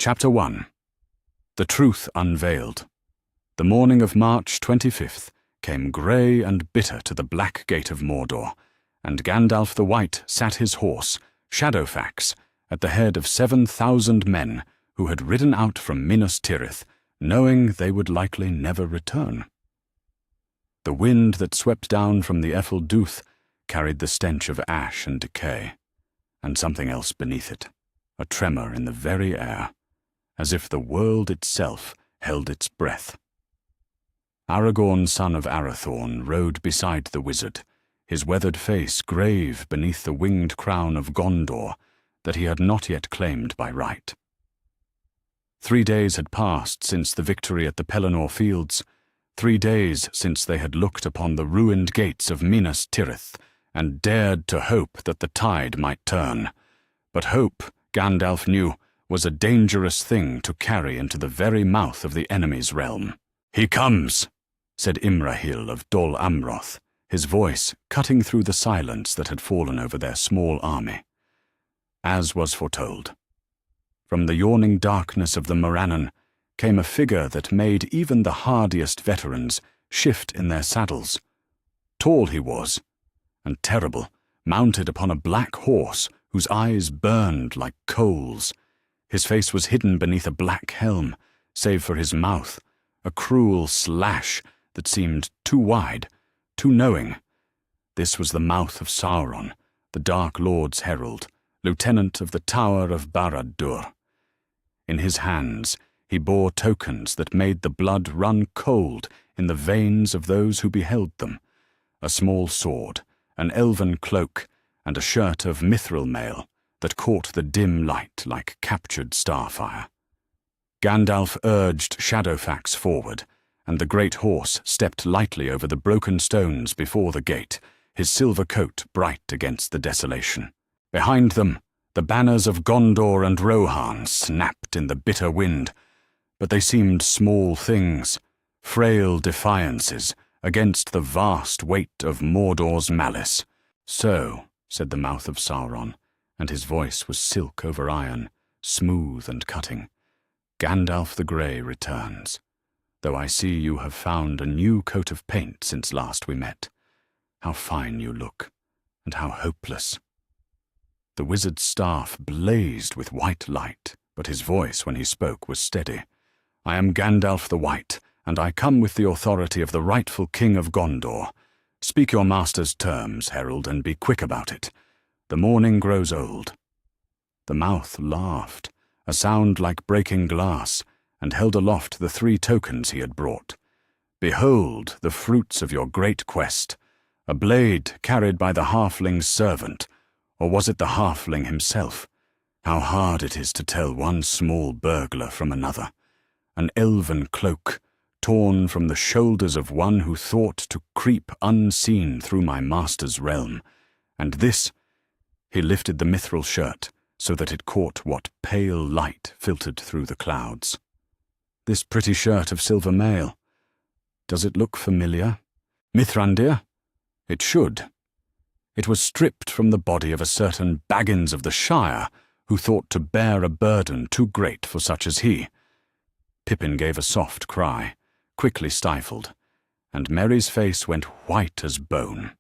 Chapter 1. The Truth Unveiled. The morning of March 25th came grey and bitter to the black gate of Mordor, and Gandalf the White sat his horse, Shadowfax, at the head of 7,000 men who had ridden out from Minas Tirith, knowing they would likely never return. The wind that swept down from the Ephel Duth carried the stench of ash and decay, and something else beneath it, a tremor in the very air, as if the world itself held its breath. Aragorn, son of Arathorn, rode beside the wizard, his weathered face grave beneath the winged crown of Gondor that he had not yet claimed by right. 3 days had passed since the victory at the Pelennor Fields, 3 days since they had looked upon the ruined gates of Minas Tirith and dared to hope that the tide might turn. But hope, Gandalf knew, was a dangerous thing to carry into the very mouth of the enemy's realm. "He comes," said Imrahil of Dol Amroth, his voice cutting through the silence that had fallen over their small army. As was foretold. From the yawning darkness of the Morannon came a figure that made even the hardiest veterans shift in their saddles. Tall he was, and terrible, mounted upon a black horse whose eyes burned like coals. His face was hidden beneath a black helm, save for his mouth, a cruel slash that seemed too wide, too knowing. This was the mouth of Sauron, the Dark Lord's herald, lieutenant of the Tower of Barad-dûr. In his hands he bore tokens that made the blood run cold in the veins of those who beheld them, a small sword, an elven cloak, and a shirt of mithril mail that caught the dim light like captured starfire. Gandalf urged Shadowfax forward, and the great horse stepped lightly over the broken stones before the gate, his silver coat bright against the desolation. Behind them, the banners of Gondor and Rohan snapped in the bitter wind, but they seemed small things, frail defiances against the vast weight of Mordor's malice. "So," said the mouth of Sauron, and his voice was silk over iron, smooth and cutting, "Gandalf the Grey returns, though I see you have found a new coat of paint since last we met. How fine you look, and how hopeless." The wizard's staff blazed with white light, but his voice when he spoke was steady. "I am Gandalf the White, and I come with the authority of the rightful king of Gondor. Speak your master's terms, herald, and be quick about it. The morning grows old." The mouth laughed, a sound like breaking glass, and held aloft the 3 tokens he had brought. "Behold the fruits of your great quest, a blade carried by the halfling's servant, or was it the halfling himself? How hard it is to tell one small burglar from another. An elven cloak, torn from the shoulders of one who thought to creep unseen through my master's realm. And this," he lifted the mithril shirt so that it caught what pale light filtered through the clouds. "This pretty shirt of silver mail. Does it look familiar? Mithrandir? It should. It was stripped from the body of a certain Baggins of the Shire who thought to bear a burden too great for such as he." Pippin gave a soft cry, quickly stifled, and Merry's face went white as bone.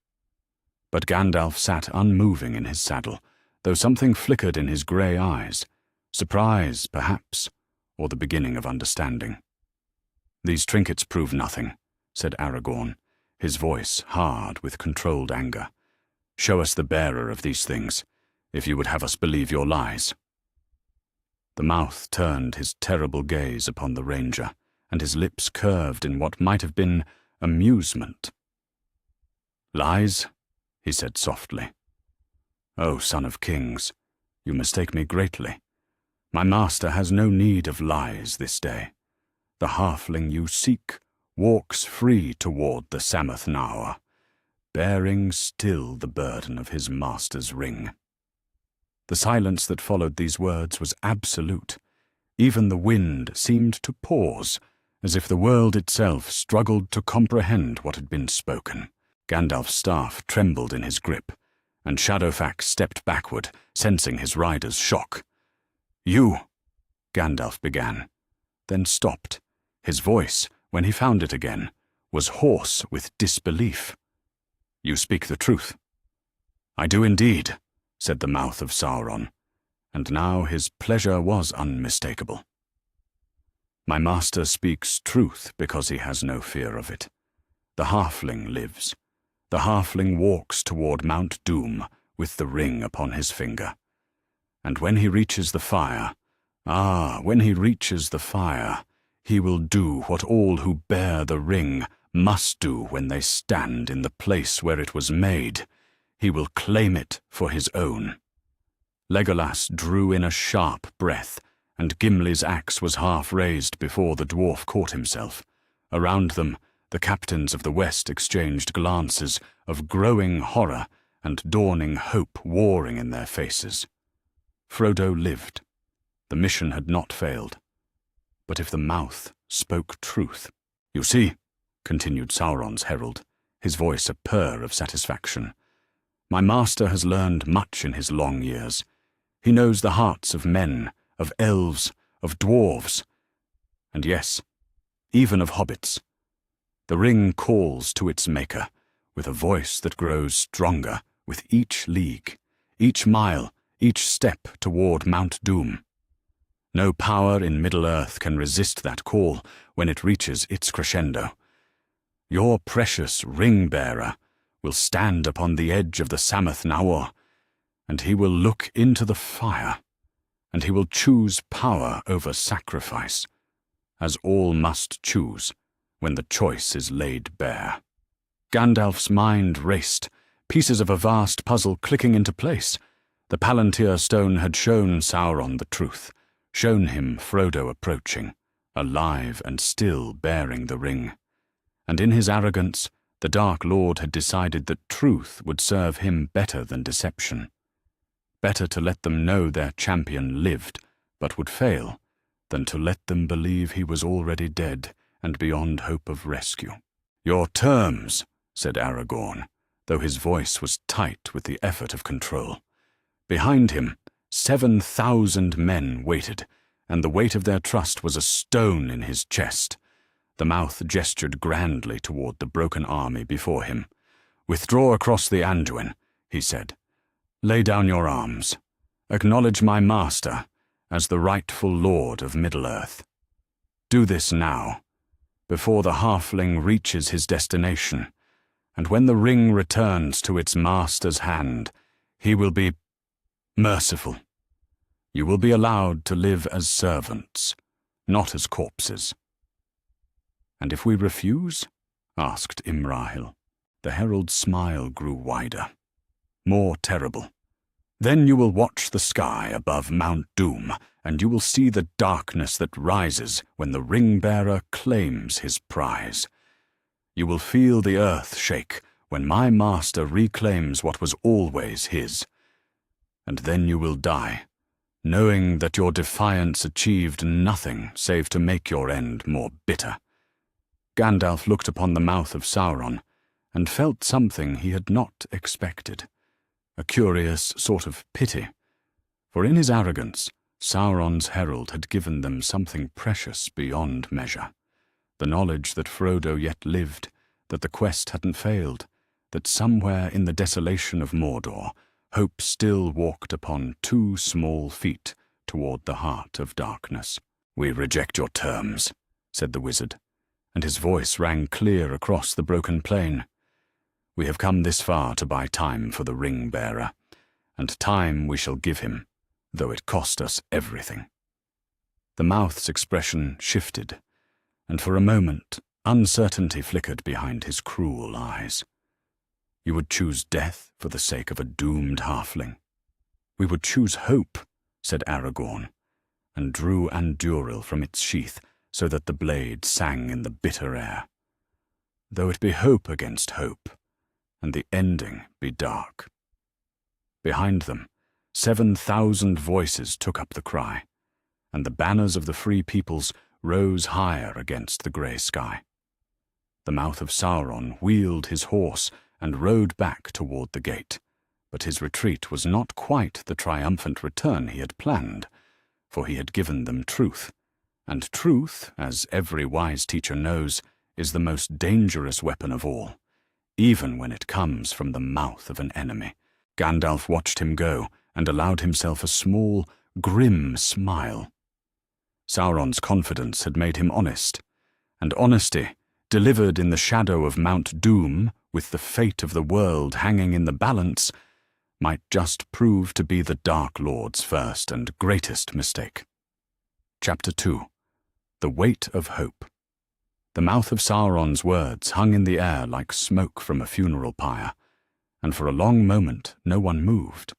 But Gandalf sat unmoving in his saddle, though something flickered in his grey eyes, surprise, perhaps, or the beginning of understanding. "These trinkets prove nothing," said Aragorn, his voice hard with controlled anger. "Show us the bearer of these things, if you would have us believe your lies." The mouth turned his terrible gaze upon the ranger, and his lips curved in what might have been amusement. "Lies?" he said softly. "O son of kings, you mistake me greatly. My master has no need of lies this day. The halfling you seek walks free toward the Samath Naur, bearing still the burden of his master's ring." The silence that followed these words was absolute. Even the wind seemed to pause, as if the world itself struggled to comprehend what had been spoken. Gandalf's staff trembled in his grip, and Shadowfax stepped backward, sensing his rider's shock. "You," Gandalf began, then stopped. His voice, when he found it again, was hoarse with disbelief. "You speak the truth." "I do indeed," said the mouth of Sauron, and now his pleasure was unmistakable. "My master speaks truth because he has no fear of it. The halfling lives. The halfling walks toward Mount Doom with the ring upon his finger. And when he reaches the fire, when he reaches the fire, he will do what all who bear the ring must do when they stand in the place where it was made. He will claim it for his own." Legolas drew in a sharp breath, and Gimli's axe was half raised before the dwarf caught himself. Around them, the captains of the West exchanged glances of growing horror and dawning hope warring in their faces. Frodo lived. The mission had not failed. But if the mouth spoke truth— "You see," continued Sauron's herald, his voice a purr of satisfaction, "my master has learned much in his long years. He knows the hearts of men, of elves, of dwarves, and yes, even of hobbits. The ring calls to its maker, with a voice that grows stronger with each league, each mile, each step toward Mount Doom. No power in Middle-earth can resist that call when it reaches its crescendo. Your precious ring-bearer will stand upon the edge of the Samath Naur, and he will look into the fire, and he will choose power over sacrifice, as all must choose when the choice is laid bare." Gandalf's mind raced, pieces of a vast puzzle clicking into place. The Palantir stone had shown Sauron the truth, shown him Frodo approaching, alive and still bearing the ring. And in his arrogance, the Dark Lord had decided that truth would serve him better than deception. Better to let them know their champion lived, but would fail, than to let them believe he was already dead and beyond hope of rescue. "Your terms," said Aragorn, though his voice was tight with the effort of control. Behind him, 7,000 men waited, and the weight of their trust was a stone in his chest. The mouth gestured grandly toward the broken army before him. "Withdraw across the Anduin," he said. "Lay down your arms. Acknowledge my master as the rightful lord of Middle-earth. Do this now, before the halfling reaches his destination, and when the ring returns to its master's hand, he will be merciful. You will be allowed to live as servants, not as corpses." "And if we refuse?" asked Imrahil. The herald's smile grew wider, more terrible. "Then you will watch the sky above Mount Doom, and you will see the darkness that rises when the ring-bearer claims his prize. You will feel the earth shake when my master reclaims what was always his. And then you will die, knowing that your defiance achieved nothing save to make your end more bitter." Gandalf looked upon the mouth of Sauron, and felt something he had not expected, a curious sort of pity, for in his arrogance, Sauron's herald had given them something precious beyond measure, the knowledge that Frodo yet lived, that the quest hadn't failed, that somewhere in the desolation of Mordor, hope still walked upon 2 small feet toward the heart of darkness. "We reject your terms," said the wizard, and his voice rang clear across the broken plain. "We have come this far to buy time for the ring-bearer, and time we shall give him, though it cost us everything." The mouth's expression shifted, and for a moment uncertainty flickered behind his cruel eyes. "You would choose death for the sake of a doomed halfling?" "We would choose hope," said Aragorn, and drew Anduril from its sheath so that the blade sang in the bitter air. "Though it be hope against hope, and the ending be dark." Behind them, 7,000 voices took up the cry, and the banners of the free peoples rose higher against the grey sky. The mouth of Sauron wheeled his horse and rode back toward the gate, but his retreat was not quite the triumphant return he had planned, for he had given them truth, and truth, as every wise teacher knows, is the most dangerous weapon of all, even when it comes from the mouth of an enemy. Gandalf watched him go and allowed himself a small, grim smile. Sauron's confidence had made him honest, and honesty, delivered in the shadow of Mount Doom, with the fate of the world hanging in the balance, might just prove to be the Dark Lord's first and greatest mistake. Chapter 2. The Weight of Hope. The mouth of Sauron's words hung in the air like smoke from a funeral pyre, and for a long moment no one moved.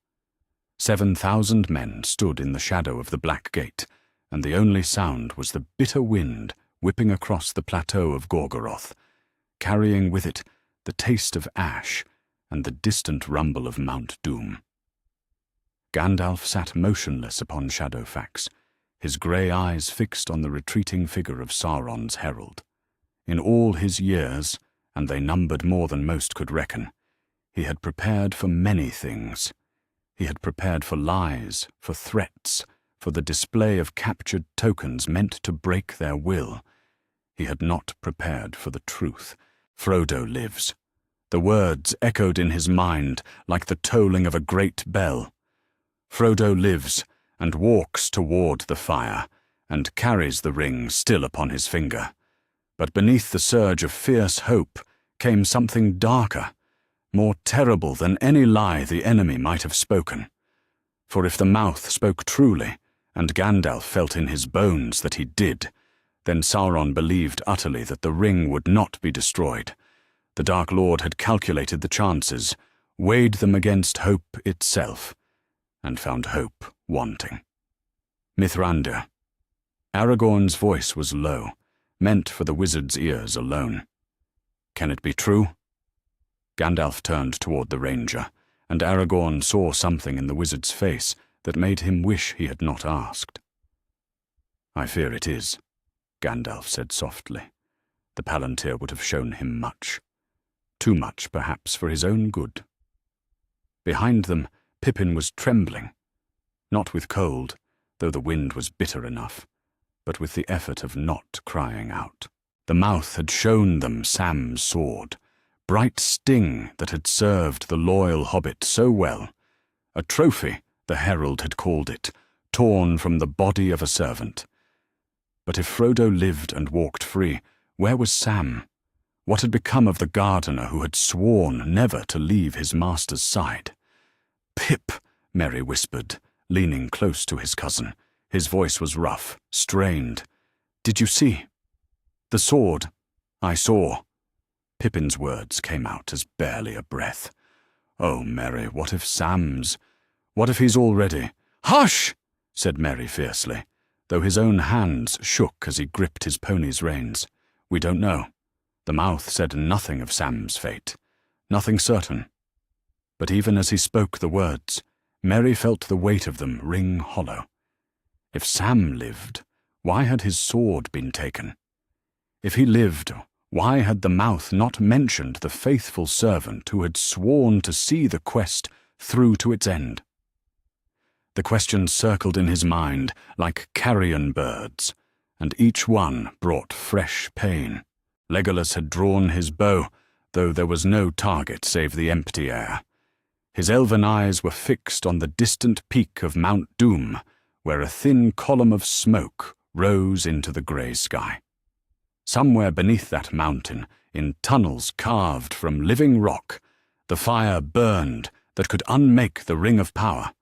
7,000 men stood in the shadow of the Black Gate, and the only sound was the bitter wind whipping across the plateau of Gorgoroth, carrying with it the taste of ash and the distant rumble of Mount Doom. Gandalf sat motionless upon Shadowfax, his grey eyes fixed on the retreating figure of Sauron's herald. In all his years, and they numbered more than most could reckon, he had prepared for many things. He had prepared for lies, for threats, for the display of captured tokens meant to break their will. He had not prepared for the truth. Frodo lives. The words echoed in his mind like the tolling of a great bell. Frodo lives and walks toward the fire, and carries the ring still upon his finger. But beneath the surge of fierce hope came something darker, more terrible than any lie the enemy might have spoken. For if the mouth spoke truly, and Gandalf felt in his bones that he did, then Sauron believed utterly that the ring would not be destroyed. The Dark Lord had calculated the chances, weighed them against hope itself, and found hope wanting. Mithrandir. Aragorn's voice was low, meant for the wizard's ears alone. Can it be true? Gandalf turned toward the ranger, and Aragorn saw something in the wizard's face that made him wish he had not asked. I fear it is, Gandalf said softly. The Palantir would have shown him much. Too much, perhaps, for his own good. Behind them, Pippin was trembling, not with cold, though the wind was bitter enough, but with the effort of not crying out. The mouth had shown them Sam's sword, bright sting that had served the loyal hobbit so well, a trophy, the herald had called it, torn from the body of a servant. But if Frodo lived and walked free, where was Sam? What had become of the gardener who had sworn never to leave his master's side? Pip, Merry whispered, leaning close to his cousin. His voice was rough, strained. Did you see? The sword. I saw. Pippin's words came out as barely a breath. Oh, Merry, what if Sam's? What if he's already? Hush! Said Merry fiercely, though his own hands shook as he gripped his pony's reins. We don't know. The mouth said nothing of Sam's fate. Nothing certain. But even as he spoke the words, Merry felt the weight of them ring hollow. If Sam lived, why had his sword been taken? If he lived, why had the mouth not mentioned the faithful servant who had sworn to see the quest through to its end? The questions circled in his mind like carrion birds, and each one brought fresh pain. Legolas had drawn his bow, though there was no target save the empty air. His elven eyes were fixed on the distant peak of Mount Doom, where a thin column of smoke rose into the grey sky. Somewhere beneath that mountain, in tunnels carved from living rock, the fire burned that could unmake the Ring of Power,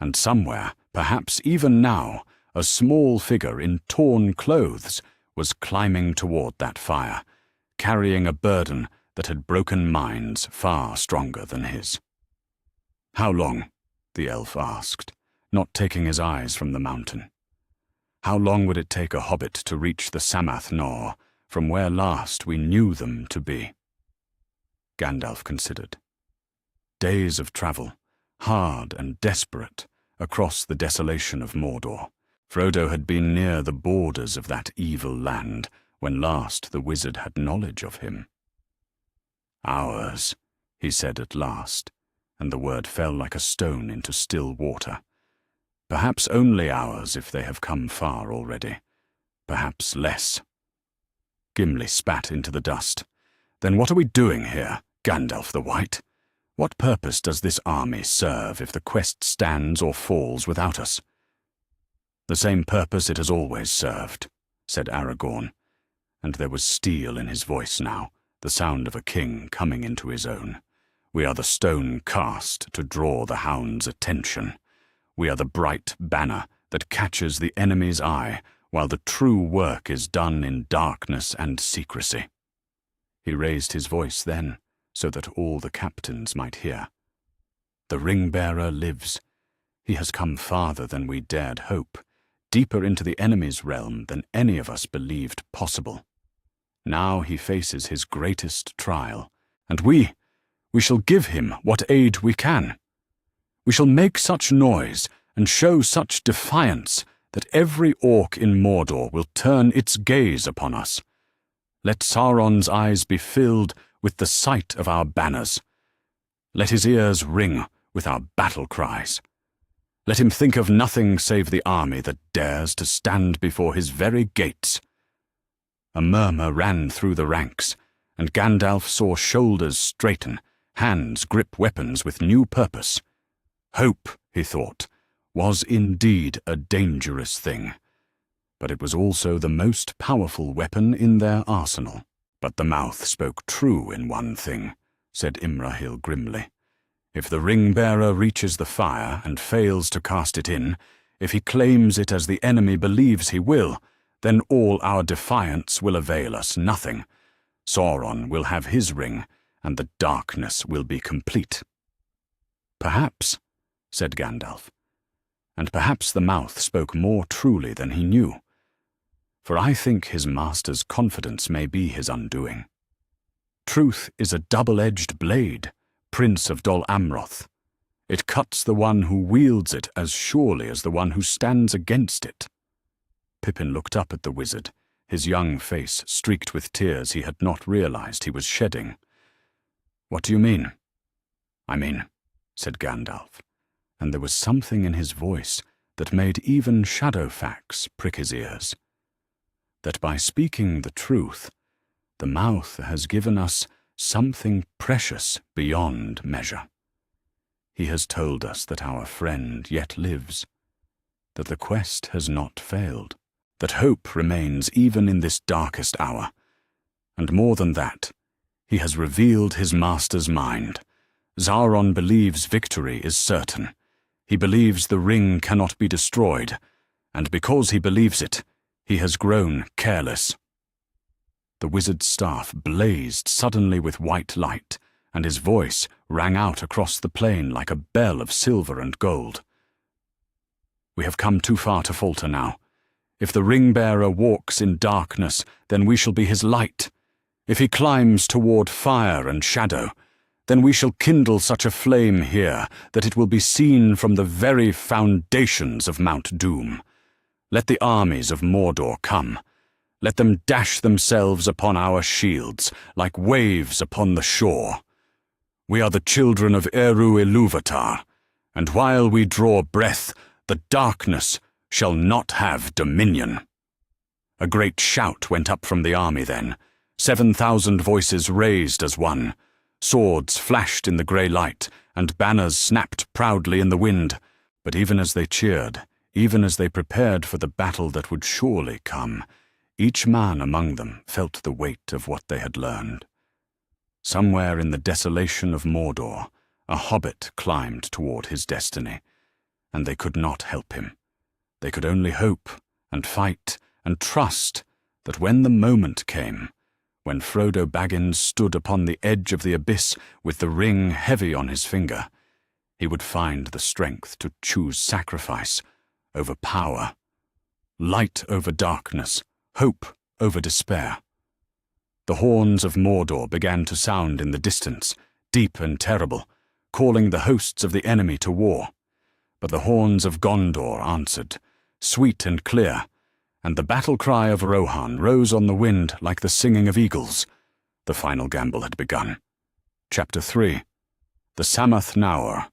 and somewhere, perhaps even now, a small figure in torn clothes was climbing toward that fire, carrying a burden that had broken minds far stronger than his. How long? The elf asked, not taking his eyes from the mountain. How long would it take a hobbit to reach the Samath Nor, from where last we knew them to be? Gandalf considered. Days of travel, hard and desperate, across the desolation of Mordor. Frodo had been near the borders of that evil land when last the wizard had knowledge of him. Hours, he said at last, and the word fell like a stone into still water. Perhaps only ours if they have come far already. Perhaps less. Gimli spat into the dust. Then what are we doing here, Gandalf the White? What purpose does this army serve if the quest stands or falls without us? The same purpose it has always served, said Aragorn, and there was steel in his voice now, the sound of a king coming into his own. We are the stone cast to draw the hound's attention. We are the bright banner that catches the enemy's eye, while the true work is done in darkness and secrecy. He raised his voice then, so that all the captains might hear. The ring-bearer lives. He has come farther than we dared hope, deeper into the enemy's realm than any of us believed possible. Now he faces his greatest trial, and we shall give him what aid we can. We shall make such noise and show such defiance that every orc in Mordor will turn its gaze upon us. Let Sauron's eyes be filled with the sight of our banners. Let his ears ring with our battle cries. Let him think of nothing save the army that dares to stand before his very gates. A murmur ran through the ranks, and Gandalf saw shoulders straighten, hands grip weapons with new purpose. Hope, he thought, was indeed a dangerous thing, but it was also the most powerful weapon in their arsenal. But the mouth spoke true in one thing, said Imrahil grimly. If the ring-bearer reaches the fire and fails to cast it in, if he claims it as the enemy believes he will, then all our defiance will avail us nothing. Sauron will have his ring, and the darkness will be complete. Perhaps, said Gandalf, and perhaps the mouth spoke more truly than he knew, for I think his master's confidence may be his undoing. Truth is a double-edged blade, Prince of Dol Amroth. It cuts the one who wields it as surely as the one who stands against it. Pippin looked up at the wizard, his young face streaked with tears he had not realized he was shedding. What do you mean? I mean, said Gandalf, and there was something in his voice that made even Shadowfax prick his ears. That by speaking the truth, the mouth has given us something precious beyond measure. He has told us that our friend yet lives, that the quest has not failed, that hope remains even in this darkest hour, and more than that, he has revealed his master's mind. Sauron believes victory is certain. He believes the ring cannot be destroyed, and because he believes it, he has grown careless. The wizard's staff blazed suddenly with white light, and his voice rang out across the plain like a bell of silver and gold. We have come too far to falter now. If the ring-bearer walks in darkness, then we shall be his light. If he climbs toward fire and shadow, then we shall kindle such a flame here that it will be seen from the very foundations of Mount Doom. Let the armies of Mordor come. Let them dash themselves upon our shields like waves upon the shore. We are the children of Eru Ilúvatar, and while we draw breath, the darkness shall not have dominion. A great shout went up from the army then. 7,000 voices raised as one. Swords flashed in the grey light, and banners snapped proudly in the wind. But even as they cheered, even as they prepared for the battle that would surely come, each man among them felt the weight of what they had learned. Somewhere in the desolation of Mordor, a hobbit climbed toward his destiny, and they could not help him. They could only hope and fight and trust that when the moment came, when Frodo Baggins stood upon the edge of the abyss with the ring heavy on his finger, he would find the strength to choose sacrifice over power, light over darkness, hope over despair. The horns of Mordor began to sound in the distance, deep and terrible, calling the hosts of the enemy to war. But the horns of Gondor answered, sweet and clear, and the battle cry of Rohan rose on the wind like the singing of eagles. The final gamble had begun. Chapter 3. The Samath Naur.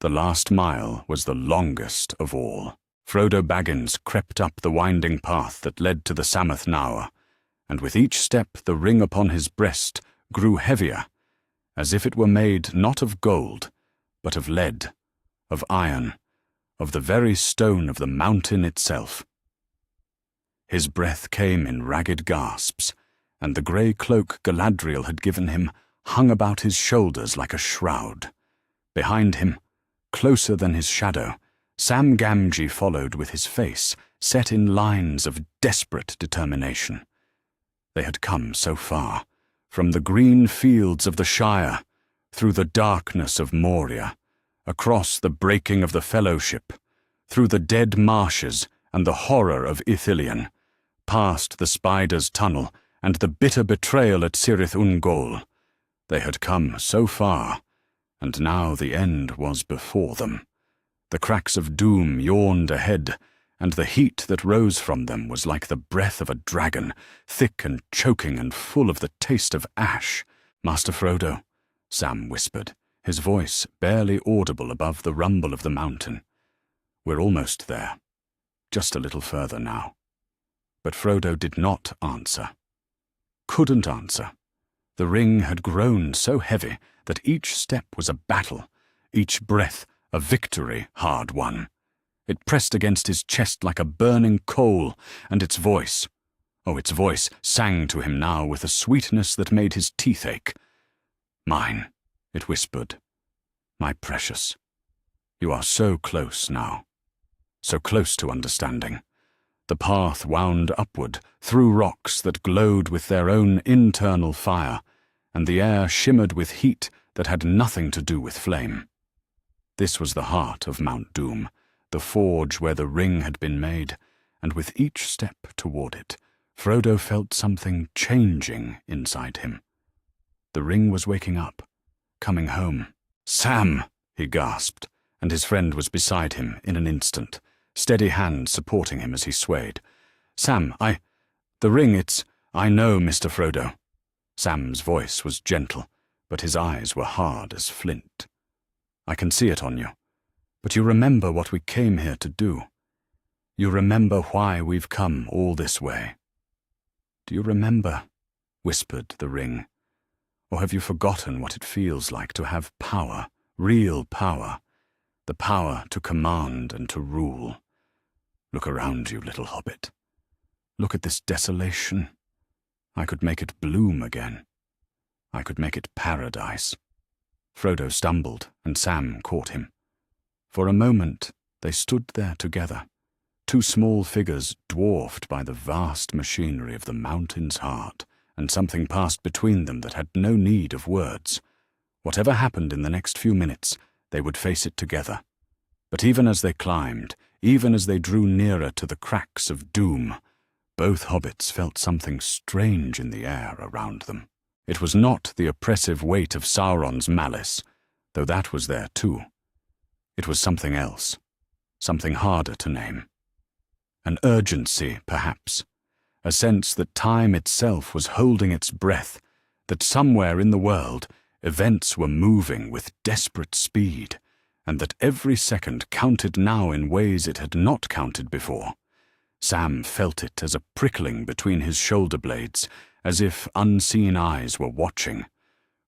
The last mile was the longest of all. Frodo Baggins crept up the winding path that led to the Sammath Naur, and with each step the ring upon his breast grew heavier, as if it were made not of gold, but of lead, of iron, of the very stone of the mountain itself. His breath came in ragged gasps, and the grey cloak Galadriel had given him hung about his shoulders like a shroud. Behind him, closer than his shadow, Sam Gamgee followed with his face set in lines of desperate determination. They had come so far, from the green fields of the Shire, through the darkness of Moria, across the breaking of the Fellowship, through the dead marshes and the horror of Ithilien, past the Spider's Tunnel and the bitter betrayal at Cirith Ungol. They had come so far, and now the end was before them. The cracks of doom yawned ahead, and the heat that rose from them was like the breath of a dragon, thick and choking and full of the taste of ash. "Master Frodo," Sam whispered, his voice barely audible above the rumble of the mountain. "We're almost there. Just a little further now." But Frodo did not answer. Couldn't answer. The ring had grown so heavy that each step was a battle, each breath a victory hard won. It pressed against his chest like a burning coal, and its voice sang to him now with a sweetness that made his teeth ache. "Mine," it whispered. "My precious. You are so close now, so close to understanding." The path wound upward, through rocks that glowed with their own internal fire, and the air shimmered with heat that had nothing to do with flame. This was the heart of Mount Doom, the forge where the ring had been made, and with each step toward it, Frodo felt something changing inside him. The ring was waking up, coming home. "Sam!" he gasped, and his friend was beside him in an instant, steady hand supporting him as he swayed. "Sam, the ring, I know, Mr. Frodo." Sam's voice was gentle, but his eyes were hard as flint. "I can see it on you. But you remember what we came here to do. You remember why we've come all this way. Do you remember?" whispered the ring. "Or have you forgotten what it feels like to have power, real power, the power to command and to rule? Look around you, little hobbit. Look at this desolation. I could make it bloom again. I could make it paradise." Frodo stumbled, and Sam caught him. For a moment, they stood there together, two small figures dwarfed by the vast machinery of the mountain's heart, and something passed between them that had no need of words. Whatever happened in the next few minutes, they would face it together. But even as they climbed, even as they drew nearer to the cracks of doom, both hobbits felt something strange in the air around them. It was not the oppressive weight of Sauron's malice, though that was there too. It was something else, something harder to name. An urgency, perhaps, a sense that time itself was holding its breath, that somewhere in the world events were moving with desperate speed, and that every second counted now in ways it had not counted before. Sam felt it as a prickling between his shoulder blades, as if unseen eyes were watching.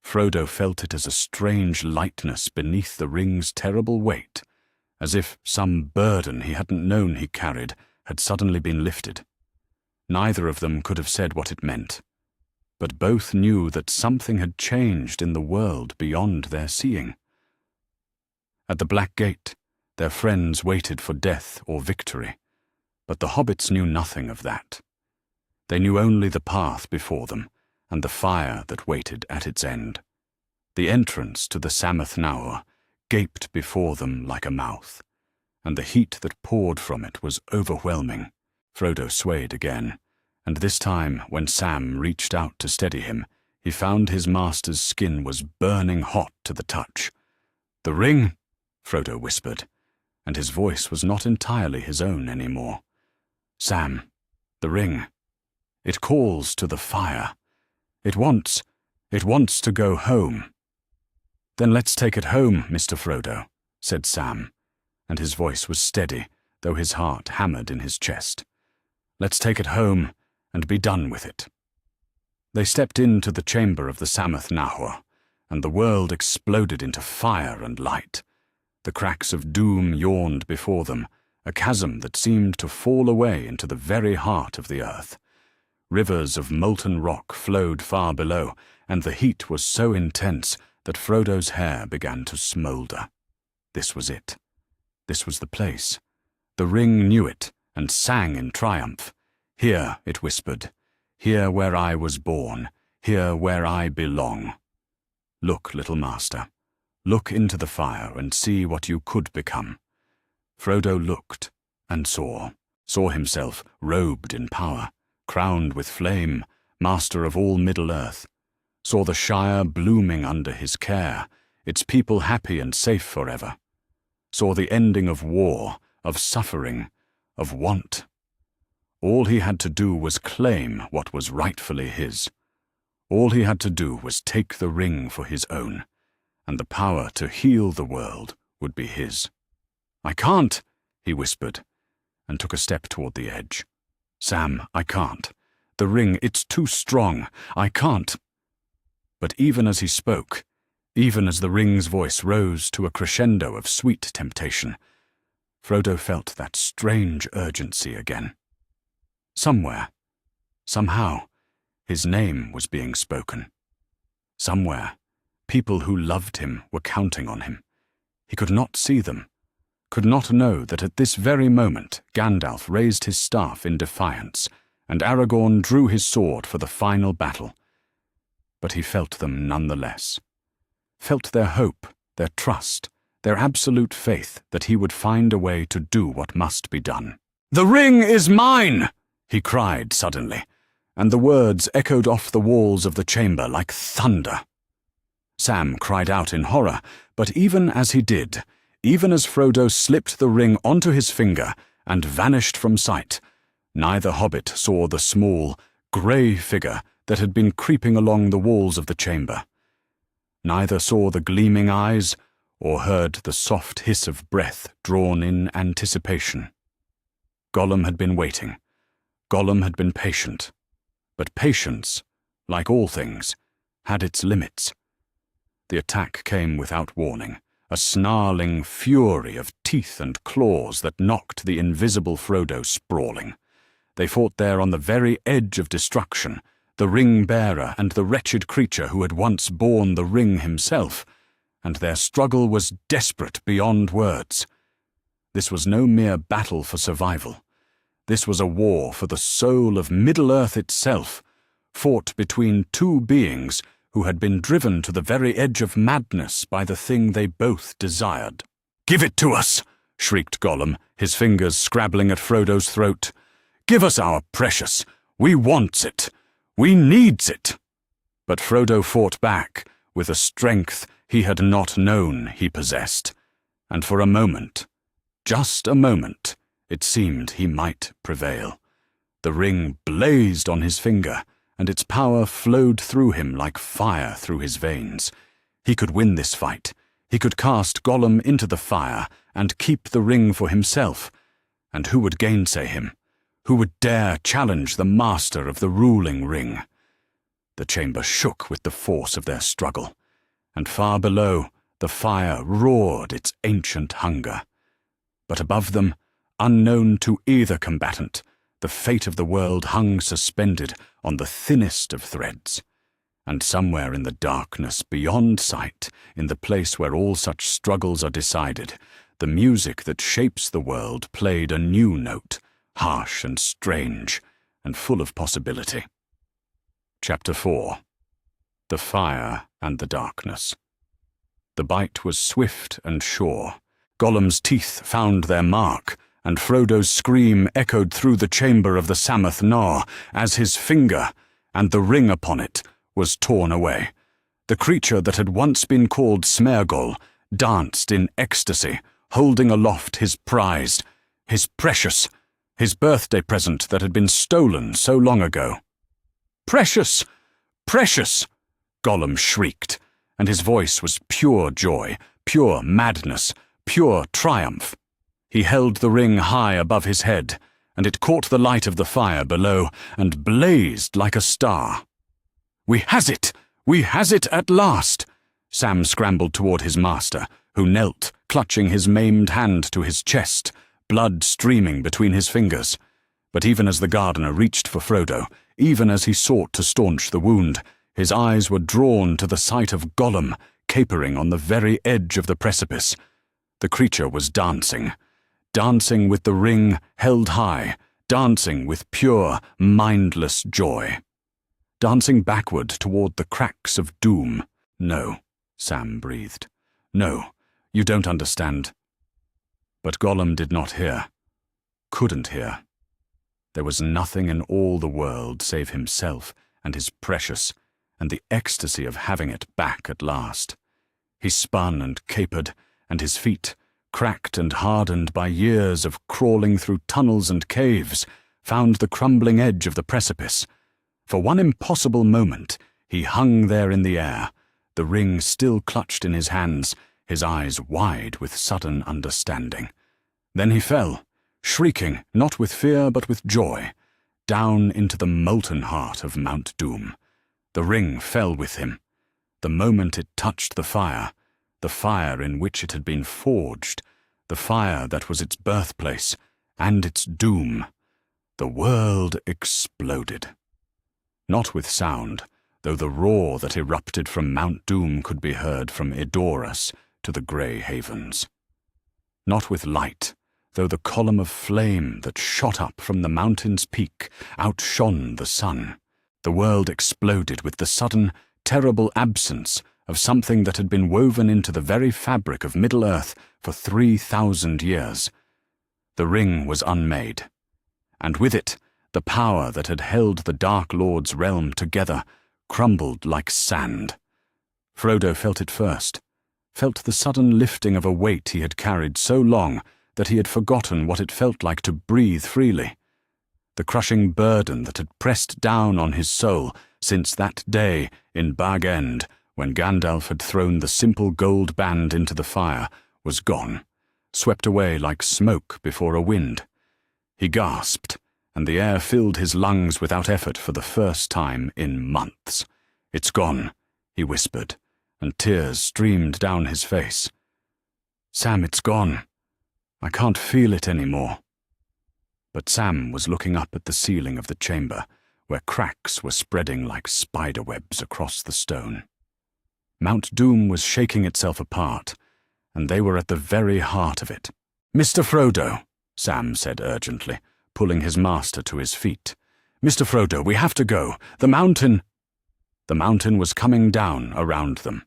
Frodo felt it as a strange lightness beneath the ring's terrible weight, as if some burden he hadn't known he carried had suddenly been lifted. Neither of them could have said what it meant, but both knew that something had changed in the world beyond their seeing. At the Black Gate, their friends waited for death or victory, but the hobbits knew nothing of that. They knew only the path before them, and the fire that waited at its end. The entrance to the Sammath Naur gaped before them like a mouth, and the heat that poured from it was overwhelming. Frodo swayed again, and this time, when Sam reached out to steady him, he found his master's skin was burning hot to the touch. "The ring," Frodo whispered, and his voice was not entirely his own anymore. "Sam, the ring. It calls to the fire. It wants to go home." "Then let's take it home, Mr. Frodo," said Sam, and his voice was steady, though his heart hammered in his chest. "Let's take it home and be done with it." They stepped into the chamber of the Samath Nahor, and the world exploded into fire and light. The cracks of doom yawned before them, a chasm that seemed to fall away into the very heart of the earth. Rivers of molten rock flowed far below, and the heat was so intense that Frodo's hair began to smoulder. This was it. This was the place. The ring knew it and sang in triumph. "Here," it whispered, "here where I was born, here where I belong. Look, little master, look into the fire and see what you could become." Frodo looked and saw himself robed in power, crowned with flame, master of all Middle-earth, saw the Shire blooming under his care, its people happy and safe forever, saw the ending of war, of suffering, of want. All he had to do was claim what was rightfully his. All he had to do was take the ring for his own, and the power to heal the world would be his. "I can't," he whispered, and took a step toward the edge. "Sam, I can't. The ring, it's too strong. I can't." But even as he spoke, even as the ring's voice rose to a crescendo of sweet temptation, Frodo felt that strange urgency again. Somewhere, somehow, his name was being spoken. Somewhere, people who loved him were counting on him. He could not see them, could not know that at this very moment Gandalf raised his staff in defiance, and Aragorn drew his sword for the final battle. But he felt them nonetheless. Felt their hope, their trust, their absolute faith that he would find a way to do what must be done. "The ring is mine!" he cried suddenly, and the words echoed off the walls of the chamber like thunder. Sam cried out in horror, but even as he did, even as Frodo slipped the ring onto his finger and vanished from sight, neither hobbit saw the small, grey figure that had been creeping along the walls of the chamber. Neither saw the gleaming eyes or heard the soft hiss of breath drawn in anticipation. Gollum had been waiting. Gollum had been patient. But patience, like all things, had its limits. The attack came without warning, a snarling fury of teeth and claws that knocked the invisible Frodo sprawling. They fought there on the very edge of destruction, the ring-bearer and the wretched creature who had once borne the ring himself, and their struggle was desperate beyond words. This was no mere battle for survival. This was a war for the soul of Middle-earth itself, fought between two beings who had been driven to the very edge of madness by the thing they both desired. "Give it to us!" shrieked Gollum, his fingers scrabbling at Frodo's throat. "Give us our precious! We wants it! We needs it!" But Frodo fought back with a strength he had not known he possessed, and for a moment, just a moment, it seemed he might prevail. The ring blazed on his finger, and its power flowed through him like fire through his veins. He could win this fight. He could cast Gollum into the fire and keep the ring for himself. And who would gainsay him? Who would dare challenge the master of the ruling ring? The chamber shook with the force of their struggle, and far below, the fire roared its ancient hunger. But above them, unknown to either combatant, the fate of the world hung suspended on the thinnest of threads. And somewhere in the darkness beyond sight, in the place where all such struggles are decided, the music that shapes the world played a new note, harsh and strange, and full of possibility. Chapter 4. The Fire and the Darkness. The bite was swift and sure. Gollum's teeth found their mark, and Frodo's scream echoed through the chamber of the Samath Nor as his finger, and the ring upon it, was torn away. The creature that had once been called Smeargol danced in ecstasy, holding aloft his prize, his precious, his birthday present that had been stolen so long ago. "Precious! Precious!" Gollum shrieked, and his voice was pure joy, pure madness, pure triumph. He held the ring high above his head, and it caught the light of the fire below and blazed like a star. "We has it! We has it at last!" Sam scrambled toward his master, who knelt, clutching his maimed hand to his chest, blood streaming between his fingers. But even as the gardener reached for Frodo, even as he sought to staunch the wound, his eyes were drawn to the sight of Gollum capering on the very edge of the precipice. The creature was dancing with the ring held high, dancing with pure, mindless joy. Dancing backward toward the cracks of doom. "No," Sam breathed. "No, you don't understand." But Gollum did not hear. Couldn't hear. There was nothing in all the world save himself and his precious, and the ecstasy of having it back at last. He spun and capered, and his feet, cracked and hardened by years of crawling through tunnels and caves, found the crumbling edge of the precipice. For one impossible moment, he hung there in the air, the ring still clutched in his hands, his eyes wide with sudden understanding. Then he fell, shrieking, not with fear but with joy, down into the molten heart of Mount Doom. The ring fell with him. The moment it touched the fire in which it had been forged, the fire that was its birthplace and its doom, the world exploded. Not with sound, though the roar that erupted from Mount Doom could be heard from Edoras to the Grey Havens. Not with light, though the column of flame that shot up from the mountain's peak outshone the sun. The world exploded with the sudden, terrible absence of something that had been woven into the very fabric of Middle-earth for 3,000 years. The ring was unmade, and with it, the power that had held the Dark Lord's realm together crumbled like sand. Frodo felt it first, felt the sudden lifting of a weight he had carried so long that he had forgotten what it felt like to breathe freely. The crushing burden that had pressed down on his soul since that day in Bag End, when Gandalf had thrown the simple gold band into the fire, was gone, swept away like smoke before a wind. He gasped, and the air filled his lungs without effort for the first time in months. "It's gone," he whispered, and tears streamed down his face. "Sam, it's gone. I can't feel it anymore." But Sam was looking up at the ceiling of the chamber, where cracks were spreading like spiderwebs across the stone. Mount Doom was shaking itself apart, and they were at the very heart of it. "Mr. Frodo," Sam said urgently, pulling his master to his feet. "Mr. Frodo, we have to go. The mountain—" The mountain was coming down around them.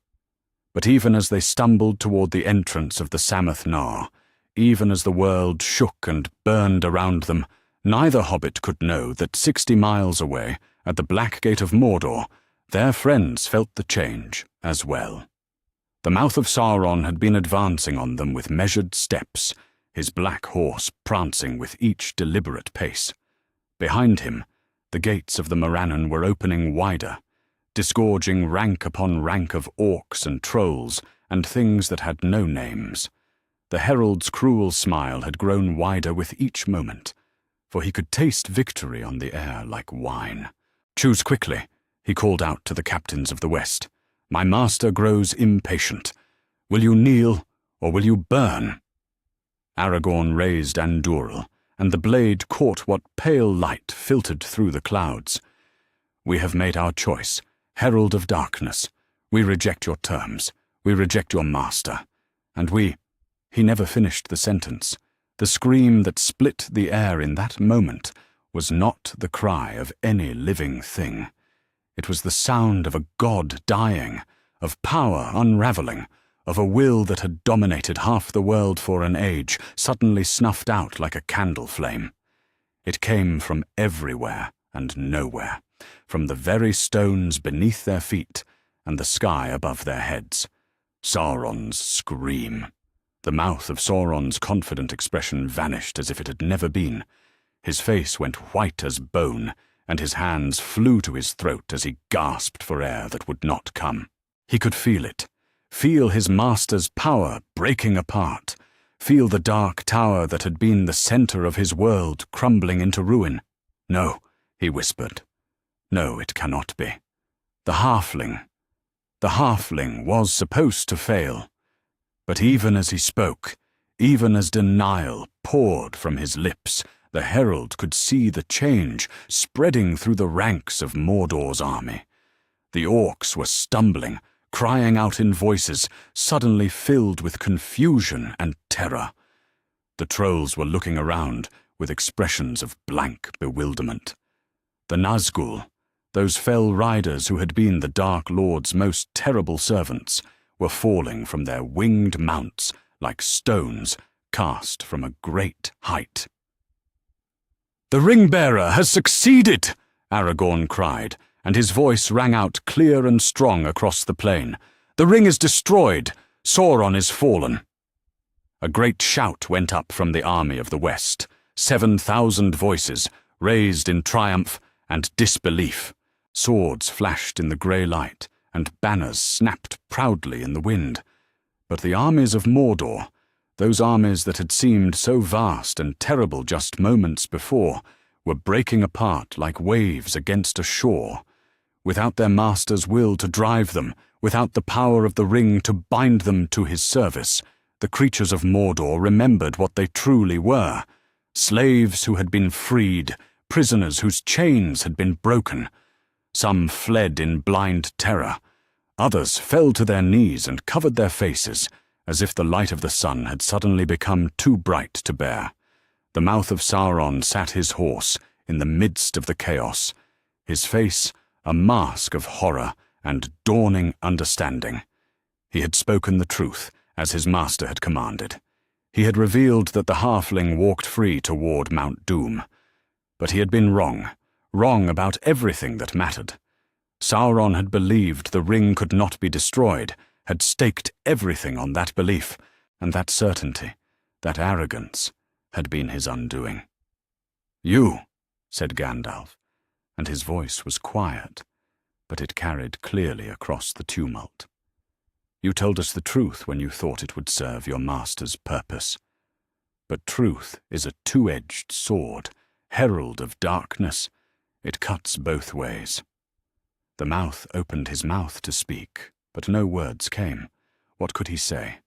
But even as they stumbled toward the entrance of the Samath Nar, even as the world shook and burned around them, neither hobbit could know that 60 miles away, at the Black Gate of Mordor, their friends felt the change as well. The mouth of Sauron had been advancing on them with measured steps, his black horse prancing with each deliberate pace. Behind him, the gates of the Morannon were opening wider, disgorging rank upon rank of orcs and trolls and things that had no names. The herald's cruel smile had grown wider with each moment, for he could taste victory on the air like wine. "Choose quickly," he called out to the captains of the West. "My master grows impatient. Will you kneel, or will you burn?" Aragorn raised Andúril, and the blade caught what pale light filtered through the clouds. "We have made our choice, Herald of Darkness. We reject your terms. We reject your master. And we—" He never finished the sentence. The scream that split the air in that moment was not the cry of any living thing. It was the sound of a god dying, of power unraveling, of a will that had dominated half the world for an age, suddenly snuffed out like a candle flame. It came from everywhere and nowhere, from the very stones beneath their feet and the sky above their heads. Sauron's scream. The mouth of Sauron's confident expression vanished as if it had never been. His face went white as bone, and his hands flew to his throat as he gasped for air that would not come. He could feel it, feel his master's power breaking apart, feel the dark tower that had been the center of his world crumbling into ruin. "No," he whispered. "No, it cannot be. The halfling was supposed to fail." But even as he spoke, even as denial poured from his lips, the herald could see the change spreading through the ranks of Mordor's army. The orcs were stumbling, crying out in voices suddenly filled with confusion and terror. The trolls were looking around with expressions of blank bewilderment. The Nazgul, those fell riders who had been the Dark Lord's most terrible servants, were falling from their winged mounts like stones cast from a great height. "The Ring-bearer has succeeded!" Aragorn cried, and his voice rang out clear and strong across the plain. "The ring is destroyed. Sauron is fallen." A great shout went up from the army of the West, 7,000 voices, raised in triumph and disbelief. Swords flashed in the grey light, and banners snapped proudly in the wind. But the armies of Mordor, those armies that had seemed so vast and terrible just moments before, were breaking apart like waves against a shore. Without their master's will to drive them, without the power of the ring to bind them to his service, the creatures of Mordor remembered what they truly were: slaves who had been freed, prisoners whose chains had been broken. Some fled in blind terror. Others fell to their knees and covered their faces, as if the light of the sun had suddenly become too bright to bear. The mouth of Sauron sat his horse in the midst of the chaos, his face a mask of horror and dawning understanding. He had spoken the truth, as his master had commanded. He had revealed that the halfling walked free toward Mount Doom. But he had been wrong about everything that mattered. Sauron had believed the ring could not be destroyed, had staked everything on that belief, and that certainty, that arrogance, had been his undoing. "You," said Gandalf, and his voice was quiet, but it carried clearly across the tumult. "You told us the truth when you thought it would serve your master's purpose. But truth is a two-edged sword, herald of darkness. It cuts both ways." The mouth opened his mouth to speak, but no words came. What could he say?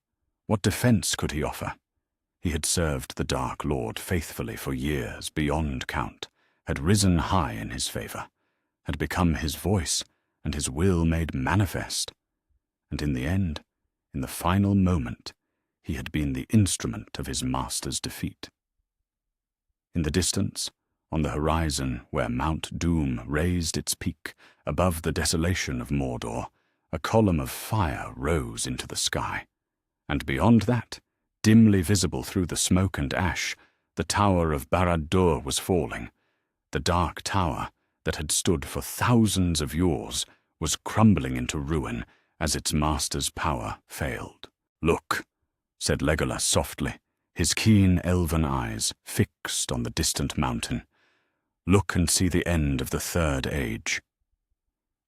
What defense could he offer? He had served the Dark Lord faithfully for years beyond count, had risen high in his favor, had become his voice and his will made manifest. And in the end, in the final moment, he had been the instrument of his master's defeat. In the distance, on the horizon where Mount Doom raised its peak above the desolation of Mordor, a column of fire rose into the sky. And beyond that, dimly visible through the smoke and ash, the tower of Barad-dûr was falling. The dark tower that had stood for thousands of years was crumbling into ruin as its master's power failed. "Look," said Legolas softly, his keen elven eyes fixed on the distant mountain. "Look and see the end of the Third Age."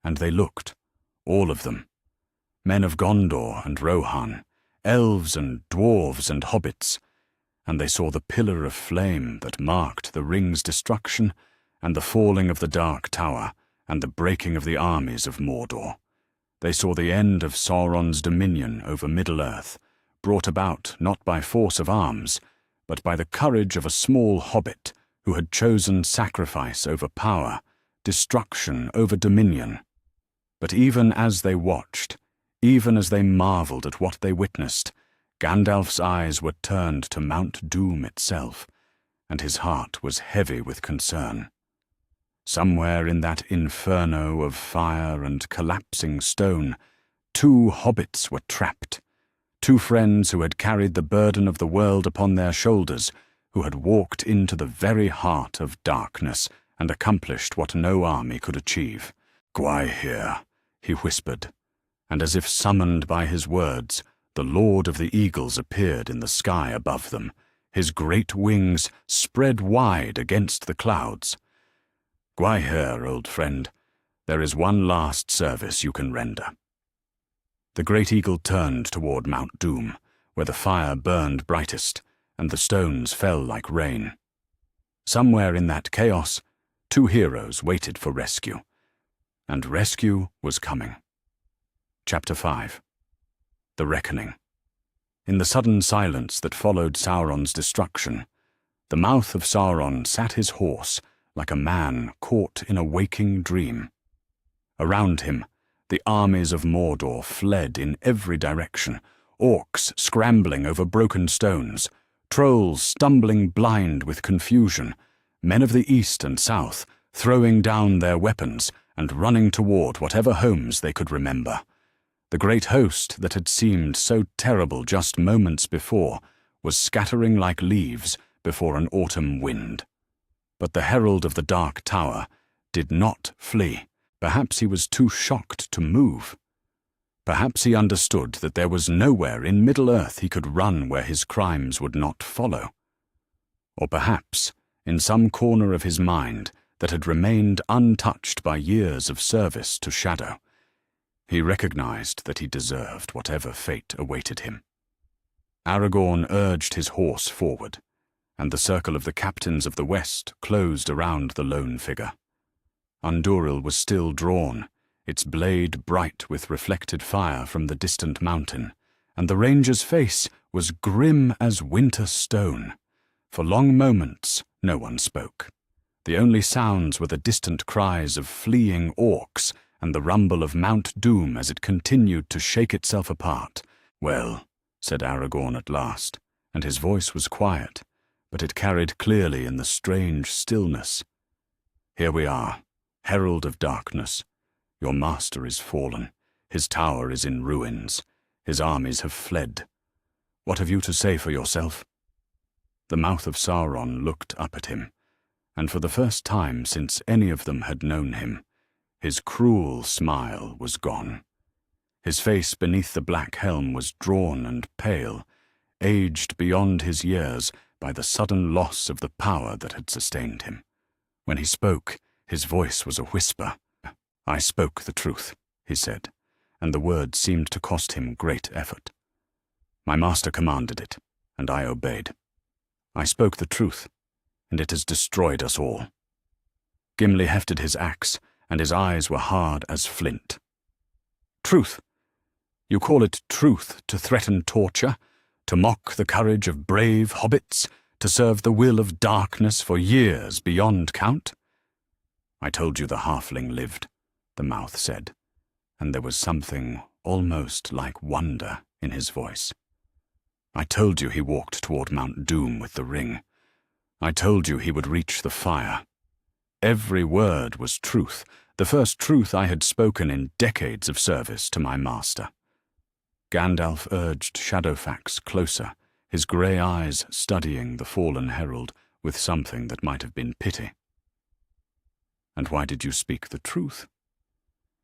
And they looked, all of them, men of Gondor and Rohan, elves and dwarves and hobbits, and they saw the pillar of flame that marked the ring's destruction and the falling of the Dark Tower and the breaking of the armies of Mordor. They saw the end of Sauron's dominion over Middle-earth, brought about not by force of arms, but by the courage of a small hobbit who had chosen sacrifice over power, destruction over dominion. But even as they watched, even as they marveled at what they witnessed, Gandalf's eyes were turned to Mount Doom itself, and his heart was heavy with concern. Somewhere in that inferno of fire and collapsing stone, two hobbits were trapped, two friends who had carried the burden of the world upon their shoulders, who had walked into the very heart of darkness and accomplished what no army could achieve. "Gwaihir," he whispered, and as if summoned by his words, the Lord of the Eagles appeared in the sky above them, his great wings spread wide against the clouds. "Gwaihir, old friend, there is one last service you can render." The great eagle turned toward Mount Doom, where the fire burned brightest and the stones fell like rain. Somewhere in that chaos, two heroes waited for rescue, and rescue was coming. Chapter 5. The Reckoning. In the sudden silence that followed Sauron's destruction, the mouth of Sauron sat his horse like a man caught in a waking dream. Around him, the armies of Mordor fled in every direction, orcs scrambling over broken stones, trolls stumbling blind with confusion, men of the east and south throwing down their weapons and running toward whatever homes they could remember. The great host that had seemed so terrible just moments before was scattering like leaves before an autumn wind. But the herald of the Dark Tower did not flee. Perhaps he was too shocked to move. Perhaps he understood that there was nowhere in Middle-earth he could run where his crimes would not follow. Or perhaps, in some corner of his mind that had remained untouched by years of service to Shadow, he recognized that he deserved whatever fate awaited him. Aragorn urged his horse forward, and the circle of the captains of the West closed around the lone figure. Andúril was still drawn, its blade bright with reflected fire from the distant mountain, and the ranger's face was grim as winter stone. For long moments no one spoke. The only sounds were the distant cries of fleeing orcs and the rumble of Mount Doom as it continued to shake itself apart. "Well," said Aragorn at last, and his voice was quiet, but it carried clearly in the strange stillness. "Here we are, herald of darkness. Your master is fallen. His tower is in ruins. His armies have fled. What have you to say for yourself?" The mouth of Sauron looked up at him, and for the first time since any of them had known him, his cruel smile was gone. His face beneath the black helm was drawn and pale, aged beyond his years by the sudden loss of the power that had sustained him. When he spoke, his voice was a whisper. "I spoke the truth," he said, and the words seemed to cost him great effort. "My master commanded it, and I obeyed. I spoke the truth, and it has destroyed us all." Gimli hefted his axe, and his eyes were hard as flint. "Truth? You call it truth to threaten torture, to mock the courage of brave hobbits, to serve the will of darkness for years beyond count?" "I told you the halfling lived," the mouth said, and there was something almost like wonder in his voice. "I told you he walked toward Mount Doom with the ring. I told you he would reach the fire. Every word was truth, the first truth I had spoken in decades of service to my master." Gandalf urged Shadowfax closer, his grey eyes studying the fallen herald with something that might have been pity. "And why did you speak the truth?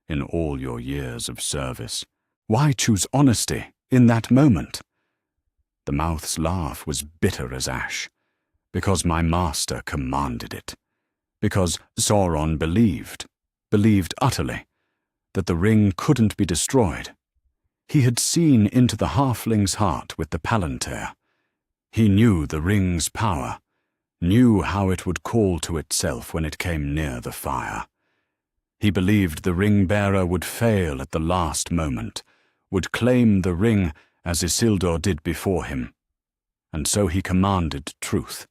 In all your years of service, why choose honesty in that moment?" The mouth's laugh was bitter as ash. "Because my master commanded it. Because Sauron believed utterly, that the ring couldn't be destroyed. He had seen into the halfling's heart with the Palantir. He knew the ring's power, knew how it would call to itself when it came near the fire. He believed the ring-bearer would fail at the last moment, would claim the ring as Isildur did before him. And so he commanded truth,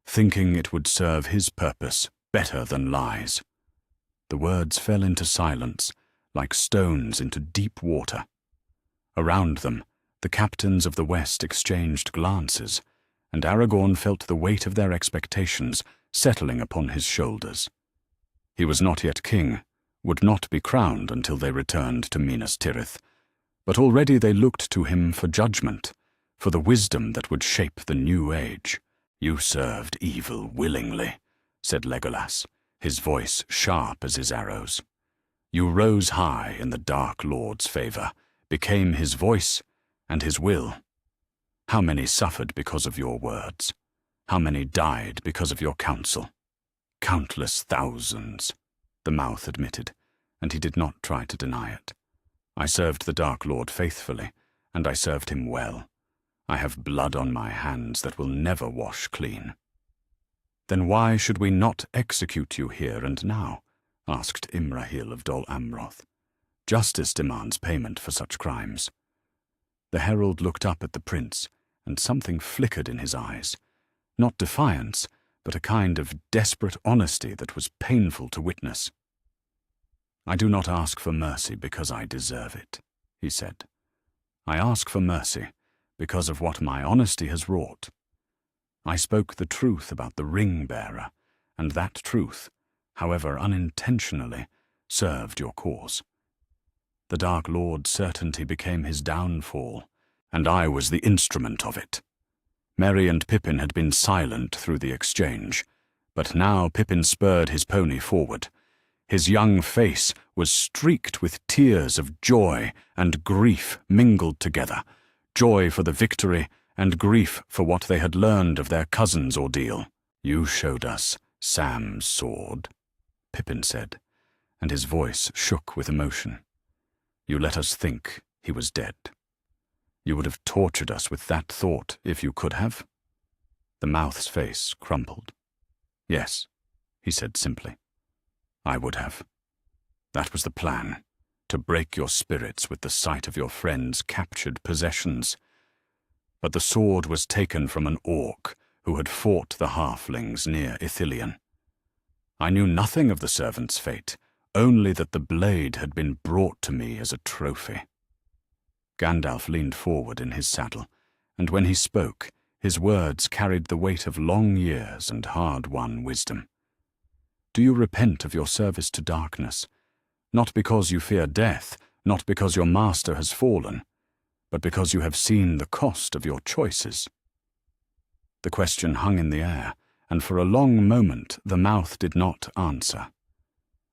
thinking it would serve his purpose better than lies." The words fell into silence, like stones into deep water. Around them, the captains of the West exchanged glances, and Aragorn felt the weight of their expectations settling upon his shoulders. He was not yet king, would not be crowned until they returned to Minas Tirith, but already they looked to him for judgment, for the wisdom that would shape the new age. "You served evil willingly," said Legolas, his voice sharp as his arrows. "You rose high in the Dark Lord's favor, became his voice and his will. How many suffered because of your words? How many died because of your counsel?" "Countless thousands," the mouth admitted, and he did not try to deny it. "I served the Dark Lord faithfully, and I served him well. I have blood on my hands that will never wash clean." "Then why should we not execute you here and now?" asked Imrahil of Dol Amroth. "Justice demands payment for such crimes." The herald looked up at the prince, and something flickered in his eyes. Not defiance, but a kind of desperate honesty that was painful to witness. "I do not ask for mercy because I deserve it," he said. "I ask for mercy because of what my honesty has wrought. I spoke the truth about the ring-bearer, and that truth, however unintentionally, served your cause. The Dark Lord's certainty became his downfall, and I was the instrument of it. Merry and Pippin had been silent through the exchange, but now Pippin spurred his pony forward. His young face was streaked with tears of joy and grief mingled together, joy for the victory and grief for what they had learned of their cousin's ordeal. "You showed us Sam's sword," Pippin said, and his voice shook with emotion. "You let us think he was dead. You would have tortured us with that thought if you could have?" The mouth's face crumpled. "Yes," he said simply. "I would have. That was the plan, to break your spirits with the sight of your friend's captured possessions. But the sword was taken from an orc who had fought the halflings near Ithilien. I knew nothing of the servant's fate, only that the blade had been brought to me as a trophy." Gandalf leaned forward in his saddle, and when he spoke, his words carried the weight of long years and hard-won wisdom. "Do you repent of your service to darkness? Not because you fear death, not because your master has fallen, but because you have seen the cost of your choices?" The question hung in the air, and for a long moment the mouth did not answer.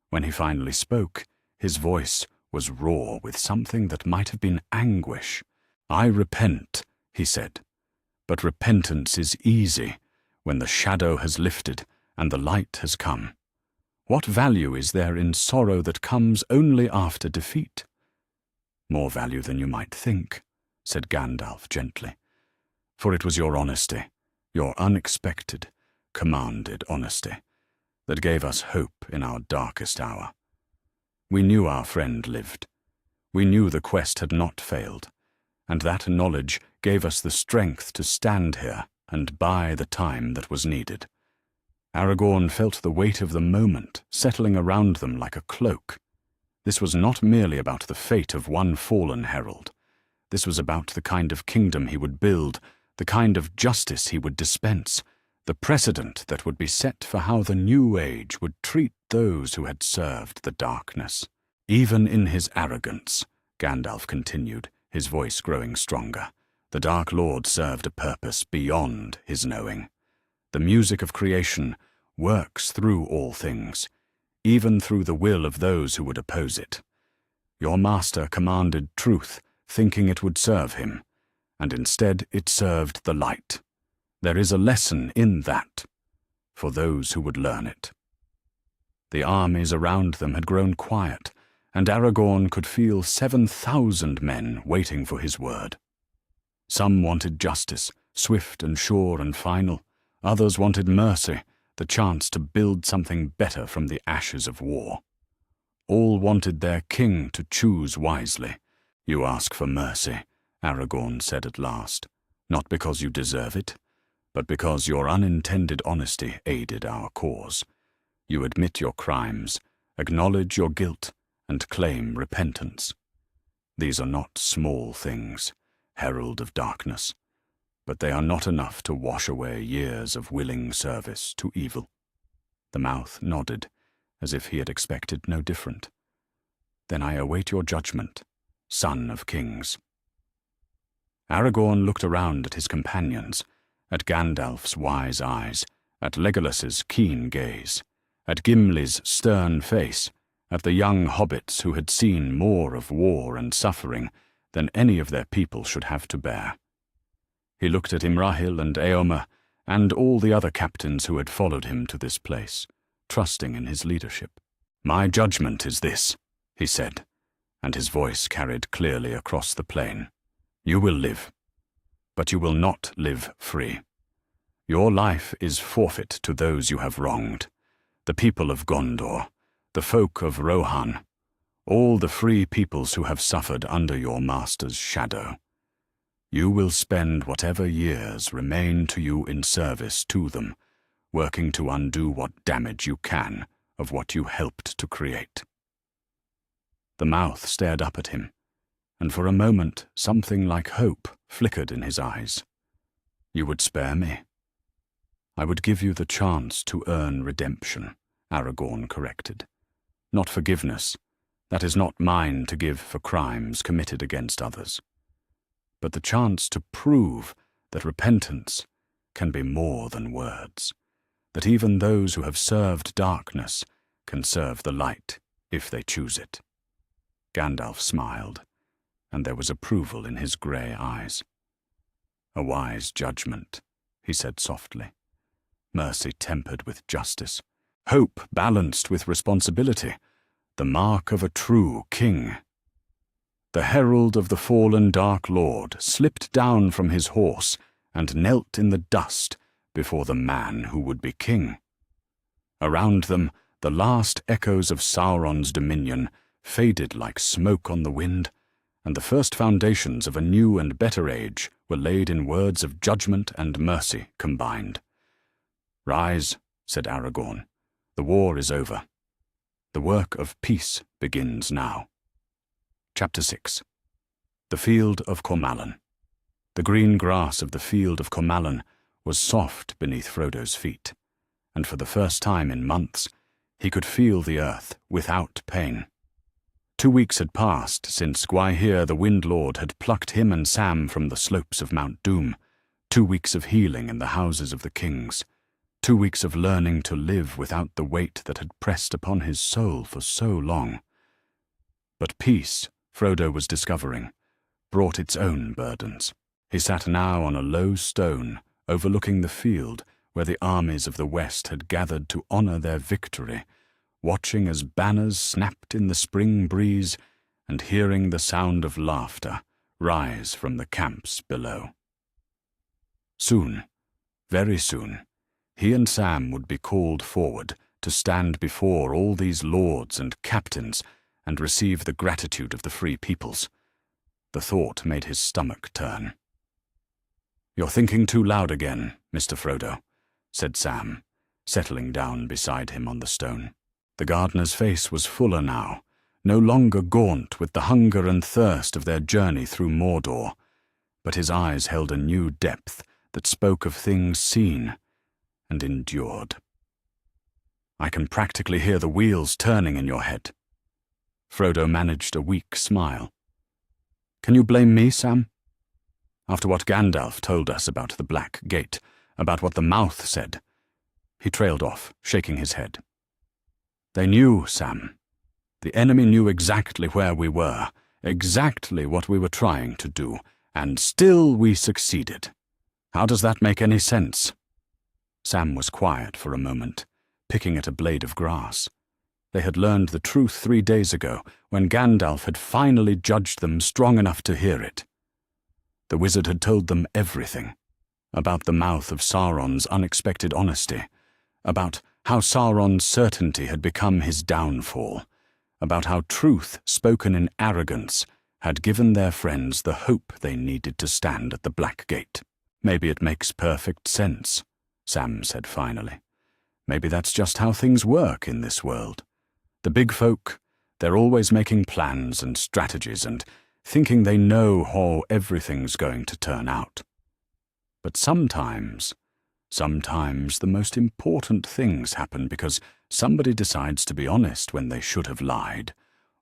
When he finally spoke, his voice was raw with something that might have been anguish. "I repent," he said, "but repentance is easy when the shadow has lifted and the light has come. What value is there in sorrow that comes only after defeat?" "More value than you might think," said Gandalf gently, "for it was your honesty, your unexpected, commanded honesty, that gave us hope in our darkest hour. We knew our friend lived. We knew the quest had not failed, and that knowledge gave us the strength to stand here and buy the time that was needed." Aragorn felt the weight of the moment settling around them like a cloak. This was not merely about the fate of one fallen herald. This was about the kind of kingdom he would build, the kind of justice he would dispense, the precedent that would be set for how the new age would treat those who had served the darkness. "Even in his arrogance," Gandalf continued, his voice growing stronger, "the Dark Lord served a purpose beyond his knowing. The music of creation works through all things, even through the will of those who would oppose it. Your master commanded truth, thinking it would serve him, and instead it served the light. There is a lesson in that, for those who would learn it." The armies around them had grown quiet, and Aragorn could feel 7,000 men waiting for his word. Some wanted justice, swift and sure and final. Others wanted mercy, the chance to build something better from the ashes of war. All wanted their king to choose wisely. "You ask for mercy," Aragorn said at last, "not because you deserve it, but because your unintended honesty aided our cause. You admit your crimes, acknowledge your guilt, and claim repentance. These are not small things, herald of darkness, but they are not enough to wash away years of willing service to evil." The mouth nodded, as if he had expected no different. "Then I await your judgment, son of kings." Aragorn looked around at his companions, at Gandalf's wise eyes, at Legolas's keen gaze, at Gimli's stern face, at the young hobbits who had seen more of war and suffering than any of their people should have to bear. He looked at Imrahil and Éomer and all the other captains who had followed him to this place, trusting in his leadership. "My judgment is this," he said, and his voice carried clearly across the plain. "You will live, but you will not live free. Your life is forfeit to those you have wronged, the people of Gondor, the folk of Rohan, all the free peoples who have suffered under your master's shadow. You will spend whatever years remain to you in service to them, working to undo what damage you can of what you helped to create." The mouth stared up at him, and for a moment something like hope flickered in his eyes. "You would spare me?" "I would give you the chance to earn redemption," Aragorn corrected. "Not forgiveness. That is not mine to give for crimes committed against others. But the chance to prove that repentance can be more than words, that even those who have served darkness can serve the light if they choose it." Gandalf smiled, and there was approval in his grey eyes. "A wise judgment," he said softly. "Mercy tempered with justice, hope balanced with responsibility, the mark of a true king." The herald of the fallen Dark Lord slipped down from his horse and knelt in the dust before the man who would be king. Around them, the last echoes of Sauron's dominion faded like smoke on the wind, and the first foundations of a new and better age were laid in words of judgment and mercy combined. "Rise," said Aragorn. "The war is over. The work of peace begins now." Chapter 6. The Field of Cormallen. The green grass of the Field of Cormallen was soft beneath Frodo's feet, and for the first time in months he could feel the earth without pain. 2 weeks had passed since Gwaihir the Wind Lord had plucked him and Sam from the slopes of Mount Doom, 2 weeks of healing in the houses of the kings, 2 weeks of learning to live without the weight that had pressed upon his soul for so long. But peace, Frodo was discovering, brought its own burdens. He sat now on a low stone overlooking the field where the armies of the West had gathered to honor their victory, watching as banners snapped in the spring breeze and hearing the sound of laughter rise from the camps below. Soon, very soon, he and Sam would be called forward to stand before all these lords and captains and receive the gratitude of the free peoples. The thought made his stomach turn. "You're thinking too loud again, Mr. Frodo," said Sam, settling down beside him on the stone. The gardener's face was fuller now, no longer gaunt with the hunger and thirst of their journey through Mordor, but his eyes held a new depth that spoke of things seen and endured. "I can practically hear the wheels turning in your head." Frodo managed a weak smile. "Can you blame me, Sam? After what Gandalf told us about the Black Gate, about what the mouth said." He trailed off, shaking his head. "They knew, Sam. The enemy knew exactly where we were, exactly what we were trying to do, and still we succeeded. How does that make any sense?" Sam was quiet for a moment, picking at a blade of grass. They had learned the truth 3 days ago, when Gandalf had finally judged them strong enough to hear it. The wizard had told them everything, about the mouth of Sauron's unexpected honesty, about how Sauron's certainty had become his downfall, about how truth spoken in arrogance had given their friends the hope they needed to stand at the Black Gate. "Maybe it makes perfect sense," Sam said finally. "Maybe that's just how things work in this world. The big folk, they're always making plans and strategies and thinking they know how everything's going to turn out. But sometimes the most important things happen because somebody decides to be honest when they should have lied,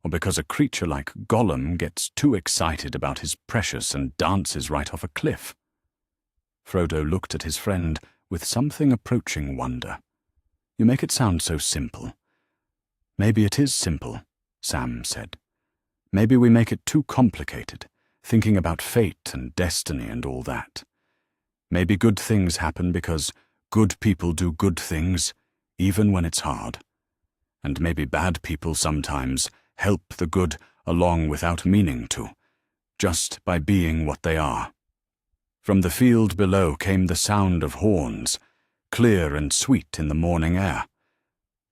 or because a creature like Gollum gets too excited about his precious and dances right off a cliff." Frodo looked at his friend with something approaching wonder. "You make it sound so simple." "Maybe it is simple," Sam said. "Maybe we make it too complicated, thinking about fate and destiny and all that. Maybe good things happen because good people do good things, even when it's hard. And maybe bad people sometimes help the good along without meaning to, just by being what they are." From the field below came the sound of horns, clear and sweet in the morning air.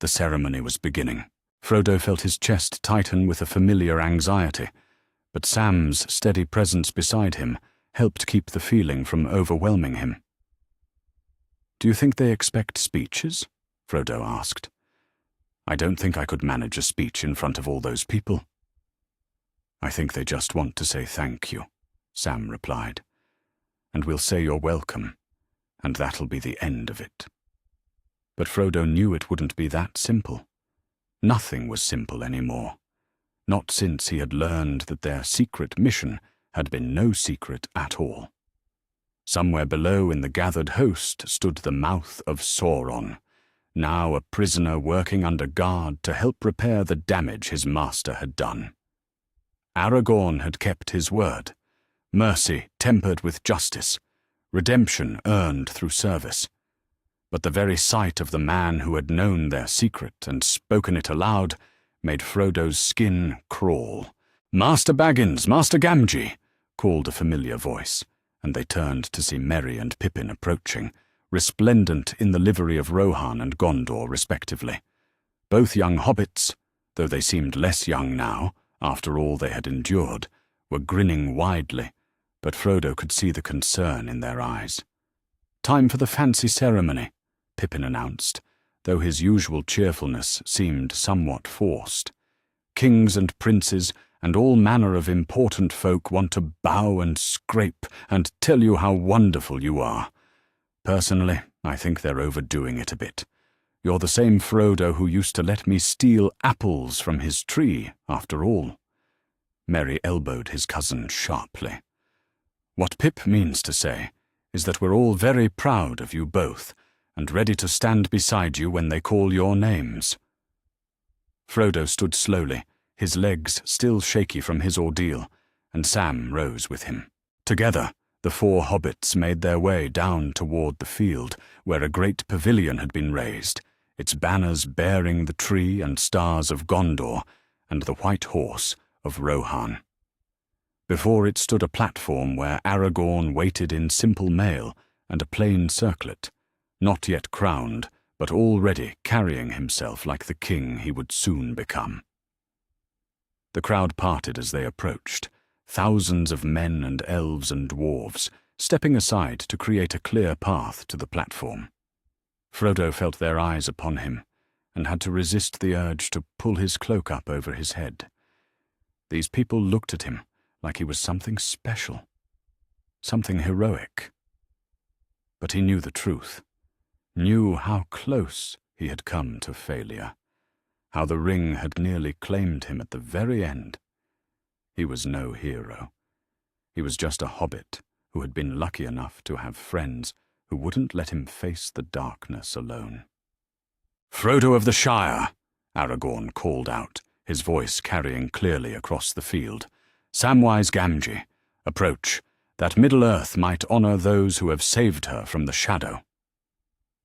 The ceremony was beginning. Frodo felt his chest tighten with a familiar anxiety, but Sam's steady presence beside him helped keep the feeling from overwhelming him. "Do you think they expect speeches?" Frodo asked. "I don't think I could manage a speech in front of all those people." "I think they just want to say thank you," Sam replied. "And we'll say you're welcome, and that'll be the end of it." But Frodo knew it wouldn't be that simple. Nothing was simple anymore, not since he had learned that their secret mission had been no secret at all. Somewhere below in the gathered host stood the mouth of Sauron, now a prisoner working under guard to help repair the damage his master had done. Aragorn had kept his word, mercy tempered with justice, redemption earned through service. But the very sight of the man who had known their secret and spoken it aloud made Frodo's skin crawl. "Master Baggins, Master Gamgee," called a familiar voice, and they turned to see Merry and Pippin approaching, resplendent in the livery of Rohan and Gondor respectively. Both young hobbits, though they seemed less young now, after all they had endured, were grinning widely, but Frodo could see the concern in their eyes. "Time for the fancy ceremony," Pippin announced, though his usual cheerfulness seemed somewhat forced. "Kings and princes and all manner of important folk want to bow and scrape and tell you how wonderful you are. Personally, I think they're overdoing it a bit. You're the same Frodo who used to let me steal apples from his tree, after all." Merry elbowed his cousin sharply. "What Pip means to say is that we're all very proud of you both, and ready to stand beside you when they call your names." Frodo stood slowly, his legs still shaky from his ordeal, and Sam rose with him. Together, the four hobbits made their way down toward the field, where a great pavilion had been raised, its banners bearing the tree and stars of Gondor and the white horse of Rohan. Before it stood a platform where Aragorn waited in simple mail and a plain circlet, not yet crowned, but already carrying himself like the king he would soon become. The crowd parted as they approached, thousands of men and elves and dwarves, stepping aside to create a clear path to the platform. Frodo felt their eyes upon him, and had to resist the urge to pull his cloak up over his head. These people looked at him like he was something special, something heroic. But he knew the truth. Knew how close he had come to failure, how the ring had nearly claimed him at the very end. He was no hero. He was just a hobbit who had been lucky enough to have friends who wouldn't let him face the darkness alone. "Frodo of the Shire," Aragorn called out, his voice carrying clearly across the field. "Samwise Gamgee, approach, that Middle-earth might honor those who have saved her from the shadow."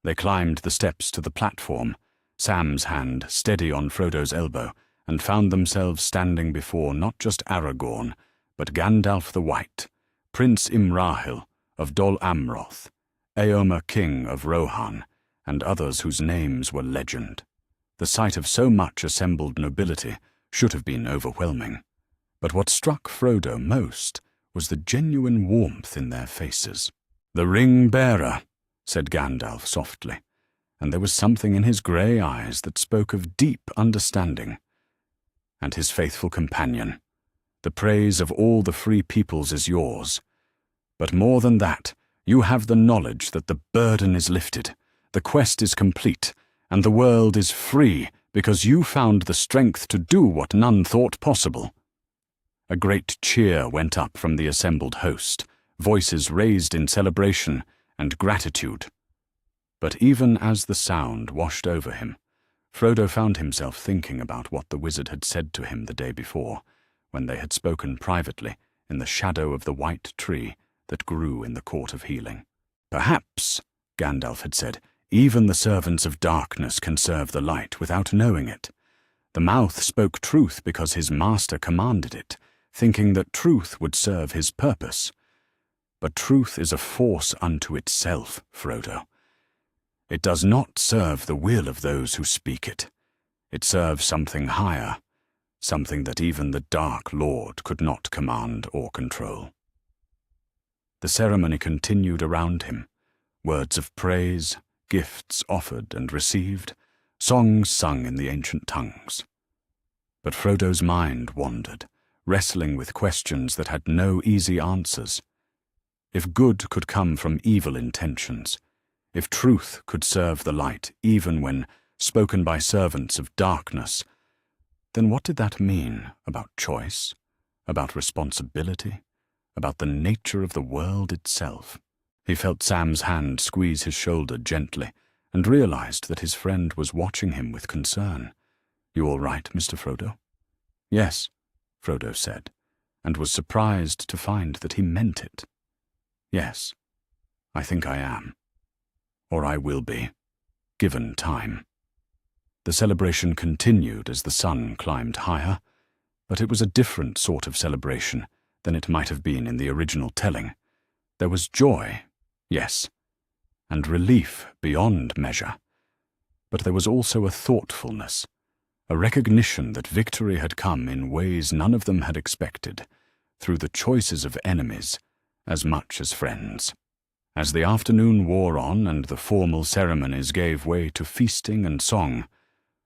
They climbed the steps to the platform, Sam's hand steady on Frodo's elbow, and found themselves standing before not just Aragorn, but Gandalf the White, Prince Imrahil of Dol Amroth, Éomer King of Rohan, and others whose names were legend. The sight of so much assembled nobility should have been overwhelming, but what struck Frodo most was the genuine warmth in their faces. "The ring-bearer," said Gandalf softly, and there was something in his grey eyes that spoke of deep understanding. "And his faithful companion. The praise of all the free peoples is yours. But more than that, you have the knowledge that the burden is lifted, the quest is complete, and the world is free because you found the strength to do what none thought possible." A great cheer went up from the assembled host, voices raised in celebration and gratitude. But even as the sound washed over him, Frodo found himself thinking about what the wizard had said to him the day before, when they had spoken privately in the shadow of the white tree that grew in the Court of Healing. "Perhaps," Gandalf had said, "even the servants of darkness can serve the light without knowing it. The mouth spoke truth because his master commanded it, thinking that truth would serve his purpose. But truth is a force unto itself, Frodo. It does not serve the will of those who speak it. It serves something higher, something that even the Dark Lord could not command or control. The ceremony continued around him, words of praise, gifts offered and received, songs sung in the ancient tongues. But Frodo's mind wandered, wrestling with questions that had no easy answers. If good could come from evil intentions, if truth could serve the light even when spoken by servants of darkness, then what did that mean about choice, about responsibility, about the nature of the world itself? He felt Sam's hand squeeze his shoulder gently and realized that his friend was watching him with concern. "You all right, Mr. Frodo?" "Yes," Frodo said, and was surprised to find that he meant it. "Yes, I think I am. Or I will be, given time." The celebration continued as the sun climbed higher, but it was a different sort of celebration than it might have been in the original telling. There was joy, yes, and relief beyond measure, but there was also a thoughtfulness, a recognition that victory had come in ways none of them had expected, through the choices of enemies as much as friends. As the afternoon wore on and the formal ceremonies gave way to feasting and song,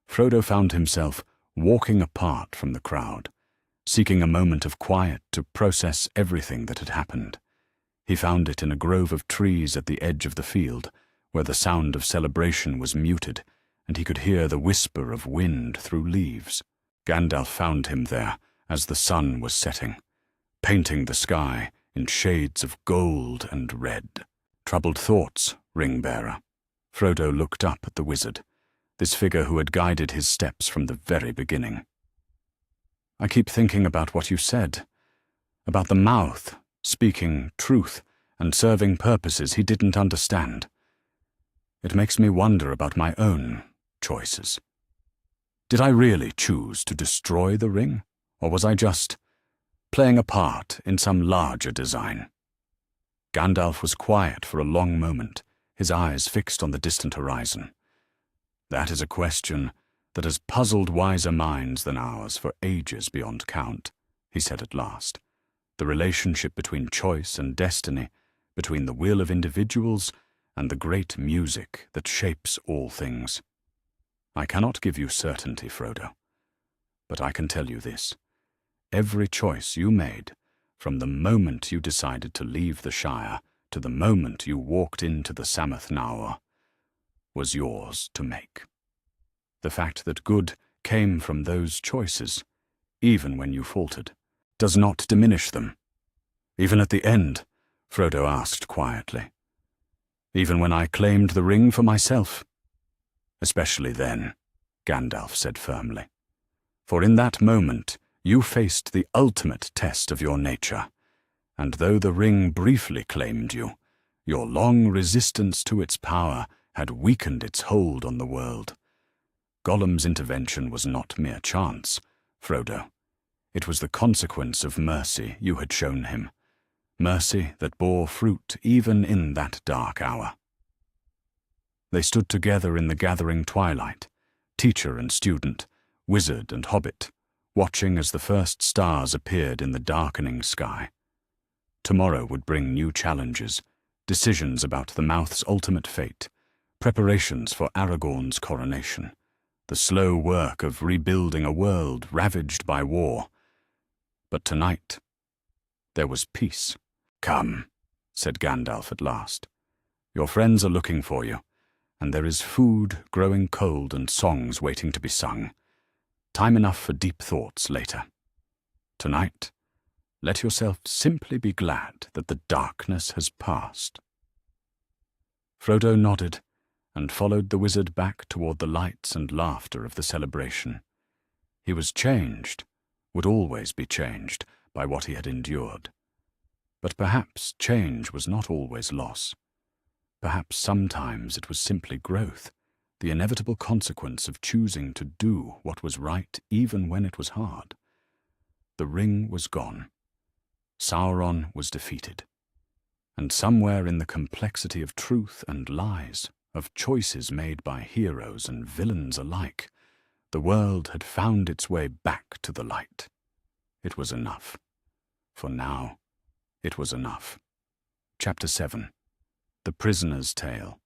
Frodo found himself walking apart from the crowd, seeking a moment of quiet to process everything that had happened. He found it in a grove of trees at the edge of the field, where the sound of celebration was muted, and he could hear the whisper of wind through leaves. Gandalf found him there as the sun was setting, painting the sky in shades of gold and red. "Troubled thoughts, ring-bearer." Frodo looked up at the wizard, this figure who had guided his steps from the very beginning. "I keep thinking about what you said, about the mouth, speaking truth and serving purposes he didn't understand. It makes me wonder about my own choices. Did I really choose to destroy the ring, or was I just playing a part in some larger design?" Gandalf was quiet for a long moment, his eyes fixed on the distant horizon. "That is a question that has puzzled wiser minds than ours for ages beyond count," he said at last. "The relationship between choice and destiny, between the will of individuals and the great music that shapes all things. I cannot give you certainty, Frodo, but I can tell you this. Every choice you made, from the moment you decided to leave the Shire to the moment you walked into the Sammath Naur, was yours to make. The fact that good came from those choices, even when you faltered, does not diminish them. Even at the end," Frodo asked quietly. "Even when I claimed the ring for myself?" "Especially then," Gandalf said firmly. "For in that moment you faced the ultimate test of your nature, and though the ring briefly claimed you, your long resistance to its power had weakened its hold on the world. Gollum's intervention was not mere chance, Frodo. It was the consequence of mercy you had shown him, mercy that bore fruit even in that dark hour." They stood together in the gathering twilight, teacher and student, wizard and hobbit, watching as the first stars appeared in the darkening sky. Tomorrow would bring new challenges, decisions about the mouth's ultimate fate, preparations for Aragorn's coronation, the slow work of rebuilding a world ravaged by war. But tonight, there was peace. "Come," said Gandalf at last. "Your friends are looking for you, and there is food growing cold and songs waiting to be sung. Time enough for deep thoughts later. Tonight, let yourself simply be glad that the darkness has passed." Frodo nodded and followed the wizard back toward the lights and laughter of the celebration. He was changed, would always be changed, by what he had endured. But perhaps change was not always loss. Perhaps sometimes it was simply growth, the inevitable consequence of choosing to do what was right even when it was hard. The ring was gone. Sauron was defeated. And somewhere in the complexity of truth and lies, of choices made by heroes and villains alike, the world had found its way back to the light. It was enough. For now, it was enough. Chapter 7. The Prisoner's Tale.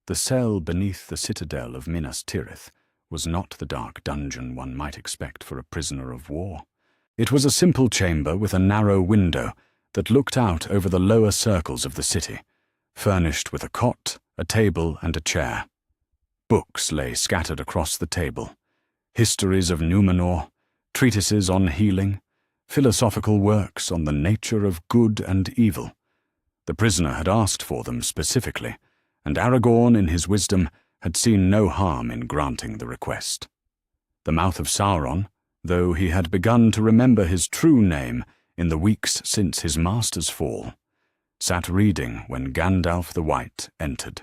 The cell beneath the citadel of Minas Tirith was not the dark dungeon one might expect for a prisoner of war. It was a simple chamber with a narrow window that looked out over the lower circles of the city, furnished with a cot, a table, and a chair. Books lay scattered across the table, histories of Númenor, treatises on healing, philosophical works on the nature of good and evil. The prisoner had asked for them specifically, and Aragorn, in his wisdom, had seen no harm in granting the request. The mouth of Sauron, though he had begun to remember his true name in the weeks since his master's fall, sat reading when Gandalf the White entered.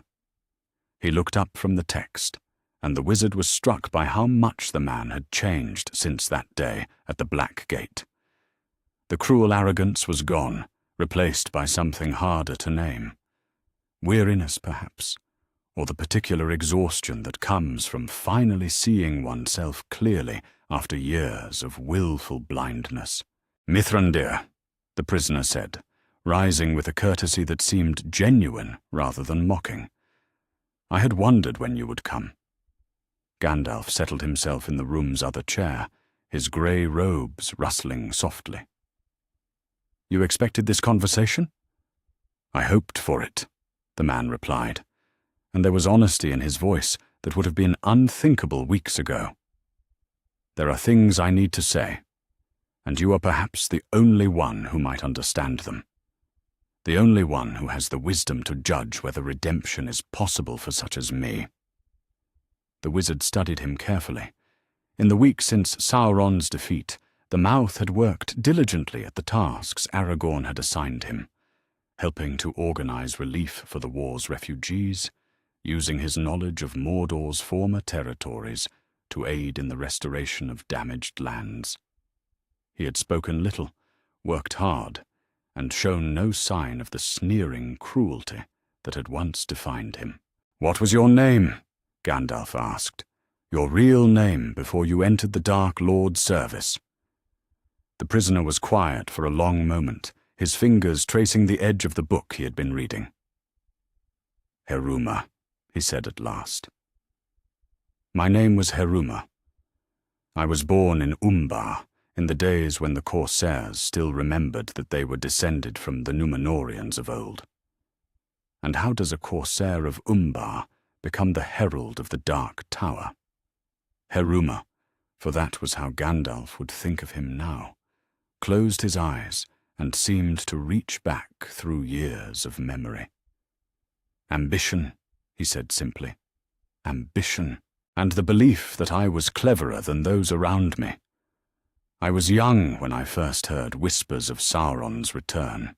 He looked up from the text, and the wizard was struck by how much the man had changed since that day at the Black Gate. The cruel arrogance was gone, replaced by something harder to name. Weariness, perhaps, or the particular exhaustion that comes from finally seeing oneself clearly after years of willful blindness. "Mithrandir," the prisoner said, rising with a courtesy that seemed genuine rather than mocking. "I had wondered when you would come." Gandalf settled himself in the room's other chair, his grey robes rustling softly. "You expected this conversation?" "I hoped for it," the man replied, and there was honesty in his voice that would have been unthinkable weeks ago. "There are things I need to say, and you are perhaps the only one who might understand them. The only one who has the wisdom to judge whether redemption is possible for such as me." The wizard studied him carefully. In the week since Sauron's defeat, the mouth had worked diligently at the tasks Aragorn had assigned him, helping to organize relief for the war's refugees, using his knowledge of Mordor's former territories to aid in the restoration of damaged lands. He had spoken little, worked hard, and shown no sign of the sneering cruelty that had once defined him. "What was your name?" Gandalf asked. "Your real name before you entered the Dark Lord's service." The prisoner was quiet for a long moment, his fingers tracing the edge of the book he had been reading. "Heruma," he said at last. "My name was Heruma. I was born in Umbar, in the days when the Corsairs still remembered that they were descended from the Númenóreans of old. And how does a Corsair of Umbar become the herald of the Dark Tower? Heruma, for that was how Gandalf would think of him now, closed his eyes and seemed to reach back through years of memory. "Ambition," he said simply. "Ambition, and the belief that I was cleverer than those around me. I was young when I first heard whispers of Sauron's return,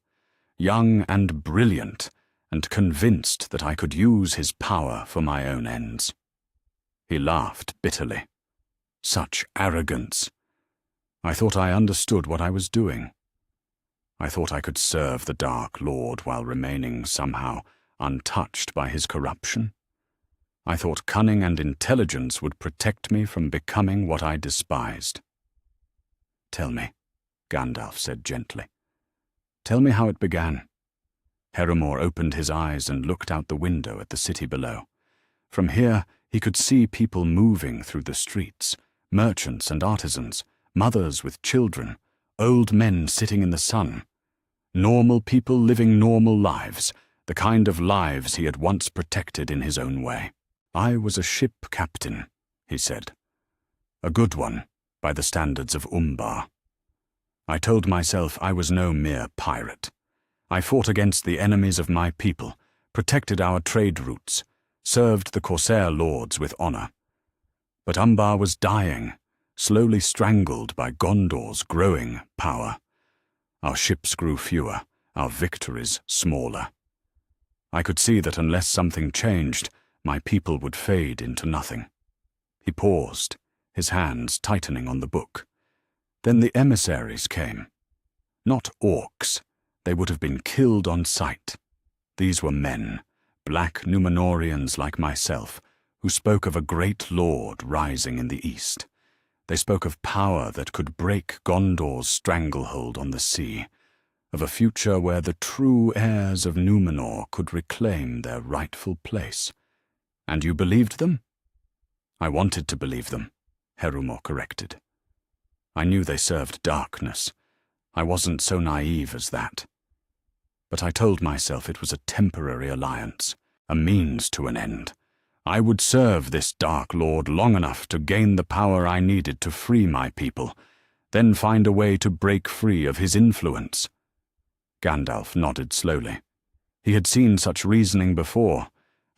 young and brilliant, and convinced that I could use his power for my own ends." He laughed bitterly. "Such arrogance! I thought I understood what I was doing. I thought I could serve the Dark Lord while remaining somehow untouched by his corruption. I thought cunning and intelligence would protect me from becoming what I despised." "Tell me," Gandalf said gently. "Tell me how it began." Herumor opened his eyes and looked out the window at the city below. From here he could see people moving through the streets, merchants and artisans, mothers with children, old men sitting in the sun. Normal people living normal lives, the kind of lives he had once protected in his own way. "I was a ship captain," he said. "A good one, by the standards of Umbar. I told myself I was no mere pirate. I fought against the enemies of my people, protected our trade routes, served the Corsair lords with honor. But Umbar was dying, slowly strangled by Gondor's growing power. Our ships grew fewer, our victories smaller. I could see that unless something changed, my people would fade into nothing." He paused, his hands tightening on the book. "Then the emissaries came. Not orcs, They would have been killed on sight. These were men, black Númenóreans like myself, who spoke of a great lord rising in the east. They spoke of power that could break Gondor's stranglehold on the sea, of a future where the true heirs of Númenor could reclaim their rightful place. And you believed them? I wanted to believe them, Herumor corrected. I knew they served darkness. I wasn't so naive as that. But I told myself it was a temporary alliance, a means to an end. I would serve this Dark Lord long enough to gain the power I needed to free my people, then find a way to break free of his influence. Gandalf nodded slowly. He had seen such reasoning before,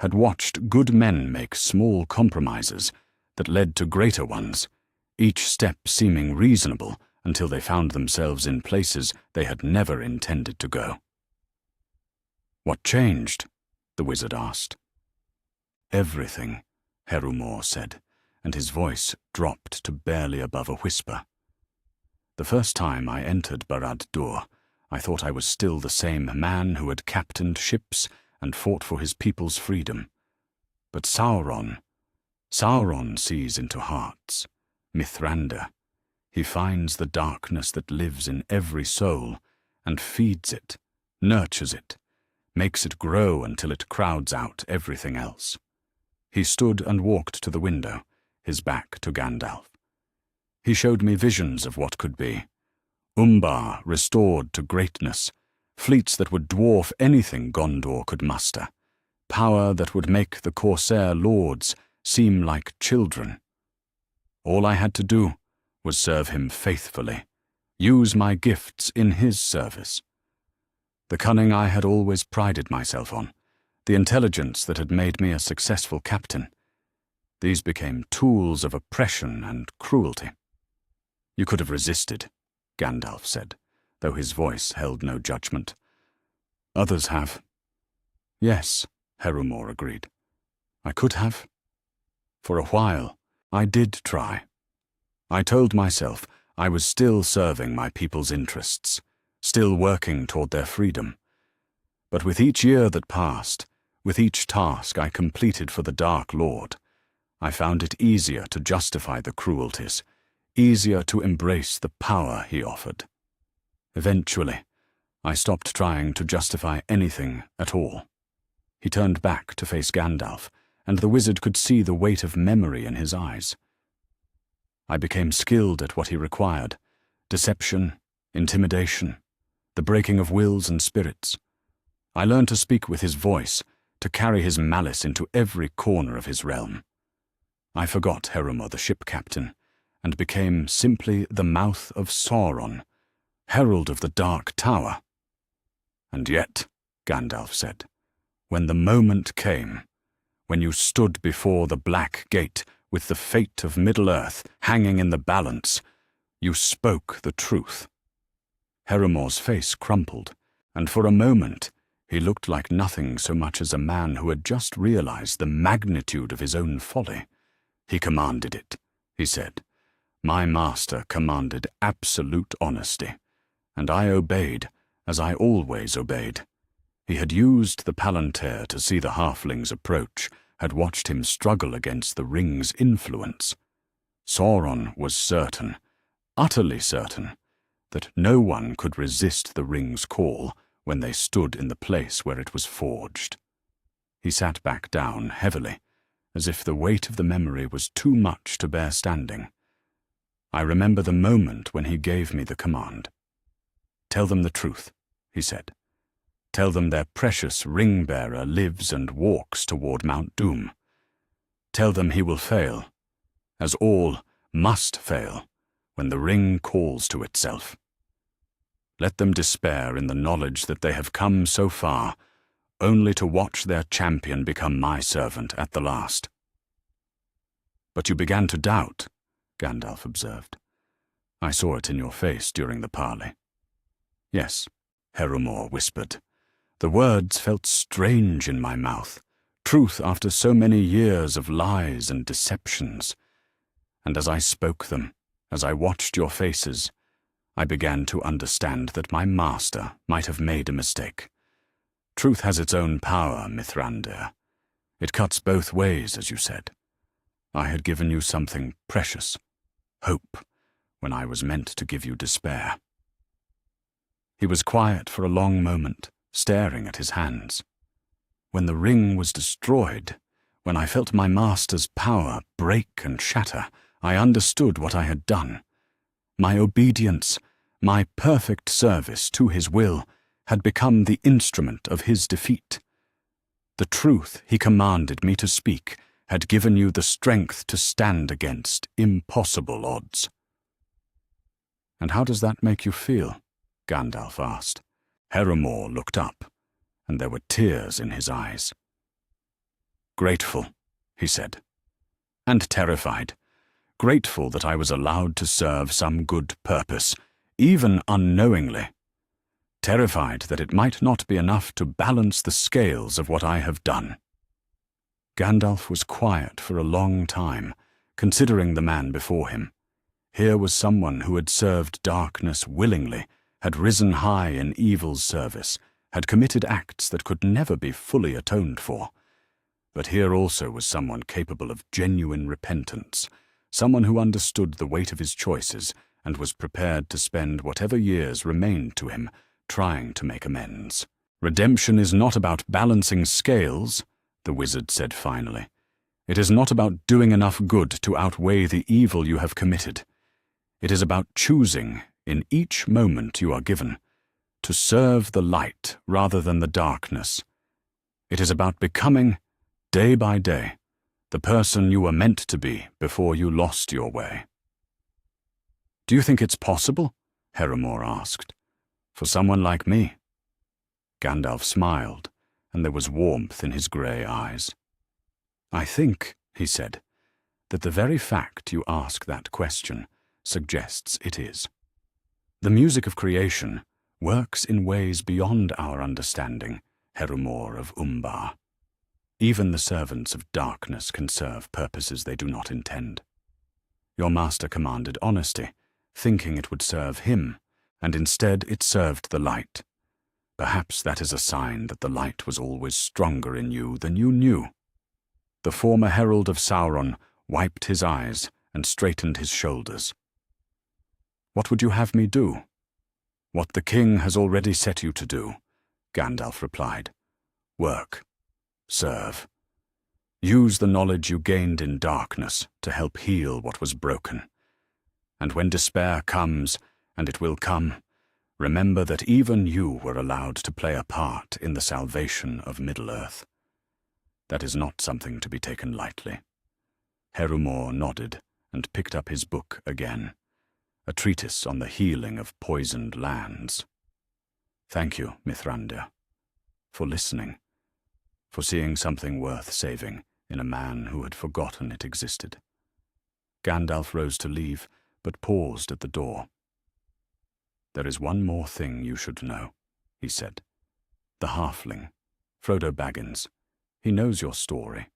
had watched good men make small compromises that led to greater ones, each step seeming reasonable until they found themselves in places they had never intended to go. "What changed?" the wizard asked. "Everything," Herumor said, and his voice dropped to barely above a whisper. "The first time I entered Barad-dûr, I thought I was still the same man who had captained ships and fought for his people's freedom. But Sauron sees into hearts. Mithrandir. He finds the darkness that lives in every soul and feeds it, nurtures it, makes it grow until it crowds out everything else." He stood and walked to the window, his back to Gandalf. He showed me visions of what could be. Umbar restored to greatness, fleets that would dwarf anything Gondor could muster, power that would make the Corsair lords seem like children. All I had to do was serve him faithfully, use my gifts in his service. The cunning I had always prided myself on, the intelligence that had made me a successful captain, these became tools of oppression and cruelty. "You could have resisted," Gandalf said, though his voice held no judgment. "Others have." "Yes," Herumor agreed. "I could have. For a while, I did try. I told myself I was still serving my people's interests, still working toward their freedom. But with each year that passed, with each task I completed for the Dark Lord, I found it easier to justify the cruelties, easier to embrace the power he offered. Eventually, I stopped trying to justify anything at all." He turned back to face Gandalf, and the wizard could see the weight of memory in his eyes. "I became skilled at what he required: deception, intimidation, the breaking of wills and spirits. I learned to speak with his voice, to carry his malice into every corner of his realm. I forgot Herumor the ship captain, and became simply the mouth of Sauron, herald of the Dark Tower. And yet," Gandalf said, "when the moment came, when you stood before the Black Gate with the fate of Middle-earth hanging in the balance, you spoke the truth." Herumor's face crumpled, and for a moment he looked like nothing so much as a man who had just realized the magnitude of his own folly. "He commanded it," he said. "My master commanded absolute honesty, and I obeyed, as I always obeyed. He had used the Palantir to see the halfling's approach, had watched him struggle against the ring's influence. Sauron was certain, utterly certain, that no one could resist the ring's call when they stood in the place where it was forged." He sat back down heavily, as if the weight of the memory was too much to bear standing. "I remember the moment when he gave me the command. 'Tell them the truth,' he said. 'Tell them their precious ring-bearer lives and walks toward Mount Doom. Tell them he will fail, as all must fail, when the ring calls to itself. Let them despair in the knowledge that they have come so far, only to watch their champion become my servant at the last.'" "But you began to doubt," Gandalf observed. "I saw it in your face during the parley." "Yes," Herumor whispered. "The words felt strange in my mouth, truth after so many years of lies and deceptions. And as I spoke them, as I watched your faces, I began to understand that my master might have made a mistake. Truth has its own power, Mithrandir. It cuts both ways, as you said. I had given you something precious, hope, when I was meant to give you despair. He was quiet for a long moment, staring at his hands. When the ring was destroyed, when I felt my master's power break and shatter, I understood what I had done. My obedience, my perfect service to his will, had become the instrument of his defeat. The truth he commanded me to speak had given you the strength to stand against impossible odds. "And how does that make you feel?" Gandalf asked. Heremor looked up, and there were tears in his eyes. "Grateful," he said, "and terrified. Grateful that I was allowed to serve some good purpose, even unknowingly. Terrified that it might not be enough to balance the scales of what I have done." Gandalf was quiet for a long time, considering the man before him. Here was someone who had served darkness willingly, had risen high in evil's service, had committed acts that could never be fully atoned for. But here also was someone capable of genuine repentance, someone who understood the weight of his choices and was prepared to spend whatever years remained to him trying to make amends. "Redemption is not about balancing scales," the wizard said finally. "It is not about doing enough good to outweigh the evil you have committed. It is about choosing, in each moment you are given, to serve the light rather than the darkness. It is about becoming, day by day, the person you were meant to be before you lost your way." "Do you think it's possible?" Heremor asked. "For someone like me?" Gandalf smiled, and there was warmth in his grey eyes. "I think," he said, "that the very fact you ask that question suggests it is. The music of creation works in ways beyond our understanding, Heremor of Umbar. Even the servants of darkness can serve purposes they do not intend. Your master commanded honesty, thinking it would serve him, and instead it served the light. Perhaps that is a sign that the light was always stronger in you than you knew." The former herald of Sauron wiped his eyes and straightened his shoulders. "What would you have me do?" "What the king has already set you to do," Gandalf replied. "Work. Serve. Use the knowledge you gained in darkness to help heal what was broken. And when despair comes, and it will come, remember that even you were allowed to play a part in the salvation of Middle-earth. That is not something to be taken lightly." Heremor nodded and picked up his book again, a treatise on the healing of poisoned lands. "Thank you, Mithrandir, for listening, for seeing something worth saving in a man who had forgotten it existed." Gandalf rose to leave, but paused at the door. "There is one more thing you should know," he said. "The halfling, Frodo Baggins, he knows your story,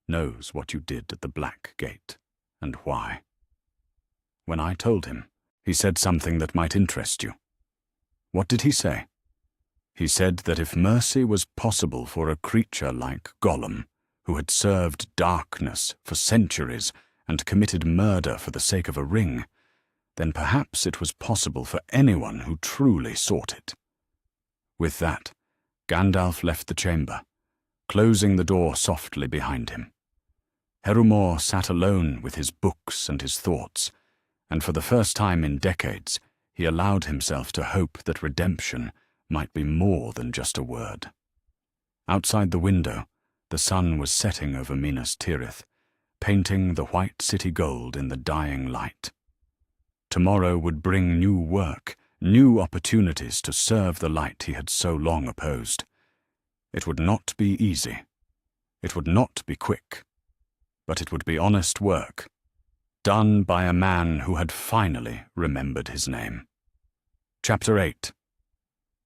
knows what you did at the Black Gate, and why. When I told him, he said something that might interest you." "What did he say?" "He said that if mercy was possible for a creature like Gollum, who had served darkness for centuries and committed murder for the sake of a ring, then perhaps it was possible for anyone who truly sought it." With that, Gandalf left the chamber, closing the door softly behind him. Heremor sat alone with his books and his thoughts, and for the first time in decades, he allowed himself to hope that redemption might be more than just a word. Outside the window, the sun was setting over Minas Tirith, painting the white city gold in the dying light. Tomorrow would bring new work, new opportunities to serve the light he had so long opposed. It would not be easy. It would not be quick. But it would be honest work, done by a man who had finally remembered his name. Chapter 8.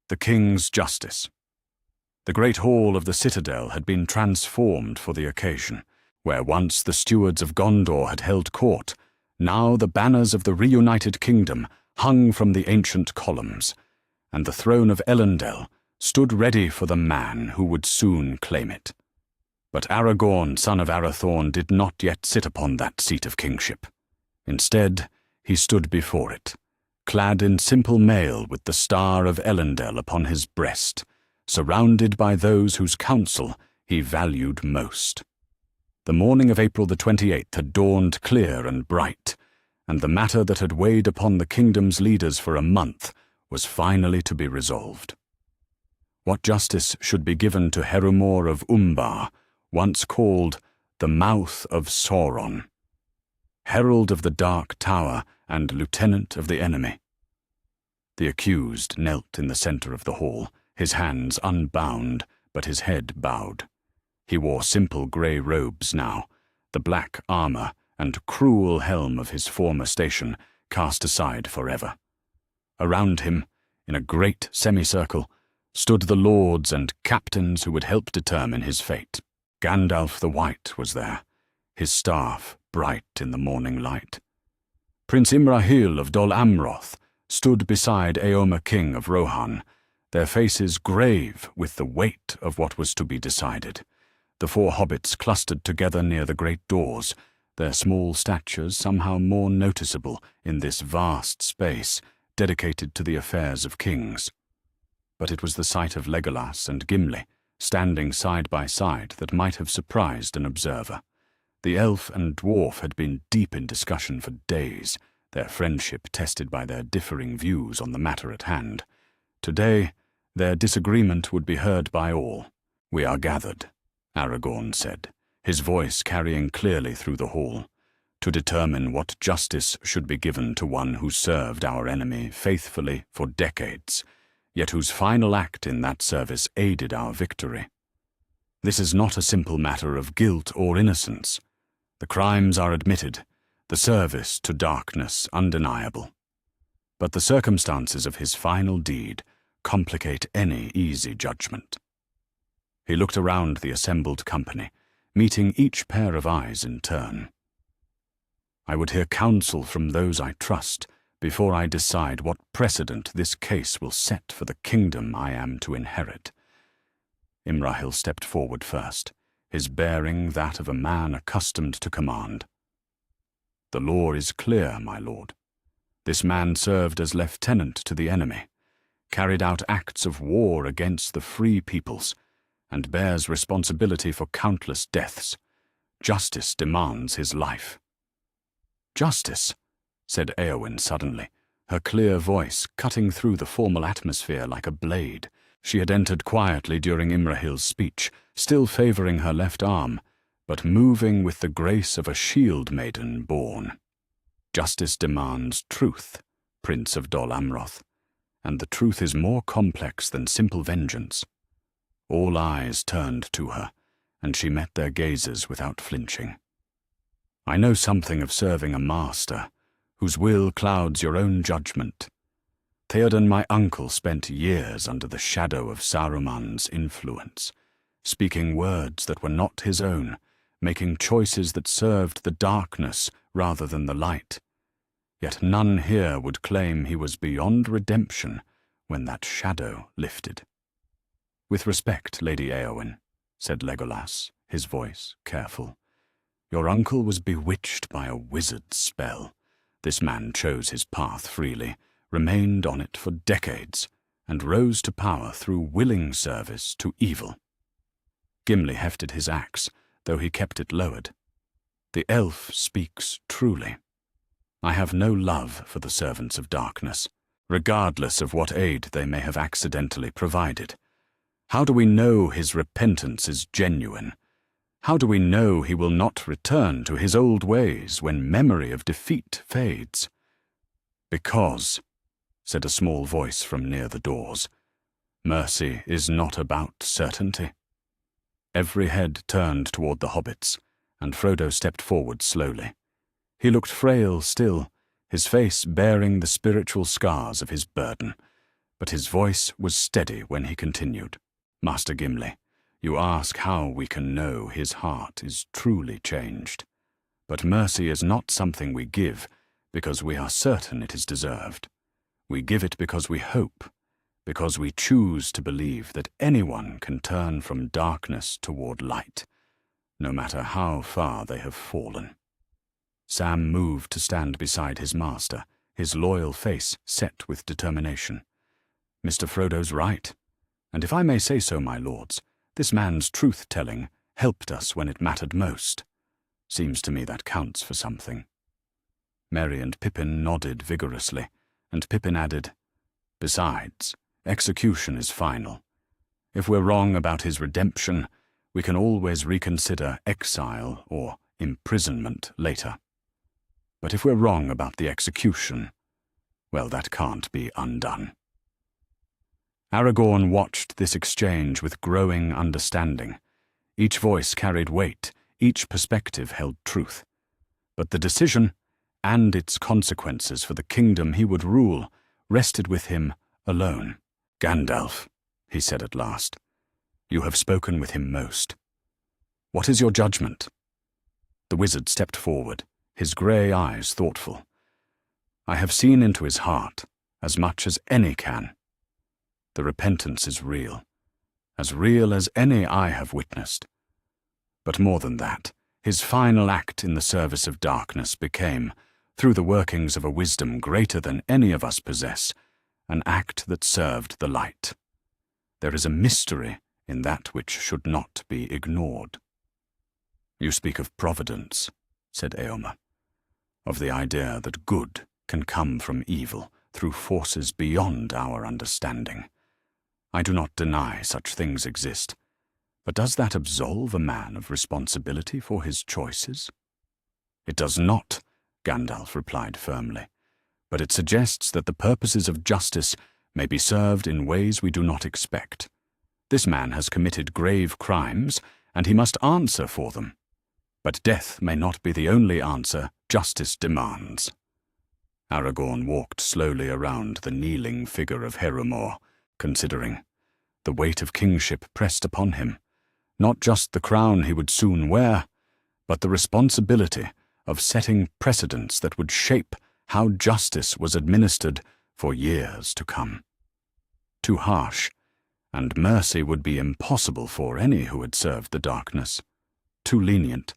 The King's Justice. The great hall of the citadel had been transformed for the occasion. Where once the stewards of Gondor had held court, now the banners of the reunited kingdom hung from the ancient columns, and the throne of Elendel stood ready for the man who would soon claim it. But Aragorn, son of Arathorn, did not yet sit upon that seat of kingship. Instead, he stood before it, clad in simple mail with the star of Elendel upon his breast, surrounded by those whose counsel he valued most. The morning of April the 28th had dawned clear and bright, and the matter that had weighed upon the kingdom's leaders for a month was finally to be resolved. What justice should be given to Herumor of Umbar, once called the Mouth of Sauron, Herald of the Dark Tower and Lieutenant of the Enemy? The accused knelt in the center of the hall, his hands unbound, but his head bowed. He wore simple grey robes now, the black armor and cruel helm of his former station cast aside forever. Around him, in a great semicircle, stood the lords and captains who would help determine his fate. Gandalf the White was there, his staff bright in the morning light. Prince Imrahil of Dol Amroth stood beside Eomer King of Rohan, their faces grave with the weight of what was to be decided. The four hobbits clustered together near the great doors, their small statures somehow more noticeable in this vast space dedicated to the affairs of kings. But it was the sight of Legolas and Gimli, standing side by side, that might have surprised an observer. The elf and dwarf had been deep in discussion for days, their friendship tested by their differing views on the matter at hand. Today, their disagreement would be heard by all. "We are gathered," Aragorn said, his voice carrying clearly through the hall, "to determine what justice should be given to one who served our enemy faithfully for decades, yet whose final act in that service aided our victory. This is not a simple matter of guilt or innocence. The crimes are admitted, the service to darkness undeniable. But the circumstances of his final deed complicate any easy judgment." He looked around the assembled company, meeting each pair of eyes in turn. "I would hear counsel from those I trust before I decide what precedent this case will set for the kingdom I am to inherit." Imrahil stepped forward first, his bearing that of a man accustomed to command. "The law is clear, my lord. This man served as lieutenant to the enemy, carried out acts of war against the free peoples, and bears responsibility for countless deaths. Justice demands his life." "Justice?" said Éowyn suddenly, her clear voice cutting through the formal atmosphere like a blade. She had entered quietly during Imrahil's speech, still favoring her left arm, but moving with the grace of a shield maiden born. "Justice demands truth, Prince of Dol Amroth, and the truth is more complex than simple vengeance." All eyes turned to her, and she met their gazes without flinching. "I know something of serving a master, whose will clouds your own judgment. Theoden, my uncle, spent years under the shadow of Saruman's influence, speaking words that were not his own, making choices that served the darkness rather than the light. Yet none here would claim he was beyond redemption when that shadow lifted." "With respect, Lady Éowyn," said Legolas, his voice careful, "your uncle was bewitched by a wizard's spell. This man chose his path freely, remained on it for decades, and rose to power through willing service to evil." Gimli hefted his axe, though he kept it lowered. "The elf speaks truly. I have no love for the servants of darkness, regardless of what aid they may have accidentally provided. How do we know his repentance is genuine? How do we know he will not return to his old ways when memory of defeat fades?" "Because," said a small voice from near the doors, "mercy is not about certainty." Every head turned toward the hobbits, and Frodo stepped forward slowly. He looked frail still, his face bearing the spiritual scars of his burden, but his voice was steady when he continued. "Master Gimli, you ask how we can know his heart is truly changed. But mercy is not something we give because we are certain it is deserved. We give it because we hope, because we choose to believe that anyone can turn from darkness toward light, no matter how far they have fallen. Sam moved to stand beside his master, his loyal face set with determination. Mr. Frodo's right, and if I may say so, my lords, this man's truth-telling helped us when it mattered most. Seems to me that counts for something. Merry and Pippin nodded vigorously, and Pippin added, "Besides, execution is final. If we're wrong about his redemption, we can always reconsider exile or imprisonment later. But if we're wrong about the execution, well, that can't be undone." Aragorn watched this exchange with growing understanding. Each voice carried weight, each perspective held truth. But the decision, and its consequences for the kingdom he would rule, rested with him alone. "Gandalf," he said at last, "you have spoken with him most. What is your judgment?" The wizard stepped forward, his grey eyes thoughtful. "I have seen into his heart, as much as any can. The repentance is real as any I have witnessed. But more than that, his final act in the service of darkness became, through the workings of a wisdom greater than any of us possess, an act that served the light. There is a mystery in that which should not be ignored." "You speak of providence," said Éomer, "of the idea that good can come from evil through forces beyond our understanding. I do not deny such things exist, but does that absolve a man of responsibility for his choices?" "It does not," Gandalf replied firmly, "but it suggests that the purposes of justice may be served in ways we do not expect. This man has committed grave crimes, and he must answer for them. But death may not be the only answer justice demands." Aragorn walked slowly around the kneeling figure of Herumor, considering. The weight of kingship pressed upon him, not just the crown he would soon wear, but the responsibility of setting precedents that would shape how justice was administered for years to come. Too harsh, and mercy would be impossible for any who had served the darkness. Too lenient,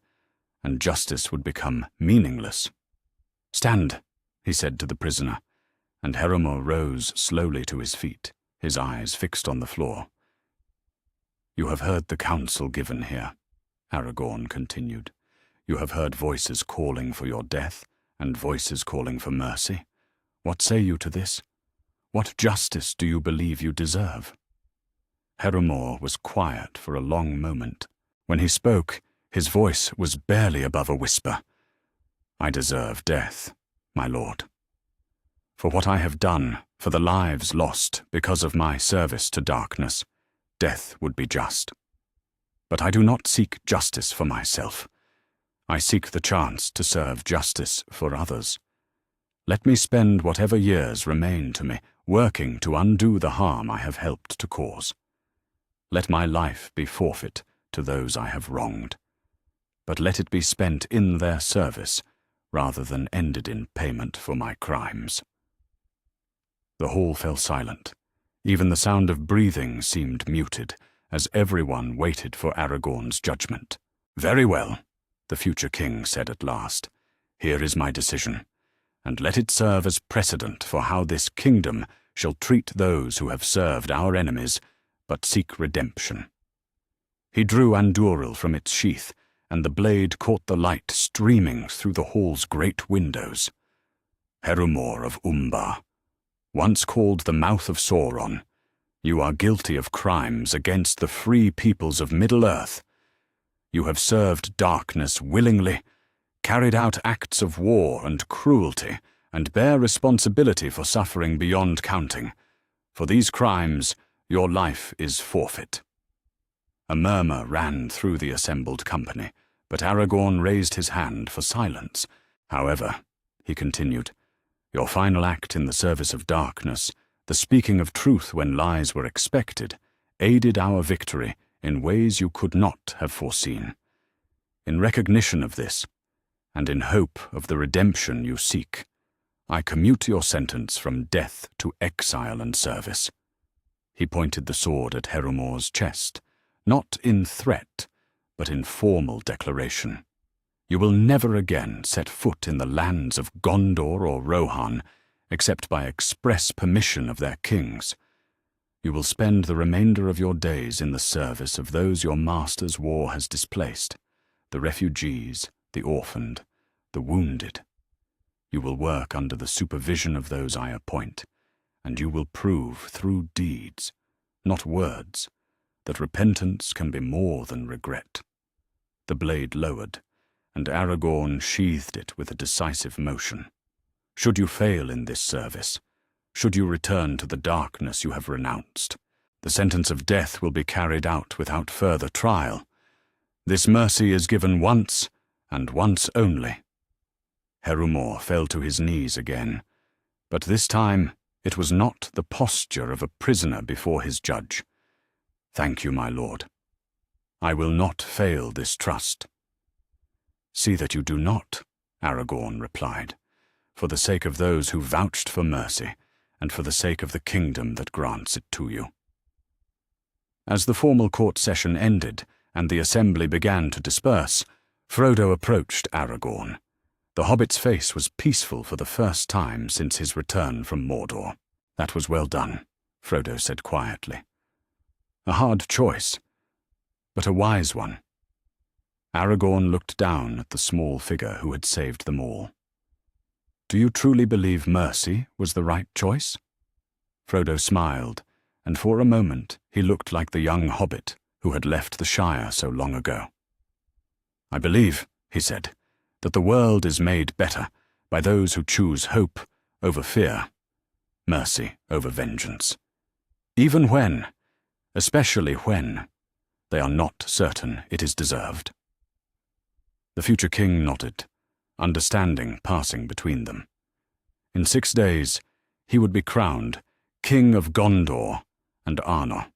and justice would become meaningless. "Stand," he said to the prisoner, and Herumor rose slowly to his feet, his eyes fixed on the floor. "You have heard the counsel given here," Aragorn continued. "You have heard voices calling for your death, and voices calling for mercy. What say you to this? What justice do you believe you deserve?" Herumor was quiet for a long moment. When he spoke, his voice was barely above a whisper. "I deserve death, my lord. For what I have done, for the lives lost because of my service to darkness, death would be just. But I do not seek justice for myself. I seek the chance to serve justice for others. Let me spend whatever years remain to me working to undo the harm I have helped to cause. Let my life be forfeit to those I have wronged, but let it be spent in their service rather than ended in payment for my crimes." The hall fell silent. Even the sound of breathing seemed muted, as everyone waited for Aragorn's judgment. "Very well," the future king said at last. "Here is my decision, and let it serve as precedent for how this kingdom shall treat those who have served our enemies, but seek redemption." He drew Andúril from its sheath, and the blade caught the light streaming through the hall's great windows. "Herumor of Umbar, once called the mouth of Sauron, you are guilty of crimes against the free peoples of Middle-earth. You have served darkness willingly, carried out acts of war and cruelty, and bear responsibility for suffering beyond counting. For these crimes, your life is forfeit." A murmur ran through the assembled company, but Aragorn raised his hand for silence. "However," he continued, "your final act in the service of darkness, the speaking of truth when lies were expected, aided our victory in ways you could not have foreseen. In recognition of this, and in hope of the redemption you seek, I commute your sentence from death to exile and service." He pointed the sword at Herumor's chest, not in threat, but in formal declaration. "You will never again set foot in the lands of Gondor or Rohan, except by express permission of their kings. You will spend the remainder of your days in the service of those your master's war has displaced, the refugees, the orphaned, the wounded. You will work under the supervision of those I appoint, and you will prove through deeds, not words, that repentance can be more than regret." The blade lowered, and Aragorn sheathed it with a decisive motion. "Should you fail in this service, should you return to the darkness you have renounced, the sentence of death will be carried out without further trial. This mercy is given once, and once only." Herumor fell to his knees again, but this time it was not the posture of a prisoner before his judge. "Thank you, my lord. I will not fail this trust." "See that you do not," Aragorn replied, "for the sake of those who vouched for mercy, and for the sake of the kingdom that grants it to you." As the formal court session ended, and the assembly began to disperse, Frodo approached Aragorn. The hobbit's face was peaceful for the first time since his return from Mordor. "That was well done," Frodo said quietly. "A hard choice, but a wise one." Aragorn looked down at the small figure who had saved them all. "Do you truly believe mercy was the right choice?" Frodo smiled, and for a moment he looked like the young hobbit who had left the Shire so long ago. "I believe," he said, "that the world is made better by those who choose hope over fear, mercy over vengeance, even when, especially when, they are not certain it is deserved." The future king nodded, understanding passing between them. In 6 days, he would be crowned King of Gondor and Arnor.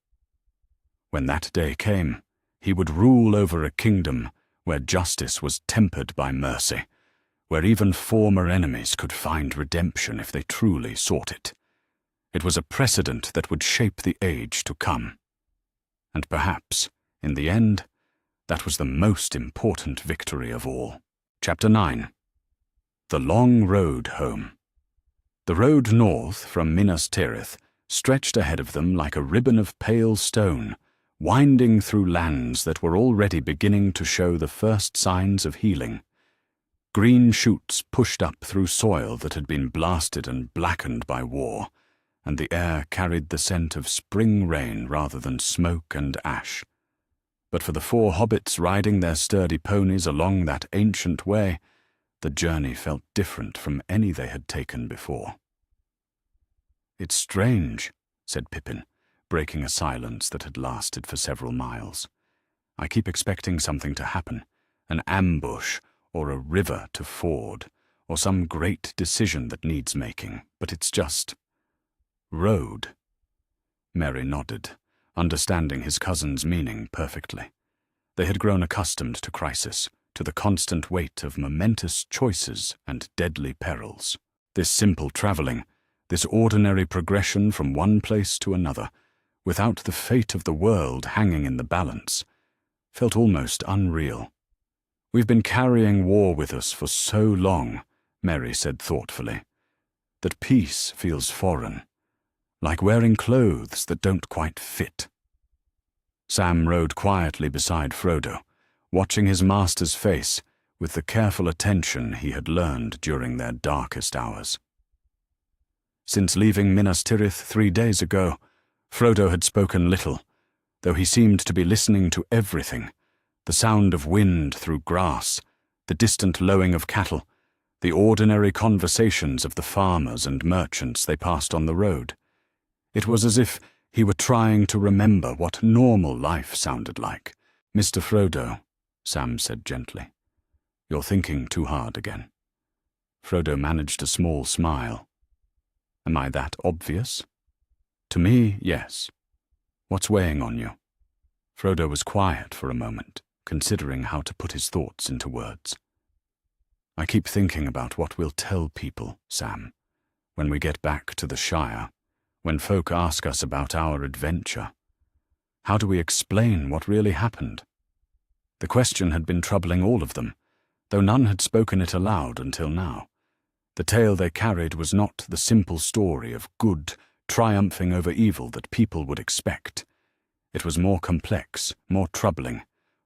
When that day came, he would rule over a kingdom where justice was tempered by mercy, where even former enemies could find redemption if they truly sought it. It was a precedent that would shape the age to come. And perhaps, in the end, that was the most important victory of all. Chapter 9. The Long Road Home. The road north from Minas Tirith stretched ahead of them like a ribbon of pale stone, winding through lands that were already beginning to show the first signs of healing. Green shoots pushed up through soil that had been blasted and blackened by war, and the air carried the scent of spring rain rather than smoke and ash. But for the 4 hobbits riding their sturdy ponies along that ancient way, the journey felt different from any they had taken before. "It's strange," said Pippin, breaking a silence that had lasted for several miles. "I keep expecting something to happen, an ambush, or a river to ford, or some great decision that needs making, but it's just road." Merry nodded, understanding his cousin's meaning perfectly. They had grown accustomed to crisis, to the constant weight of momentous choices and deadly perils. This simple travelling, this ordinary progression from one place to another, without the fate of the world hanging in the balance, felt almost unreal. "We've been carrying war with us for so long," Merry said thoughtfully, "that peace feels foreign, like wearing clothes that don't quite fit." Sam rode quietly beside Frodo, watching his master's face with the careful attention he had learned during their darkest hours. Since leaving Minas Tirith 3 days ago, Frodo had spoken little, though he seemed to be listening to everything: the sound of wind through grass, the distant lowing of cattle, the ordinary conversations of the farmers and merchants they passed on the road. It was as if he were trying to remember what normal life sounded like. "Mr. Frodo," Sam said gently, "you're thinking too hard again." Frodo managed a small smile. "Am I that obvious?" "To me, yes. What's weighing on you?" Frodo was quiet for a moment, considering how to put his thoughts into words. "I keep thinking about what we'll tell people, Sam," When we get back to the Shire, when folk ask us about our adventure, how do we explain what really happened? The question had been troubling all of them, though none had spoken it aloud until now. The tale they carried was not the simple story of good triumphing over evil that people would expect. It was more complex, more troubling,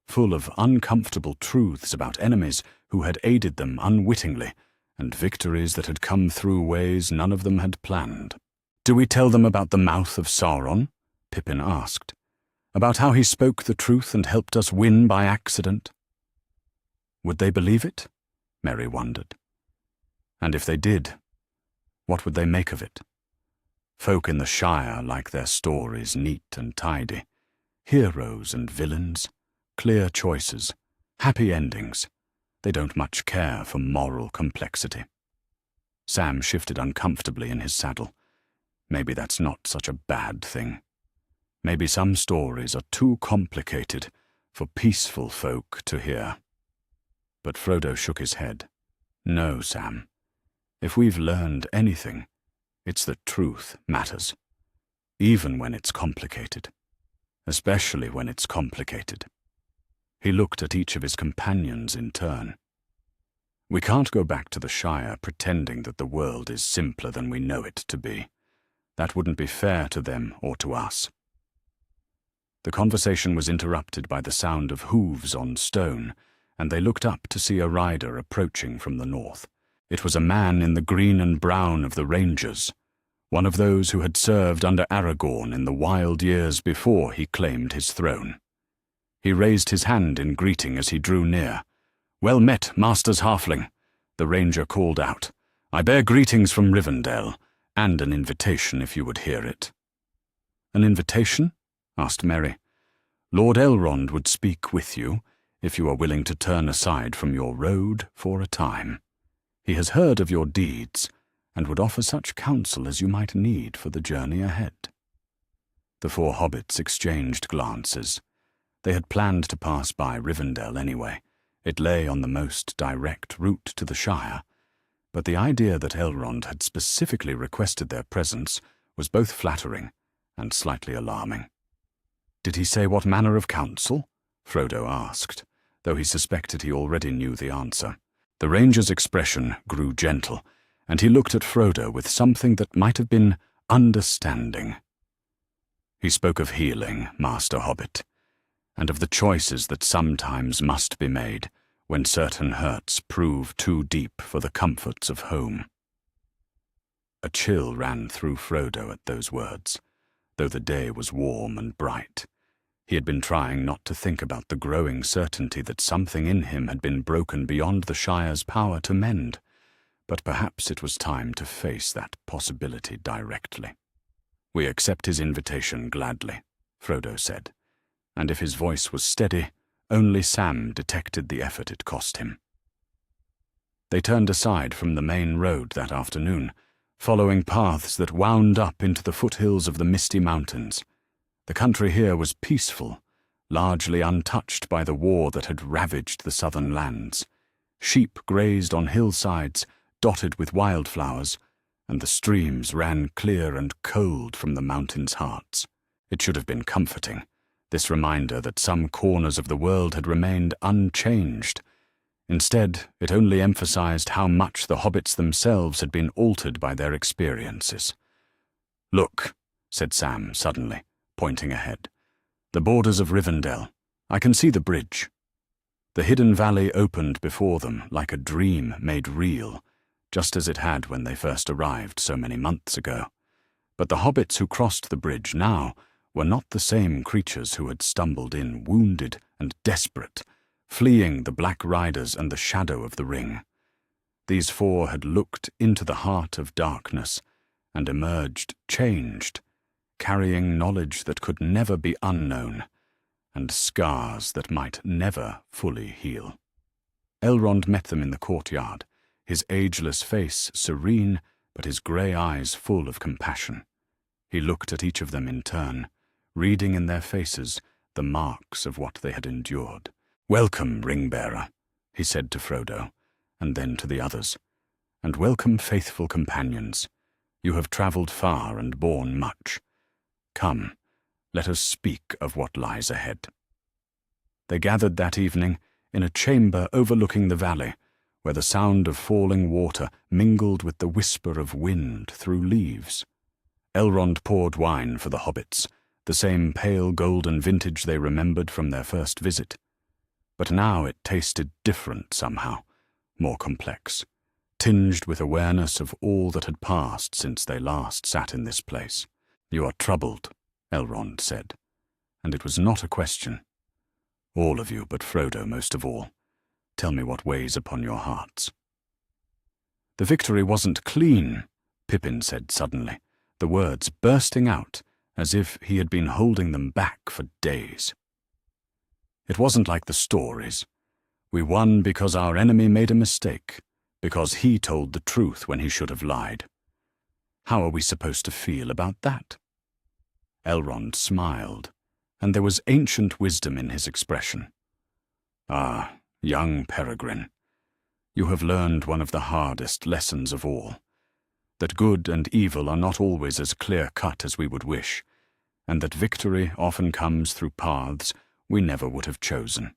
full of uncomfortable truths about enemies who had aided them unwittingly, and victories that had come through ways none of them had planned. "Do we tell them about the mouth of Sauron?" Pippin asked. "About how he spoke the truth and helped us win by accident?" Would they believe it? Merry wondered. And if they did, what would they make of it? Folk in the Shire like their stories neat and tidy. Heroes and villains, clear choices, happy endings. They don't much care for moral complexity. Sam shifted uncomfortably in his saddle. Maybe that's not such a bad thing. Maybe some stories are too complicated for peaceful folk to hear. But Frodo shook his head. "No, Sam. If we've learned anything, it's that truth matters, even when it's complicated. Especially when it's complicated." He looked at each of his companions in turn. "We can't go back to the Shire pretending that the world is simpler than we know it to be. That wouldn't be fair to them or to us." The conversation was interrupted by the sound of hooves on stone, and they looked up to see a rider approaching from the north. It was a man in the green and brown of the Rangers, one of those who had served under Aragorn in the wild years before he claimed his throne. He raised his hand in greeting as he drew near. "Well met, Masters Halfling," the ranger called out. "I bear greetings from Rivendell, and an invitation if you would hear it." "An invitation?" asked Merry. "Lord Elrond would speak with you, if you are willing to turn aside from your road for a time. He has heard of your deeds, and would offer such counsel as you might need for the journey ahead." The four hobbits exchanged glances. They had planned to pass by Rivendell anyway. It lay on the most direct route to the Shire, but the idea that Elrond had specifically requested their presence was both flattering and slightly alarming. "Did he say what manner of counsel?" Frodo asked, though he suspected he already knew the answer. The ranger's expression grew gentle, and he looked at Frodo with something that might have been understanding. "He spoke of healing, Master Hobbit, and of the choices that sometimes must be made when certain hurts prove too deep for the comforts of home." A chill ran through Frodo at those words, though the day was warm and bright. He had been trying not to think about the growing certainty that something in him had been broken beyond the Shire's power to mend, but perhaps it was time to face that possibility directly. "We accept his invitation gladly," Frodo said, and if his voice was steady, only Sam detected the effort it cost him. They turned aside from the main road that afternoon, following paths that wound up into the foothills of the Misty Mountains. The country here was peaceful, largely untouched by the war that had ravaged the southern lands. Sheep grazed on hillsides dotted with wildflowers, and the streams ran clear and cold from the mountains' hearts. It should have been comforting, this reminder that some corners of the world had remained unchanged. Instead, it only emphasized how much the hobbits themselves had been altered by their experiences. "Look," said Sam suddenly, pointing ahead. "The borders of Rivendell. I can see the bridge." The hidden valley opened before them like a dream made real, just as it had when they first arrived so many months ago. But the hobbits who crossed the bridge now were not the same creatures who had stumbled in wounded and desperate, fleeing the Black Riders and the shadow of the ring. These four had looked into the heart of darkness and emerged changed, carrying knowledge that could never be unknown, and scars that might never fully heal. Elrond met them in the courtyard, his ageless face serene, but his grey eyes full of compassion. He looked at each of them in turn, reading in their faces the marks of what they had endured. "Welcome, Ring-bearer," he said to Frodo, and then to the others, "and welcome, faithful companions. You have travelled far and borne much. Come, let us speak of what lies ahead." They gathered that evening in a chamber overlooking the valley, where the sound of falling water mingled with the whisper of wind through leaves. Elrond poured wine for the hobbits, the same pale golden vintage they remembered from their first visit. But now it tasted different somehow, more complex, tinged with awareness of all that had passed since they last sat in this place. "You are troubled," Elrond said, and it was not a question. "All of you, but Frodo most of all. Tell me what weighs upon your hearts." "The victory wasn't clean," Pippin said suddenly, the words bursting out as if he had been holding them back for days. "It wasn't like the stories. We won because our enemy made a mistake, because he told the truth when he should have lied. How are we supposed to feel about that?" Elrond smiled, and there was ancient wisdom in his expression. "Ah, young peregrine, you have learned one of the hardest lessons of all, that good and evil are not always as clear-cut as we would wish, and that victory often comes through paths we never would have chosen."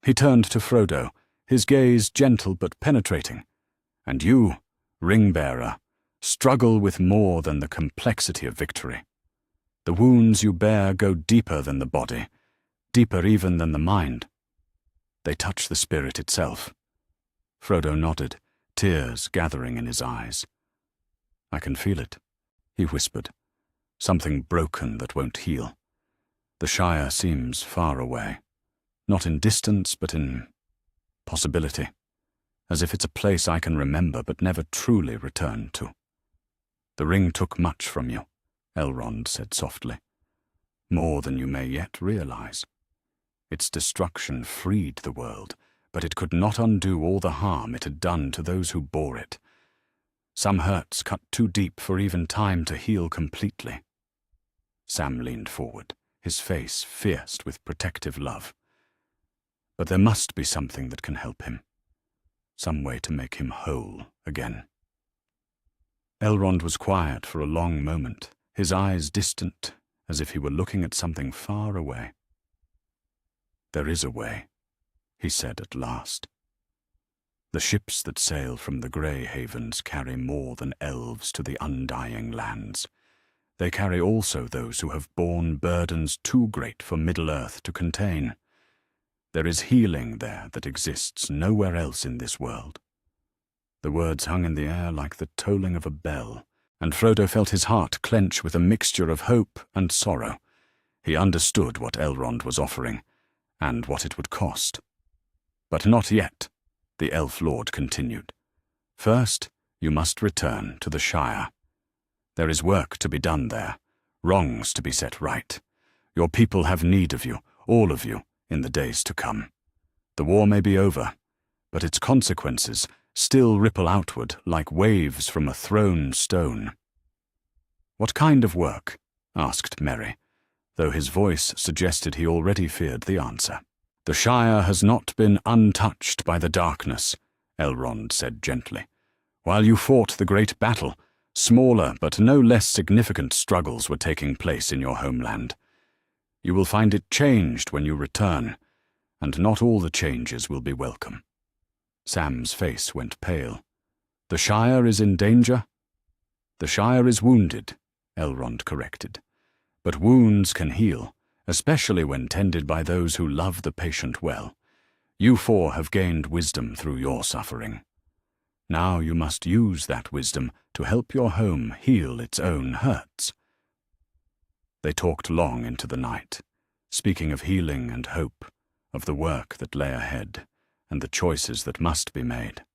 He turned to Frodo, his gaze gentle but penetrating. "And you, ring-bearer, struggle with more than the complexity of victory. The wounds you bear go deeper than the body, deeper even than the mind. They touch the spirit itself." Frodo nodded, tears gathering in his eyes. "I can feel it," he whispered. "Something broken that won't heal. The Shire seems far away, not in distance but in possibility, as if it's a place I can remember but never truly return to." "The ring took much from you," Elrond said softly. "More than you may yet realize. Its destruction freed the world, but it could not undo all the harm it had done to those who bore it. Some hurts cut too deep for even time to heal completely." Sam leaned forward, his face fierce with protective love. "But there must be something that can help him. Some way to make him whole again." Elrond was quiet for a long moment, his eyes distant, as if he were looking at something far away. "There is a way," he said at last. "The ships that sail from the Grey Havens carry more than elves to the undying lands. They carry also those who have borne burdens too great for Middle-earth to contain. There is healing there that exists nowhere else in this world." The words hung in the air like the tolling of a bell, and Frodo felt his heart clench with a mixture of hope and sorrow. He understood what Elrond was offering, and what it would cost. "But not yet," the Elf Lord continued. "First, you must return to the Shire. There is work to be done there, wrongs to be set right. Your people have need of you, all of you, in the days to come. The war may be over, but its consequences still ripple outward like waves from a thrown stone." "What kind of work?" asked Merry, though his voice suggested he already feared the answer. "The Shire has not been untouched by the darkness," Elrond said gently. "While you fought the great battle, smaller but no less significant struggles were taking place in your homeland. You will find it changed when you return, and not all the changes will be welcome." Sam's face went pale. "The Shire is in danger?" "The Shire is wounded," Elrond corrected. "But wounds can heal, especially when tended by those who love the patient well. You four have gained wisdom through your suffering. Now you must use that wisdom to help your home heal its own hurts." They talked long into the night, speaking of healing and hope, of the work that lay ahead, and the choices that must be made.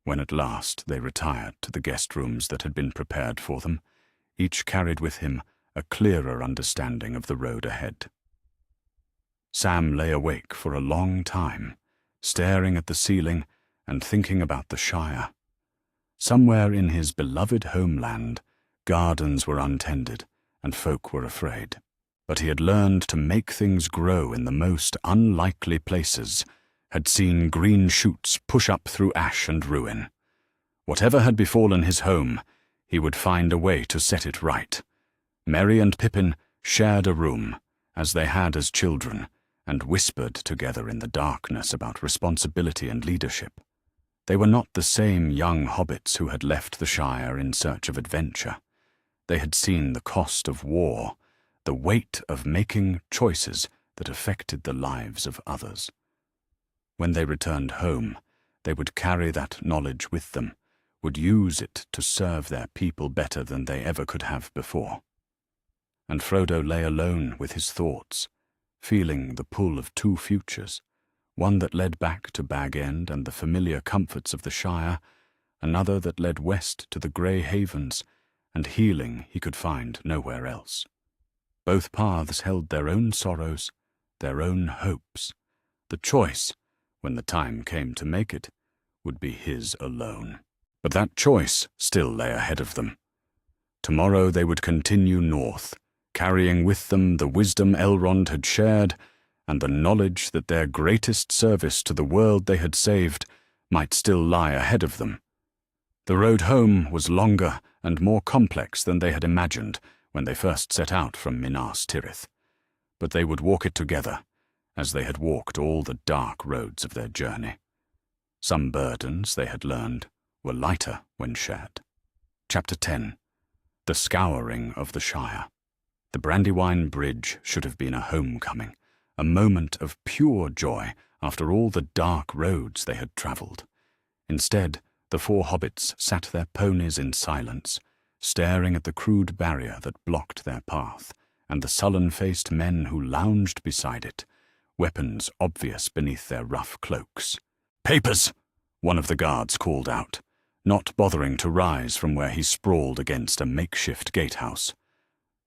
When at last they retired to the guest rooms that had been prepared for them, each carried with him a clearer understanding of the road ahead. Sam lay awake for a long time, staring at the ceiling and thinking about the Shire. Somewhere in his beloved homeland, gardens were untended and folk were afraid. But he had learned to make things grow in the most unlikely places, had seen green shoots push up through ash and ruin. Whatever had befallen his home, He would find a way to set it right. Merry and Pippin shared a room, as they had as children, and whispered together in the darkness about responsibility and leadership. They were not the same young hobbits who had left the Shire in search of adventure. They had seen the cost of war, the weight of making choices that affected the lives of others. When they returned home, they would carry that knowledge with them, would use it to serve their people better than they ever could have before. And Frodo lay alone with his thoughts, feeling the pull of two futures, one that led back to Bag End and the familiar comforts of the Shire, another that led west to the Grey Havens, and healing he could find nowhere else. Both paths held their own sorrows, their own hopes. The choice, when the time came to make it, would be his alone. But that choice still lay ahead of them. Tomorrow they would continue north, carrying with them the wisdom Elrond had shared and the knowledge that their greatest service to the world they had saved might still lie ahead of them. The road home was longer and more complex than they had imagined when they first set out from Minas Tirith, but they would walk it together, as they had walked all the dark roads of their journey. Some burdens, they had learned, were lighter when shared. Chapter 10. The Scouring of the Shire. The Brandywine Bridge should have been a homecoming, a moment of pure joy after all the dark roads they had travelled. Instead, the four hobbits sat their ponies in silence, staring at the crude barrier that blocked their path, and the sullen-faced men who lounged beside it, weapons obvious beneath their rough cloaks. "Papers!" one of the guards called out, not bothering to rise from where he sprawled against a makeshift gatehouse.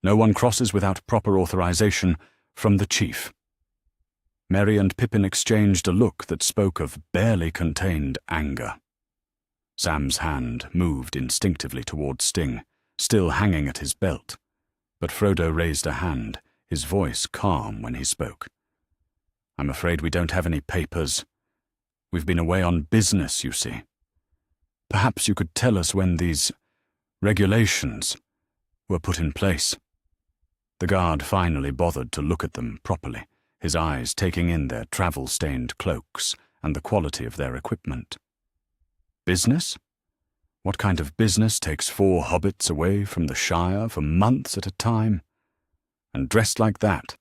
"No one crosses without proper authorization from the chief." Merry and Pippin exchanged a look that spoke of barely contained anger. Sam's hand moved instinctively toward Sting, still hanging at his belt, but Frodo raised a hand, his voice calm when he spoke. "I'm afraid we don't have any papers. We've been away on business, you see. Perhaps you could tell us when these regulations were put in place." The guard finally bothered to look at them properly, his eyes taking in their travel-stained cloaks and the quality of their equipment. "Business? What kind of business takes four hobbits away from the Shire for months at a time? And dressed like that,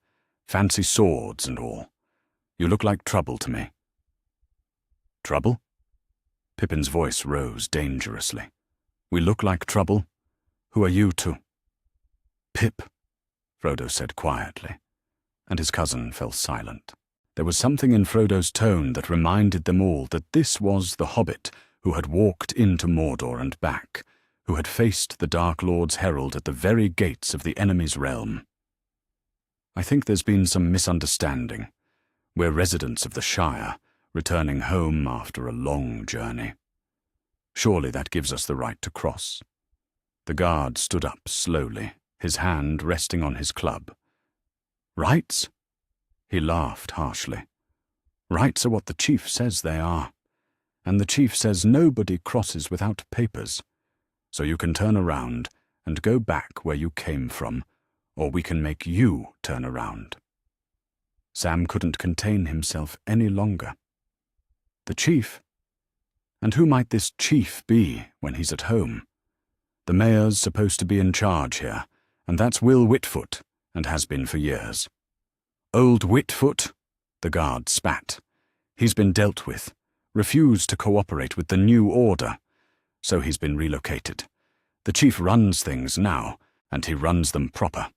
fancy swords and all. You look like trouble to me." "Trouble?" Pippin's voice rose dangerously. "We look like trouble? Who are you to—" "Pip," Frodo said quietly, and his cousin fell silent. There was something in Frodo's tone that reminded them all that this was the hobbit who had walked into Mordor and back, who had faced the Dark Lord's herald at the very gates of the enemy's realm. "I think there's been some misunderstanding. We're residents of the Shire, returning home after a long journey. Surely that gives us the right to cross." The guard stood up slowly, his hand resting on his club. "Rights?" He laughed harshly. "Rights are what the chief says they are, and the chief says nobody crosses without papers. So you can turn around and go back where you came from, or we can make you turn around." Sam couldn't contain himself any longer. "The chief? And who might this chief be when he's at home? The mayor's supposed to be in charge here, and that's Will Whitfoot, and has been for years." "Old Whitfoot?" The guard spat. "He's been dealt with, refused to cooperate with the new order, so he's been relocated. The chief runs things now, and he runs them proper.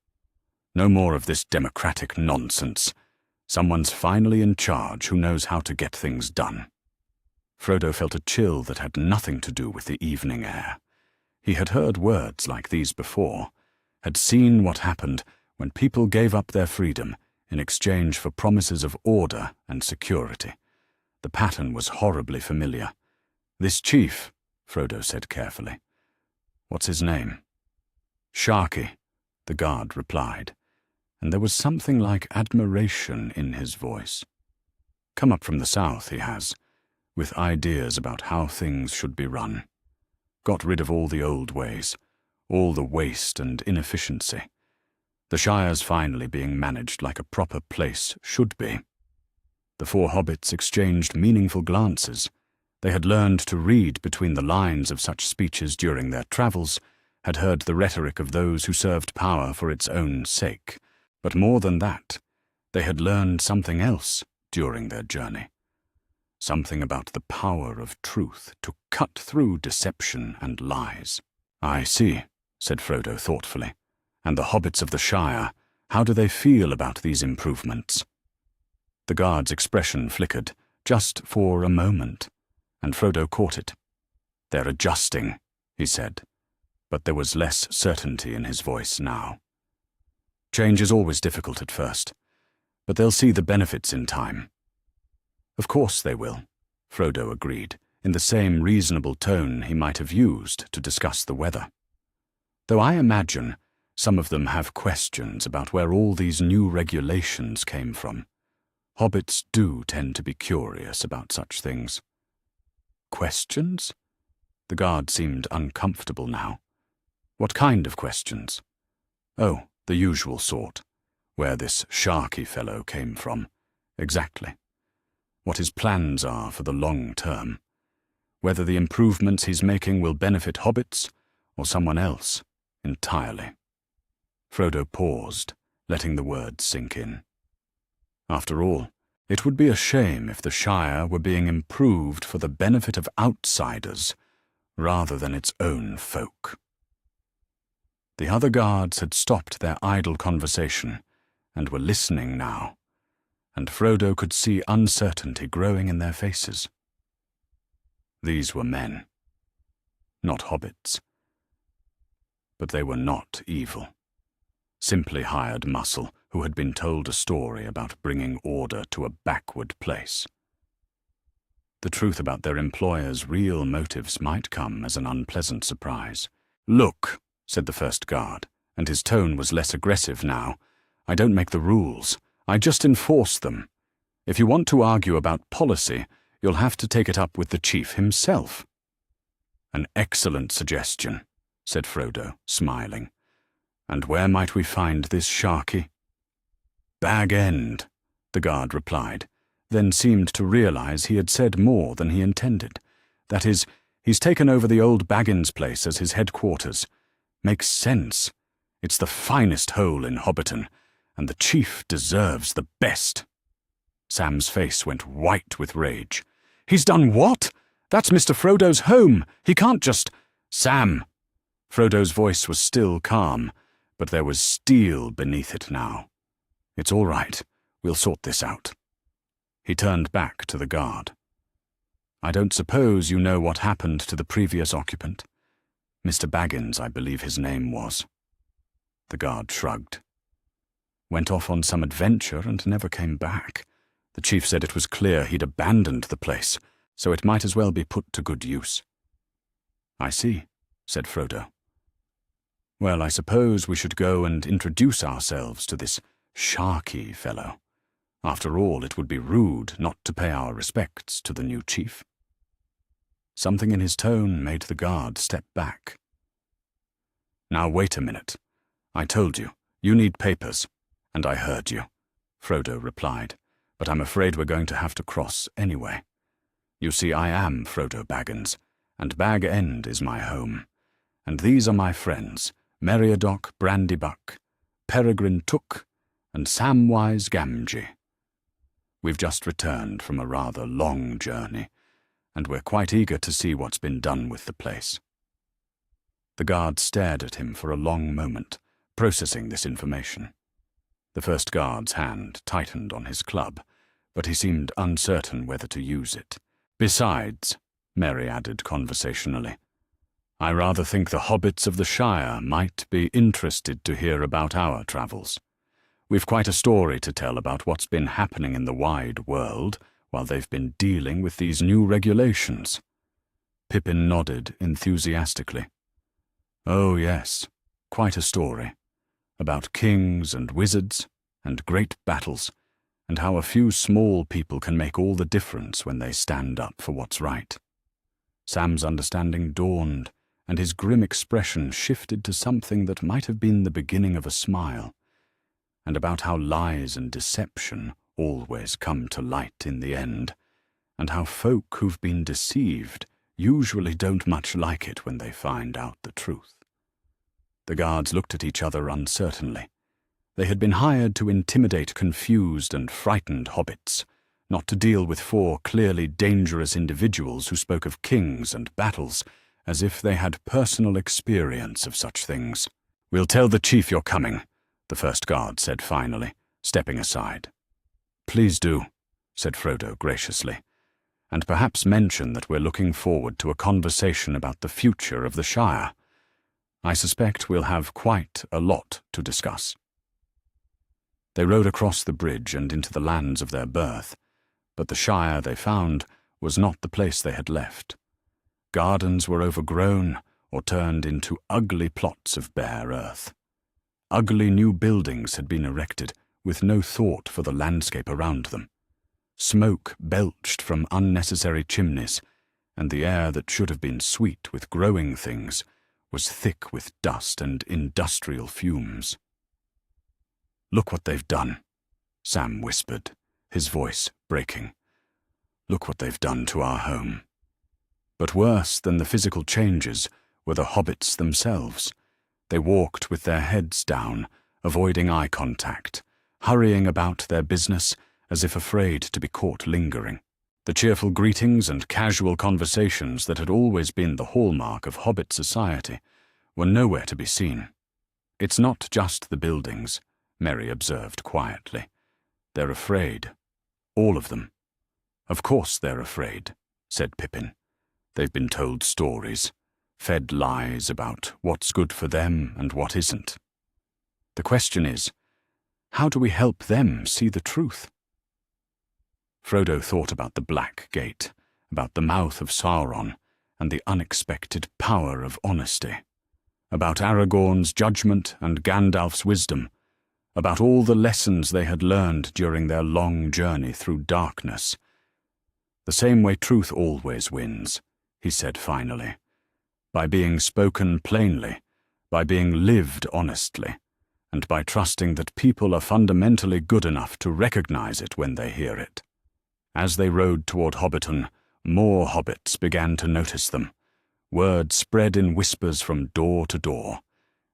No more of this democratic nonsense. Someone's finally in charge who knows how to get things done." Frodo felt a chill that had nothing to do with the evening air. He had heard words like these before, had seen what happened when people gave up their freedom in exchange for promises of order and security. The pattern was horribly familiar. "This chief," Frodo said carefully. "What's his name?" "Sharky," the guard replied, and there was something like admiration in his voice. "Come up from the south, he has, with ideas about how things should be run. Got rid of all the old ways, all the waste and inefficiency. The Shire's finally being managed like a proper place should be. The four hobbits exchanged meaningful glances. They had learned to read between the lines of such speeches during their travels, had heard the rhetoric of those who served power for its own sake. But more than that, they had learned something else during their journey. Something about the power of truth to cut through deception and lies. "I see," said Frodo thoughtfully. "And the hobbits of the Shire, how do they feel about these improvements?" The guard's expression flickered, just for a moment, and Frodo caught it. "They're adjusting," he said, but there was less certainty in his voice now. "Change is always difficult at first, but they'll see the benefits in time." "Of course they will," Frodo agreed, in the same reasonable tone he might have used to discuss the weather. "Though I imagine some of them have questions about where all these new regulations came from. Hobbits do tend to be curious about such things." "Questions?" The guard seemed uncomfortable now. "What kind of questions?" "Oh, the usual sort. Where this Sharky fellow came from. Exactly. What his plans are for the long term. Whether the improvements he's making will benefit hobbits or someone else entirely." Frodo paused, letting the words sink in. After all, it would be a shame if the Shire were being improved for the benefit of outsiders rather than its own folk. The other guards had stopped their idle conversation and were listening now, and Frodo could see uncertainty growing in their faces. These were men, not hobbits. But they were not evil. Simply hired muscle who had been told a story about bringing order to a backward place. The truth about their employer's real motives might come as an unpleasant surprise. "Look," said the first guard, and his tone was less aggressive now, "I don't make the rules. I just enforce them. If you want to argue about policy, you'll have to take it up with the chief himself." "An excellent suggestion," said Frodo, smiling. "And where might we find this Sharky?" "Bag End," the guard replied, then seemed to realize he had said more than he intended. "That is, he's taken over the old Baggins place as his headquarters. Makes sense. It's the finest hole in Hobbiton, and the chief deserves the best." Sam's face went white with rage. "He's done what? That's Mr. Frodo's home. He can't just—" "Sam!" Frodo's voice was still calm, but there was steel beneath it now. "It's all right. We'll sort this out." He turned back to the guard. "I don't suppose you know what happened to the previous occupant? Mr. Baggins, I believe his name was." The guard shrugged. "Went off on some adventure and never came back. The chief said it was clear he'd abandoned the place, so it might as well be put to good use." "I see," said Frodo. "Well, I suppose we should go and introduce ourselves to this Sharky fellow. After all, it would be rude not to pay our respects to the new chief." Something in his tone made the guard step back. "Now wait a minute. I told you, you need papers, and I heard you," Frodo replied, "but I'm afraid we're going to have to cross anyway. You see, I am Frodo Baggins, and Bag End is my home, and these are my friends, Meriadoc Brandybuck, Peregrine Took, and Samwise Gamgee. We've just returned from a rather long journey, and we're quite eager to see what's been done with the place." The guard stared at him for a long moment, processing this information. The first guard's hand tightened on his club, but he seemed uncertain whether to use it. "Besides," Merry added conversationally, "I rather think the hobbits of the Shire might be interested to hear about our travels. We've quite a story to tell about what's been happening in the wide world while they've been dealing with these new regulations." Pippin nodded enthusiastically. "Oh yes, quite a story. About kings and wizards and great battles, and how a few small people can make all the difference when they stand up for what's right." Sam's understanding dawned, and his grim expression shifted to something that might have been the beginning of a smile, and about how lies and deception always come to light in the end, and how folk who've been deceived usually don't much like it when they find out the truth. The guards looked at each other uncertainly. They had been hired to intimidate confused and frightened hobbits, not to deal with four clearly dangerous individuals who spoke of kings and battles as if they had personal experience of such things. "We'll tell the chief you're coming," the first guard said finally, stepping aside. "Please do," said Frodo graciously, "and perhaps mention that we're looking forward to a conversation about the future of the Shire. I suspect we'll have quite a lot to discuss." They rode across the bridge and into the lands of their birth, but the Shire they found was not the place they had left. Gardens were overgrown or turned into ugly plots of bare earth. Ugly new buildings had been erected with no thought for the landscape around them. Smoke belched from unnecessary chimneys, and the air that should have been sweet with growing things was thick with dust and industrial fumes. "Look what they've done," Sam whispered, his voice breaking. "Look what they've done to our home." But worse than the physical changes were the hobbits themselves. They walked with their heads down, avoiding eye contact, hurrying about their business as if afraid to be caught lingering. The cheerful greetings and casual conversations that had always been the hallmark of hobbit society were nowhere to be seen. "It's not just the buildings," Merry observed quietly. "They're afraid. All of them." "Of course they're afraid," said Pippin. "They've been told stories, fed lies about what's good for them and what isn't. The question is, how do we help them see the truth?" Frodo thought about the Black Gate, about the mouth of Sauron, and the unexpected power of honesty, about Aragorn's judgment and Gandalf's wisdom, about all the lessons they had learned during their long journey through darkness. "The same way truth always wins," he said finally, "by being spoken plainly, by being lived honestly, and by trusting that people are fundamentally good enough to recognize it when they hear it." As they rode toward Hobbiton, more hobbits began to notice them. Word spread in whispers from door to door,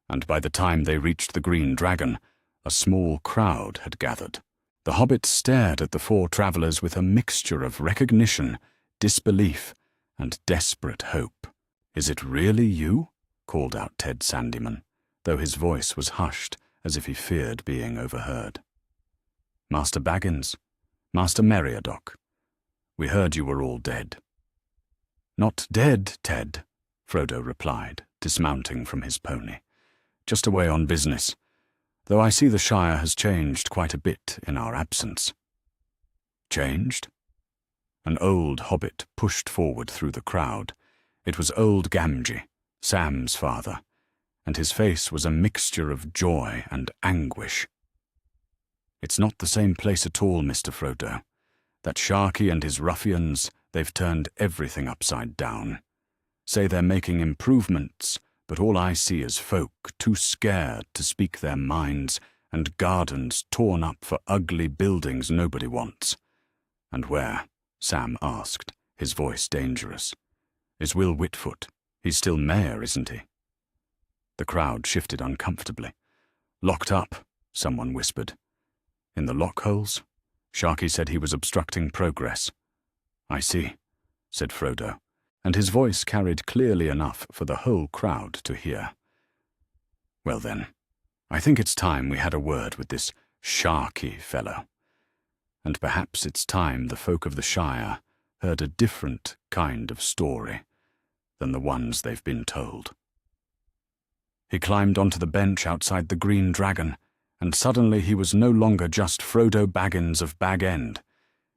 and by the time they reached the Green Dragon, a small crowd had gathered. The hobbits stared at the four travelers with a mixture of recognition, disbelief, and desperate hope. "Is it really you?" called out Ted Sandyman, though his voice was hushed as if he feared being overheard. "Master Baggins, Master Meriadoc, we heard you were all dead." "Not dead, Ted," Frodo replied, dismounting from his pony. "Just away on business, though I see the Shire has changed quite a bit in our absence." "Changed?" An old hobbit pushed forward through the crowd. It was old Gamgee, Sam's father, and his face was a mixture of joy and anguish. "It's not the same place at all, Mr. Frodo. That Sharky and his ruffians, they've turned everything upside down. Say they're making improvements, but all I see is folk too scared to speak their minds and gardens torn up for ugly buildings nobody wants." "And where?" Sam asked, his voice dangerous. "Is Will Whitfoot? He's still mayor, isn't he?" The crowd shifted uncomfortably. "Locked up," someone whispered. "In the lockholes? Sharky said he was obstructing progress." "I see," said Frodo, and his voice carried clearly enough for the whole crowd to hear. "Well then, I think it's time we had a word with this Sharky fellow. And perhaps it's time the folk of the Shire heard a different kind of story than the ones they've been told." He climbed onto the bench outside the Green Dragon, and suddenly he was no longer just Frodo Baggins of Bag End.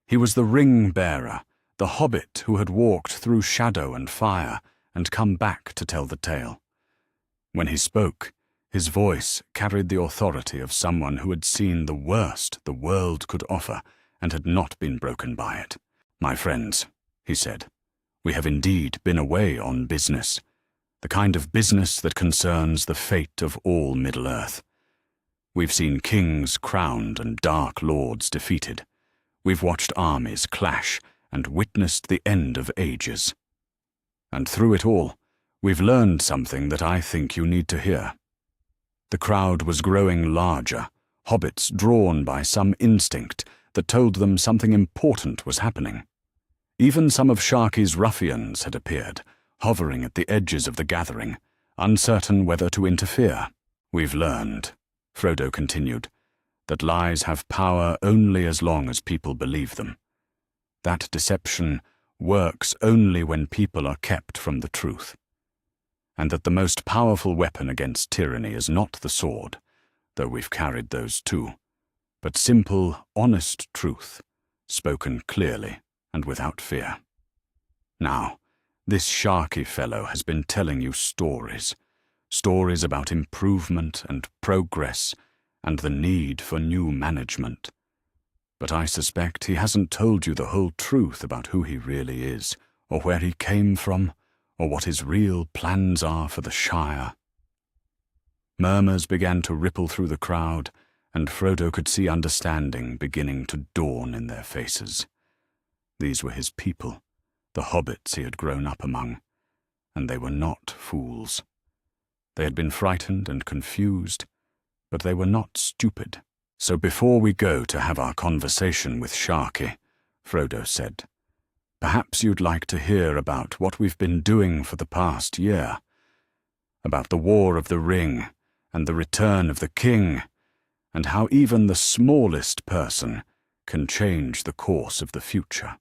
He was the ring-bearer, the hobbit who had walked through shadow and fire and come back to tell the tale. When he spoke, his voice carried the authority of someone who had seen the worst the world could offer and had not been broken by it. "My friends," he said, "we have indeed been away on business. the kind of business that concerns the fate of all Middle-earth. We've seen kings crowned and dark lords defeated. We've watched armies clash and witnessed the end of ages. And through it all, we've learned something that I think you need to hear. The crowd was growing larger, hobbits drawn by some instinct that told them something important was happening. Even some of Sharky's ruffians had appeared, hovering at the edges of the gathering, uncertain whether to interfere. We've learned, Frodo continued, that lies have power only as long as people believe them. That deception works only when people are kept from the truth. And that the most powerful weapon against tyranny is not the sword, though we've carried those too, but simple, honest truth, spoken clearly and without fear. Now, this Sharky fellow has been telling you stories about improvement and progress and the need for new management. But I suspect he hasn't told you the whole truth about who he really is, or where he came from, or what his real plans are for the Shire. Murmurs began to ripple through the crowd, and Frodo could see understanding beginning to dawn in their faces. These were his people, the hobbits he had grown up among, and they were not fools. They had been frightened and confused, but they were not stupid. So before we go to have our conversation with Sharky, Frodo said, perhaps you'd like to hear about what we've been doing for the past year, about the War of the Ring and the return of the King, and how even the smallest person can change the course of the future.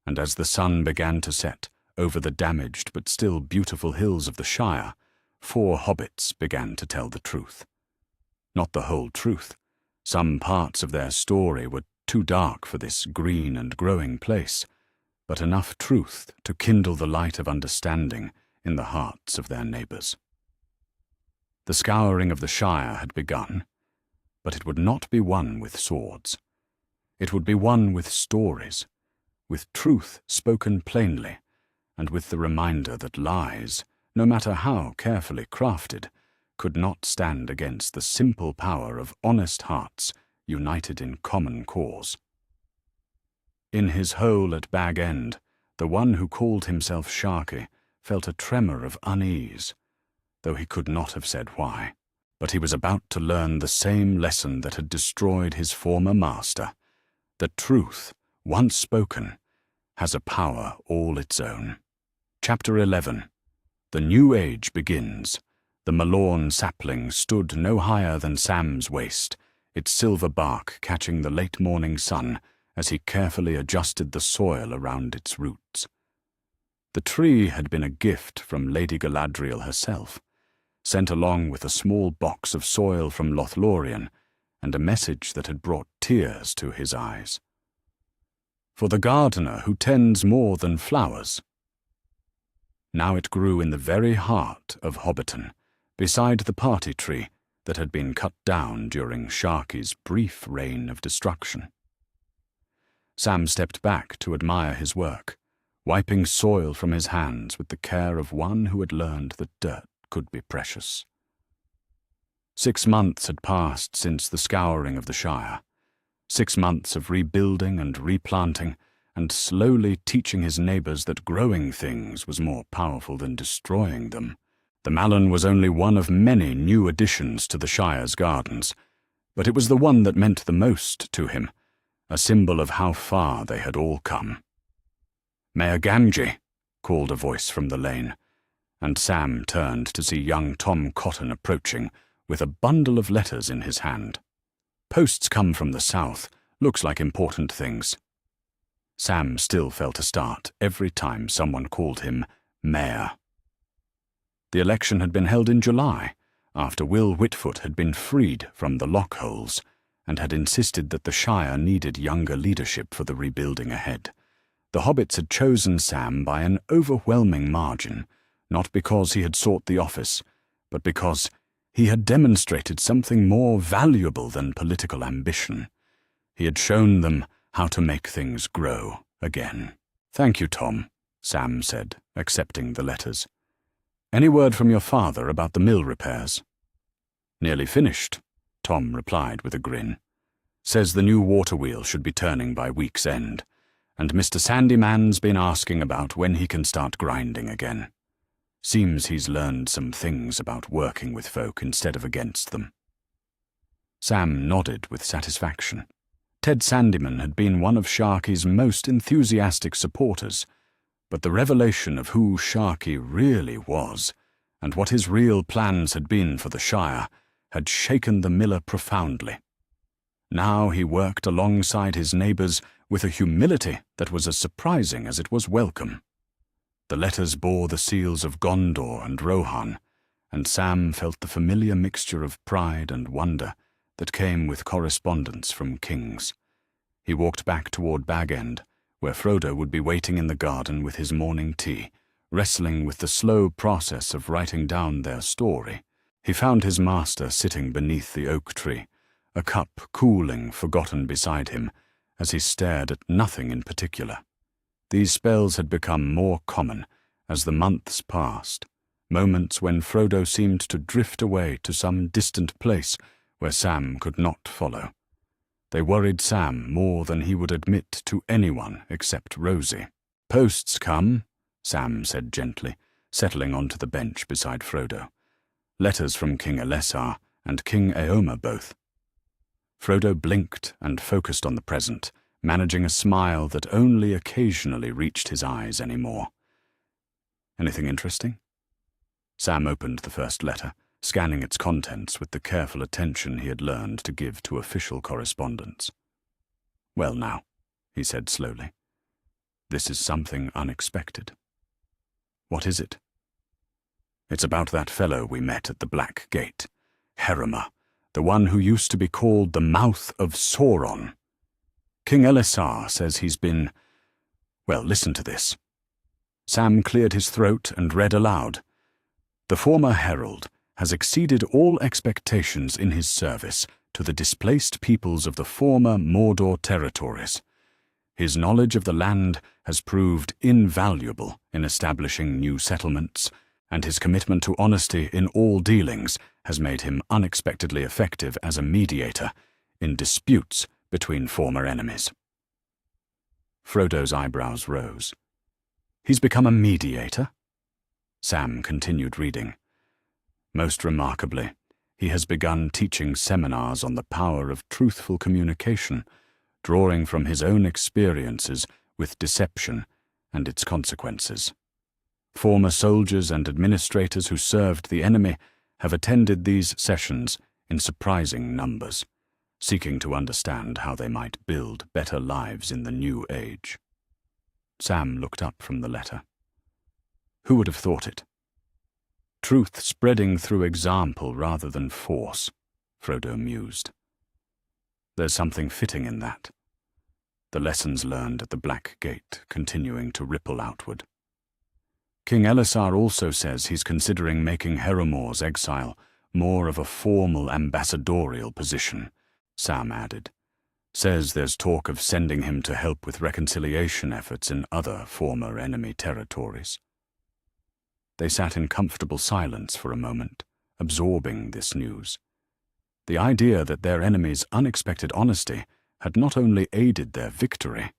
And as the sun began to set over the damaged but still beautiful hills of the Shire, 4 hobbits began to tell the truth. Not the whole truth. Some parts of their story were too dark for this green and growing place, but enough truth to kindle the light of understanding in the hearts of their neighbours. The scouring of the Shire had begun, but it would not be won with swords. It would be won with stories, with truth spoken plainly, and with the reminder that lies, no matter how carefully crafted, could not stand against the simple power of honest hearts united in common cause. In his hole at Bag End, the one who called himself Sharky felt a tremor of unease, though he could not have said why. But he was about to learn the same lesson that had destroyed his former master, that truth, once spoken, has a power all its own. Chapter 11. The New Age begins. The Malorn sapling stood no higher than Sam's waist, its silver bark catching the late morning sun as he carefully adjusted the soil around its roots. The tree had been a gift from Lady Galadriel herself, sent along with a small box of soil from Lothlorien and a message that had brought tears to his eyes. For the gardener who tends more than flowers. Now it grew in the very heart of Hobbiton, beside the party tree that had been cut down during Sharky's brief reign of destruction. Sam stepped back to admire his work, wiping soil from his hands with the care of one who had learned that dirt could be precious. 6 months had passed since the scouring of the Shire, 6 months of rebuilding and replanting, and slowly teaching his neighbours that growing things was more powerful than destroying them. The Malon was only one of many new additions to the Shire's gardens, but it was the one that meant the most to him, a symbol of how far they had all come. "Mayor Gamgee," called a voice from the lane, and Sam turned to see young Tom Cotton approaching with a bundle of letters in his hand. "Posts come from the south. Looks like important things." Sam still felt a start every time someone called him Mayor. The election had been held in July, after Will Whitfoot had been freed from the lockholes and had insisted that the Shire needed younger leadership for the rebuilding ahead. The hobbits had chosen Sam by an overwhelming margin, not because he had sought the office, but because he had demonstrated something more valuable than political ambition. He had shown them how to make things grow again. "Thank you, Tom," Sam said, accepting the letters. Any word from your father about the mill repairs?" "Nearly finished," Tom replied with a grin. "Says the new water wheel should be turning by week's end, and Mr. Sandyman's been asking about when he can start grinding again. Seems he's learned some things about working with folk instead of against them." Sam nodded with satisfaction. Ted Sandyman had been one of Sharky's most enthusiastic supporters, but the revelation of who Sharky really was, and what his real plans had been for the Shire, had shaken the miller profoundly. Now he worked alongside his neighbours with a humility that was as surprising as it was welcome. The letters bore the seals of Gondor and Rohan, and Sam felt the familiar mixture of pride and wonder that came with correspondence from kings. He walked back toward Bag End, where Frodo would be waiting in the garden with his morning tea, wrestling with the slow process of writing down their story. He found his master sitting beneath the oak tree, a cup cooling forgotten beside him, as he stared at nothing in particular. These spells had become more common as the months passed, moments when Frodo seemed to drift away to some distant place where Sam could not follow. They worried Sam more than he would admit to anyone except Rosie. "Posts come," Sam said gently, settling onto the bench beside Frodo. "Letters from King Elessar and King Eomer both." Frodo blinked and focused on the present, managing a smile that only occasionally reached his eyes anymore. "Anything interesting?" Sam opened the first letter, scanning its contents with the careful attention he had learned to give to official correspondence. "Well now," he said slowly, "this is something unexpected." "What is it?" "It's about that fellow we met at the Black Gate, Heremer, the one who used to be called the Mouth of Sauron. King Elessar says he's been... Well, listen to this." Sam cleared his throat and read aloud. "The former herald has exceeded all expectations in his service to the displaced peoples of the former Mordor territories. His knowledge of the land has proved invaluable in establishing new settlements, and his commitment to honesty in all dealings has made him unexpectedly effective as a mediator in disputes between former enemies." Frodo's eyebrows rose. "He's become a mediator?" Sam continued reading. "Most remarkably, he has begun teaching seminars on the power of truthful communication, drawing from his own experiences with deception and its consequences. Former soldiers and administrators who served the enemy have attended these sessions in surprising numbers, seeking to understand how they might build better lives in the new age." Sam looked up from the letter. "Who would have thought it? Truth spreading through example rather than force," Frodo mused. "There's something fitting in that. The lessons learned at the Black Gate continuing to ripple outward. King Elessar also says he's considering making Heremor's exile more of a formal ambassadorial position," Sam added. "Says there's talk of sending him to help with reconciliation efforts in other former enemy territories." They sat in comfortable silence for a moment, absorbing this news. The idea that their enemy's unexpected honesty had not only aided their victory,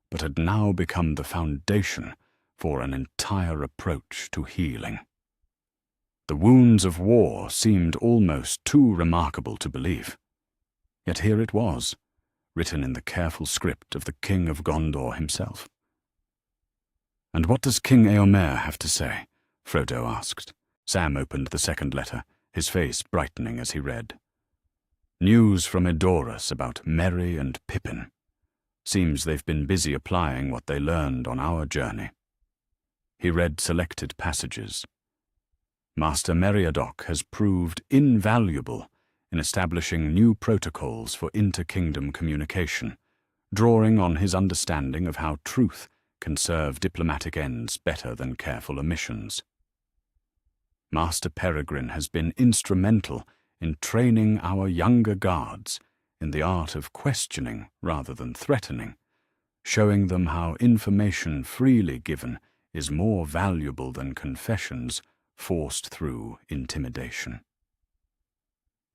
but had now become the foundation for an entire approach to healing. The wounds of war seemed almost too remarkable to believe. Yet here it was, written in the careful script of the King of Gondor himself. "And what does King Eomer have to say?" Frodo asked. Sam opened the second letter, his face brightening as he read. "News from Edoras about Merry and Pippin. Seems they've been busy applying what they learned on our journey." He read selected passages. "Master Meriadoc has proved invaluable in establishing new protocols for inter-kingdom communication, drawing on his understanding of how truth can serve diplomatic ends better than careful omissions. Master Peregrine has been instrumental in training our younger guards in the art of questioning rather than threatening, showing them how information freely given is more valuable than confessions forced through intimidation.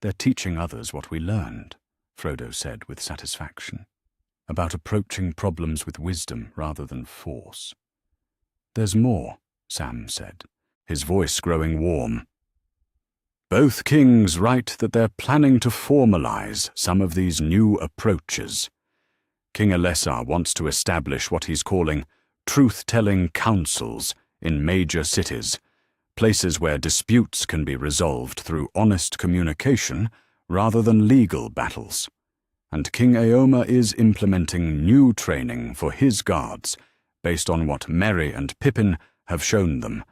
"They're teaching others what we learned," Frodo said with satisfaction, "about approaching problems with wisdom rather than force." "There's more," Sam said, his voice growing warm. "Both kings write that they're planning to formalize some of these new approaches. King Elessar wants to establish what he's calling truth-telling councils in major cities, places where disputes can be resolved through honest communication rather than legal battles. And King Éomer is implementing new training for his guards based on what Merry and Pippin have shown them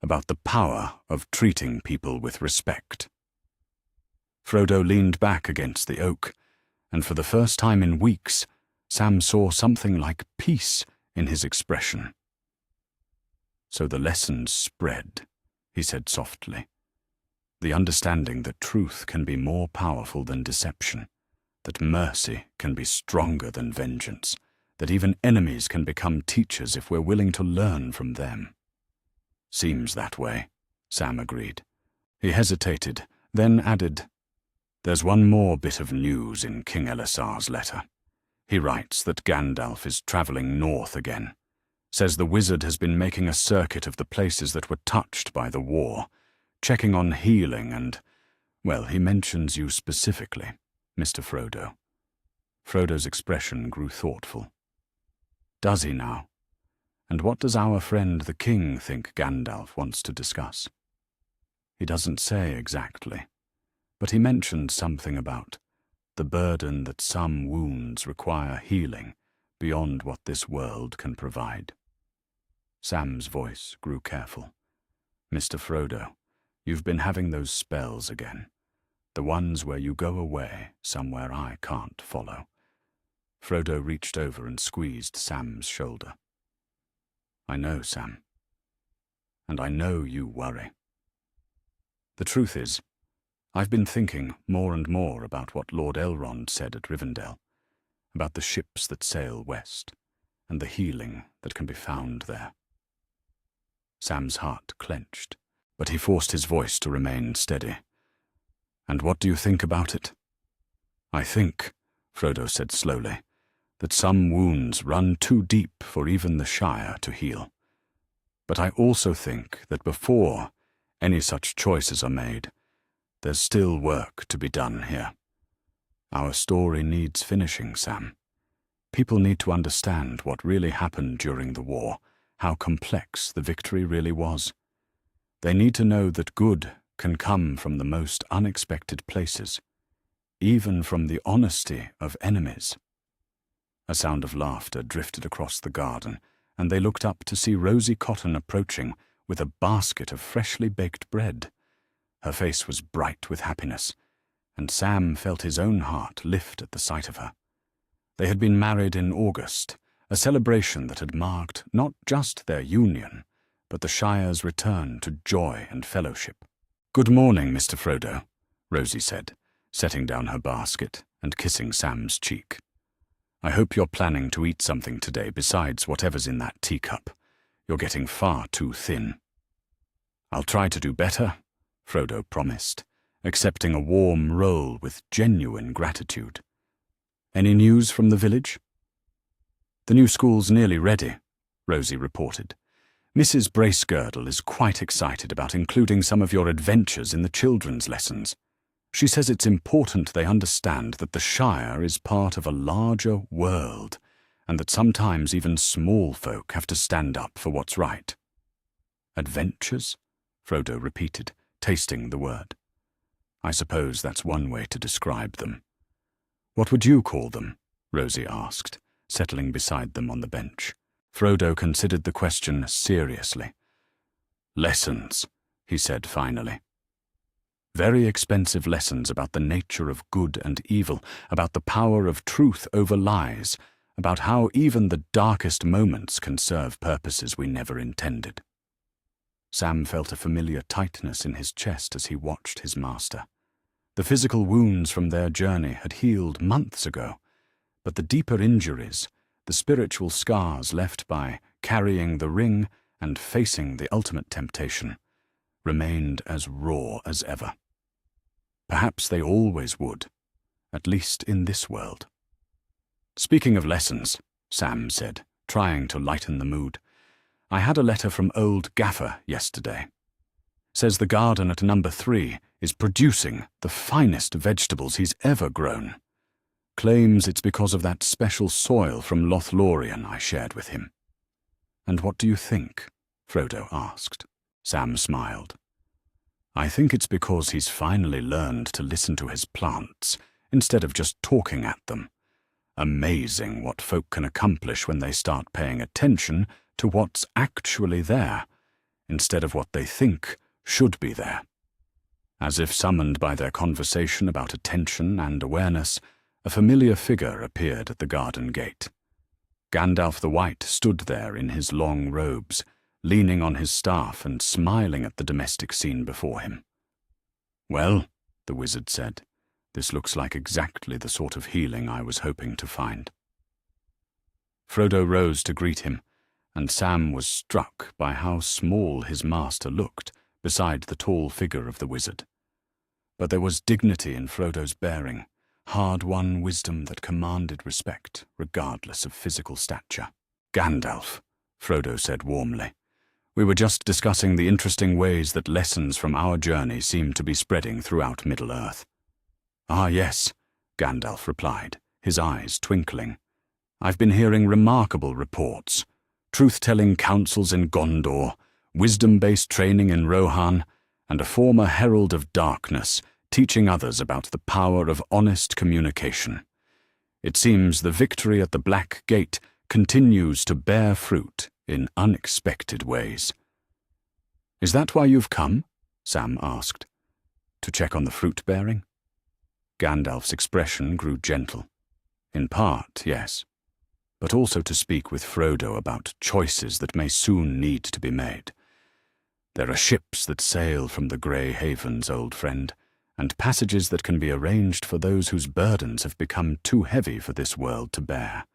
about the power of treating people with respect." Frodo leaned back against the oak, and for the first time in weeks, Sam saw something like peace in his expression. "So the lessons spread," he said softly. "The understanding that truth can be more powerful than deception, that mercy can be stronger than vengeance, that even enemies can become teachers if we're willing to learn from them." "Seems that way," Sam agreed. He hesitated, then added, "There's one more bit of news in King Elessar's letter. He writes that Gandalf is traveling north again. Says the wizard has been making a circuit of the places that were touched by the war, checking on healing and, well, he mentions you specifically, Mr. Frodo." Frodo's expression grew thoughtful. "Does he now? And what does our friend the king think Gandalf wants to discuss?" "He doesn't say exactly, but he mentioned something about the burden that some wounds require healing beyond what this world can provide." Sam's voice grew careful. "Mr. Frodo, you've been having those spells again, the ones where you go away somewhere I can't follow." Frodo reached over and squeezed Sam's shoulder. "I know, Sam. And I know you worry. The truth is, I've been thinking more and more about what Lord Elrond said at Rivendell, about the ships that sail west, and the healing that can be found there." Sam's heart clenched, but he forced his voice to remain steady. "And what do you think about it?" "I think," Frodo said slowly, "that some wounds run too deep for even the Shire to heal. But I also think that before any such choices are made, there's still work to be done here. Our story needs finishing, Sam. People need to understand what really happened during the war, how complex the victory really was. They need to know that good can come from the most unexpected places, even from the honesty of enemies." A sound of laughter drifted across the garden, and they looked up to see Rosie Cotton approaching with a basket of freshly baked bread. Her face was bright with happiness, and Sam felt his own heart lift at the sight of her. They had been married in August, a celebration that had marked not just their union, but the Shire's return to joy and fellowship. "Good morning, Mr. Frodo," Rosie said, setting down her basket and kissing Sam's cheek. "I hope you're planning to eat something today besides whatever's in that teacup. You're getting far too thin." "I'll try to do better," Frodo promised, accepting a warm roll with genuine gratitude. "Any news from the village?" "The new school's nearly ready," Rosie reported. "Mrs. Bracegirdle is quite excited about including some of your adventures in the children's lessons. She says it's important they understand that the Shire is part of a larger world, and that sometimes even small folk have to stand up for what's right." "Adventures?" Frodo repeated, tasting the word. "I suppose that's one way to describe them." "What would you call them?" Rosie asked, settling beside them on the bench. Frodo considered the question seriously. "Lessons," he said finally. "Very expensive lessons about the nature of good and evil, about the power of truth over lies, about how even the darkest moments can serve purposes we never intended." Sam felt a familiar tightness in his chest as he watched his master. The physical wounds from their journey had healed months ago, but the deeper injuries, the spiritual scars left by carrying the ring and facing the ultimate temptation, remained as raw as ever. Perhaps they always would, at least in this world. "Speaking of lessons," Sam said, trying to lighten the mood, "I had a letter from old Gaffer yesterday. Says the garden at number 3 is producing the finest vegetables he's ever grown. Claims it's because of that special soil from Lothlorien I shared with him." "And what do you think?" Frodo asked. Sam smiled. "I think it's because he's finally learned to listen to his plants instead of just talking at them. Amazing what folk can accomplish when they start paying attention to what's actually there, instead of what they think should be there." As if summoned by their conversation about attention and awareness, a familiar figure appeared at the garden gate. Gandalf the White stood there in his long robes, leaning on his staff and smiling at the domestic scene before him. "Well," the wizard said, "this looks like exactly the sort of healing I was hoping to find." Frodo rose to greet him, and Sam was struck by how small his master looked beside the tall figure of the wizard. But there was dignity in Frodo's bearing, hard-won wisdom that commanded respect, regardless of physical stature. "Gandalf," Frodo said warmly, "we were just discussing the interesting ways that lessons from our journey seem to be spreading throughout Middle-earth." "Ah, yes," Gandalf replied, his eyes twinkling. "I've been hearing remarkable reports. Truth-telling councils in Gondor, wisdom-based training in Rohan, and a former herald of darkness teaching others about the power of honest communication. It seems the victory at the Black Gate continues to bear fruit in unexpected ways." "Is that why you've come?" Sam asked. "To check on the fruit-bearing?" Gandalf's expression grew gentle. "In part, yes, but also to speak with Frodo about choices that may soon need to be made. There are ships that sail from the Grey Havens, old friend, and passages that can be arranged for those whose burdens have become too heavy for this world to bear."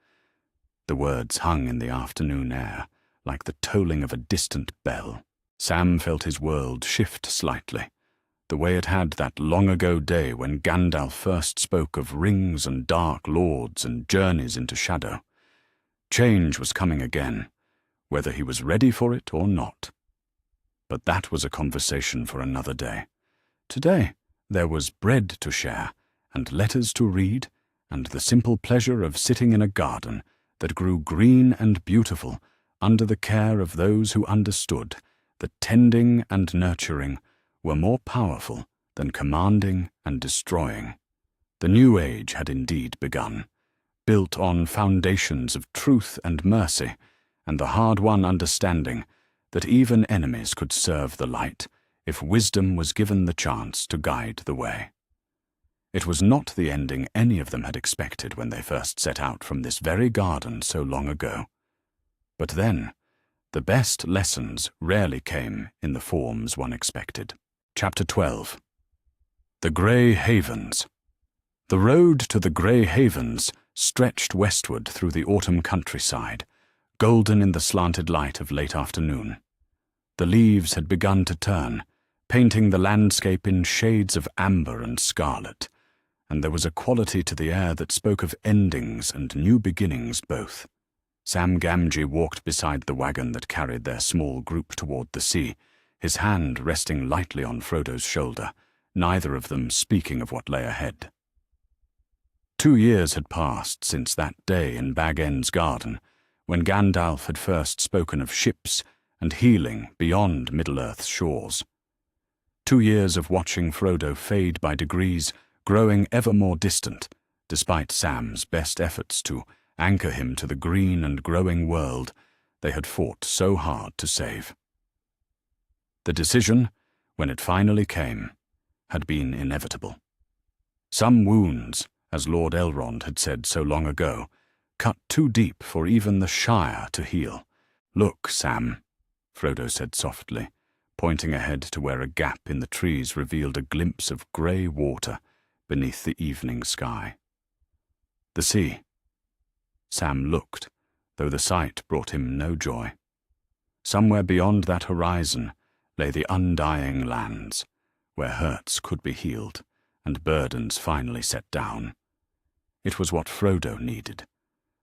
The words hung in the afternoon air, like the tolling of a distant bell. Sam felt his world shift slightly, the way it had that long-ago day when Gandalf first spoke of rings and dark lords and journeys into shadow. Change was coming again, whether he was ready for it or not. But that was a conversation for another day. Today, there was bread to share, and letters to read, and the simple pleasure of sitting in a garden that grew green and beautiful under the care of those who understood that tending and nurturing were more powerful than commanding and destroying. The new age had indeed begun, built on foundations of truth and mercy, and the hard-won understanding that even enemies could serve the light if wisdom was given the chance to guide the way. It was not the ending any of them had expected when they first set out from this very garden so long ago. But then, the best lessons rarely came in the forms one expected. Chapter 12. The Grey Havens. The road to the Grey Havens stretched westward through the autumn countryside, golden in the slanted light of late afternoon. The leaves had begun to turn, painting the landscape in shades of amber and scarlet, and there was a quality to the air that spoke of endings and new beginnings both. Sam Gamgee walked beside the wagon that carried their small group toward the sea, his hand resting lightly on Frodo's shoulder, neither of them speaking of what lay ahead. 2 years had passed since that day in Bag End's garden, when Gandalf had first spoken of ships and healing beyond Middle-earth's shores. 2 years of watching Frodo fade by degrees, growing ever more distant, despite Sam's best efforts to anchor him to the green and growing world they had fought so hard to save. The decision, when it finally came, had been inevitable. Some wounds, as Lord Elrond had said so long ago, cut too deep for even the Shire to heal. "Look, Sam," Frodo said softly, pointing ahead to where a gap in the trees revealed a glimpse of grey water beneath the evening sky. "The sea." Sam looked, though the sight brought him no joy. Somewhere beyond that horizon lay the undying lands, where hurts could be healed and burdens finally set down. It was what Frodo needed.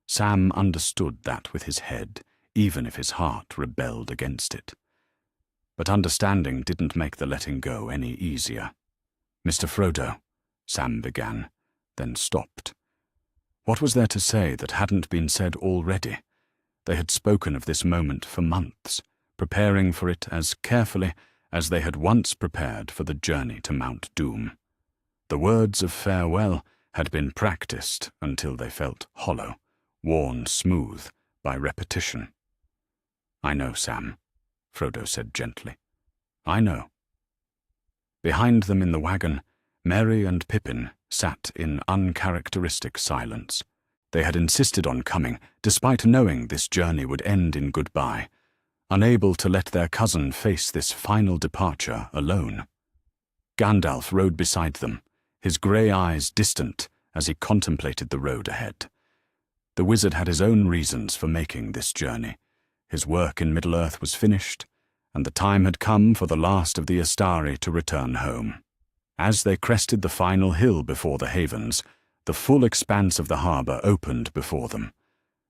Sam understood that with his head, even if his heart rebelled against it. But understanding didn't make the letting go any easier. "Mr. Frodo," Sam began, then stopped. What was there to say that hadn't been said already? They had spoken of this moment for months, preparing for it as carefully as they had once prepared for the journey to Mount Doom. The words of farewell had been practiced until they felt hollow, worn smooth by repetition. "I know, Sam," Frodo said gently. "I know." Behind them in the wagon, Merry and Pippin sat in uncharacteristic silence. They had insisted on coming, despite knowing this journey would end in goodbye, unable to let their cousin face this final departure alone. Gandalf rode beside them, his grey eyes distant as he contemplated the road ahead. The wizard had his own reasons for making this journey. His work in Middle-earth was finished, and the time had come for the last of the Astari to return home. As they crested the final hill before the havens, the full expanse of the harbour opened before them.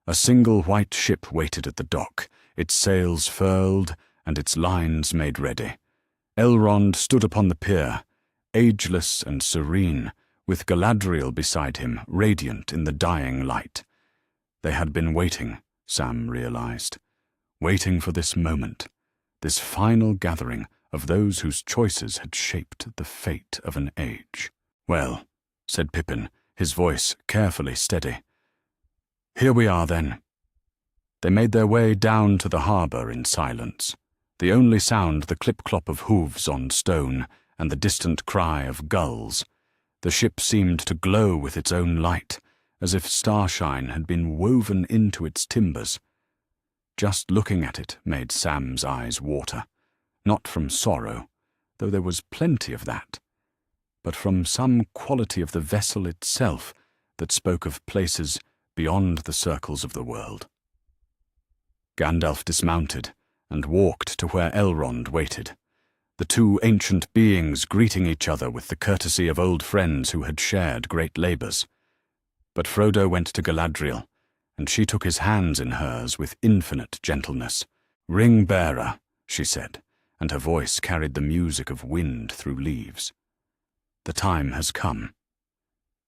A single white ship waited at the dock, its sails furled and its lines made ready. Elrond stood upon the pier, ageless and serene, with Galadriel beside him, radiant in the dying light. They had been waiting, Sam realized, waiting for this moment, this final gathering of those whose choices had shaped the fate of an age. "Well," said Pippin, his voice carefully steady. "Here we are, then." They made their way down to the harbour in silence, the only sound the clip-clop of hooves on stone and the distant cry of gulls. The ship seemed to glow with its own light, as if starshine had been woven into its timbers. Just looking at it made Sam's eyes water, not from sorrow, though there was plenty of that, but from some quality of the vessel itself that spoke of places beyond the circles of the world. Gandalf dismounted and walked to where Elrond waited, the two ancient beings greeting each other with the courtesy of old friends who had shared great labours. But Frodo went to Galadriel, and she took his hands in hers with infinite gentleness. "Ring-bearer," she said, and her voice carried the music of wind through leaves. "The time has come."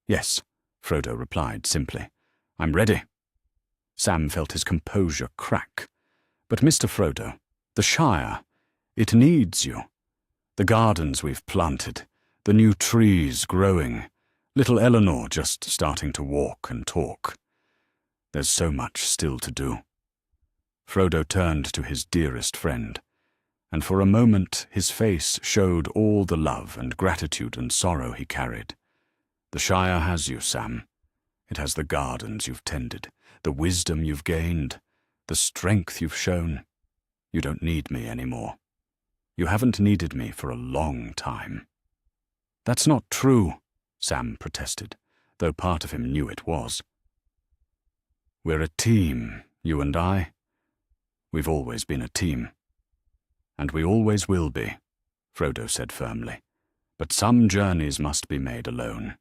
"Yes," Frodo replied simply. "I'm ready." Sam felt his composure crack. "But Mr. Frodo, the Shire, it needs you. The gardens we've planted, the new trees growing, little Eleanor just starting to walk and talk. There's so much still to do." Frodo turned to his dearest friend, and for a moment his face showed all the love and gratitude and sorrow he carried. "The Shire has you, Sam. It has the gardens you've tended, the wisdom you've gained, the strength you've shown. You don't need me anymore. You haven't needed me for a long time." "That's not true," Sam protested, though part of him knew it was. "We're a team, you and I. We've always been a team. And we always will be," Frodo said firmly. "But some journeys must be made alone.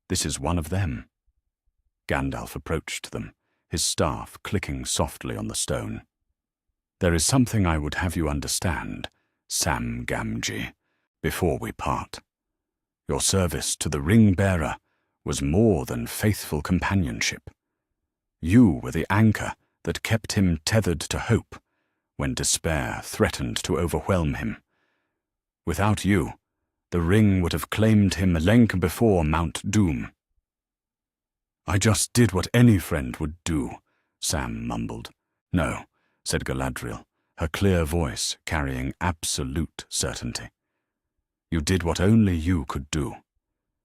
This is one of them." Gandalf approached them, his staff clicking softly on the stone. "There is something I would have you understand, Sam Gamgee, before we part. Your service to the Ring-bearer was more than faithful companionship. You were the anchor that kept him tethered to hope when despair threatened to overwhelm him. Without you, the ring would have claimed him long before Mount Doom." "I just did what any friend would do," Sam mumbled. "No," said Galadriel, her clear voice carrying absolute certainty. "You did what only you could do.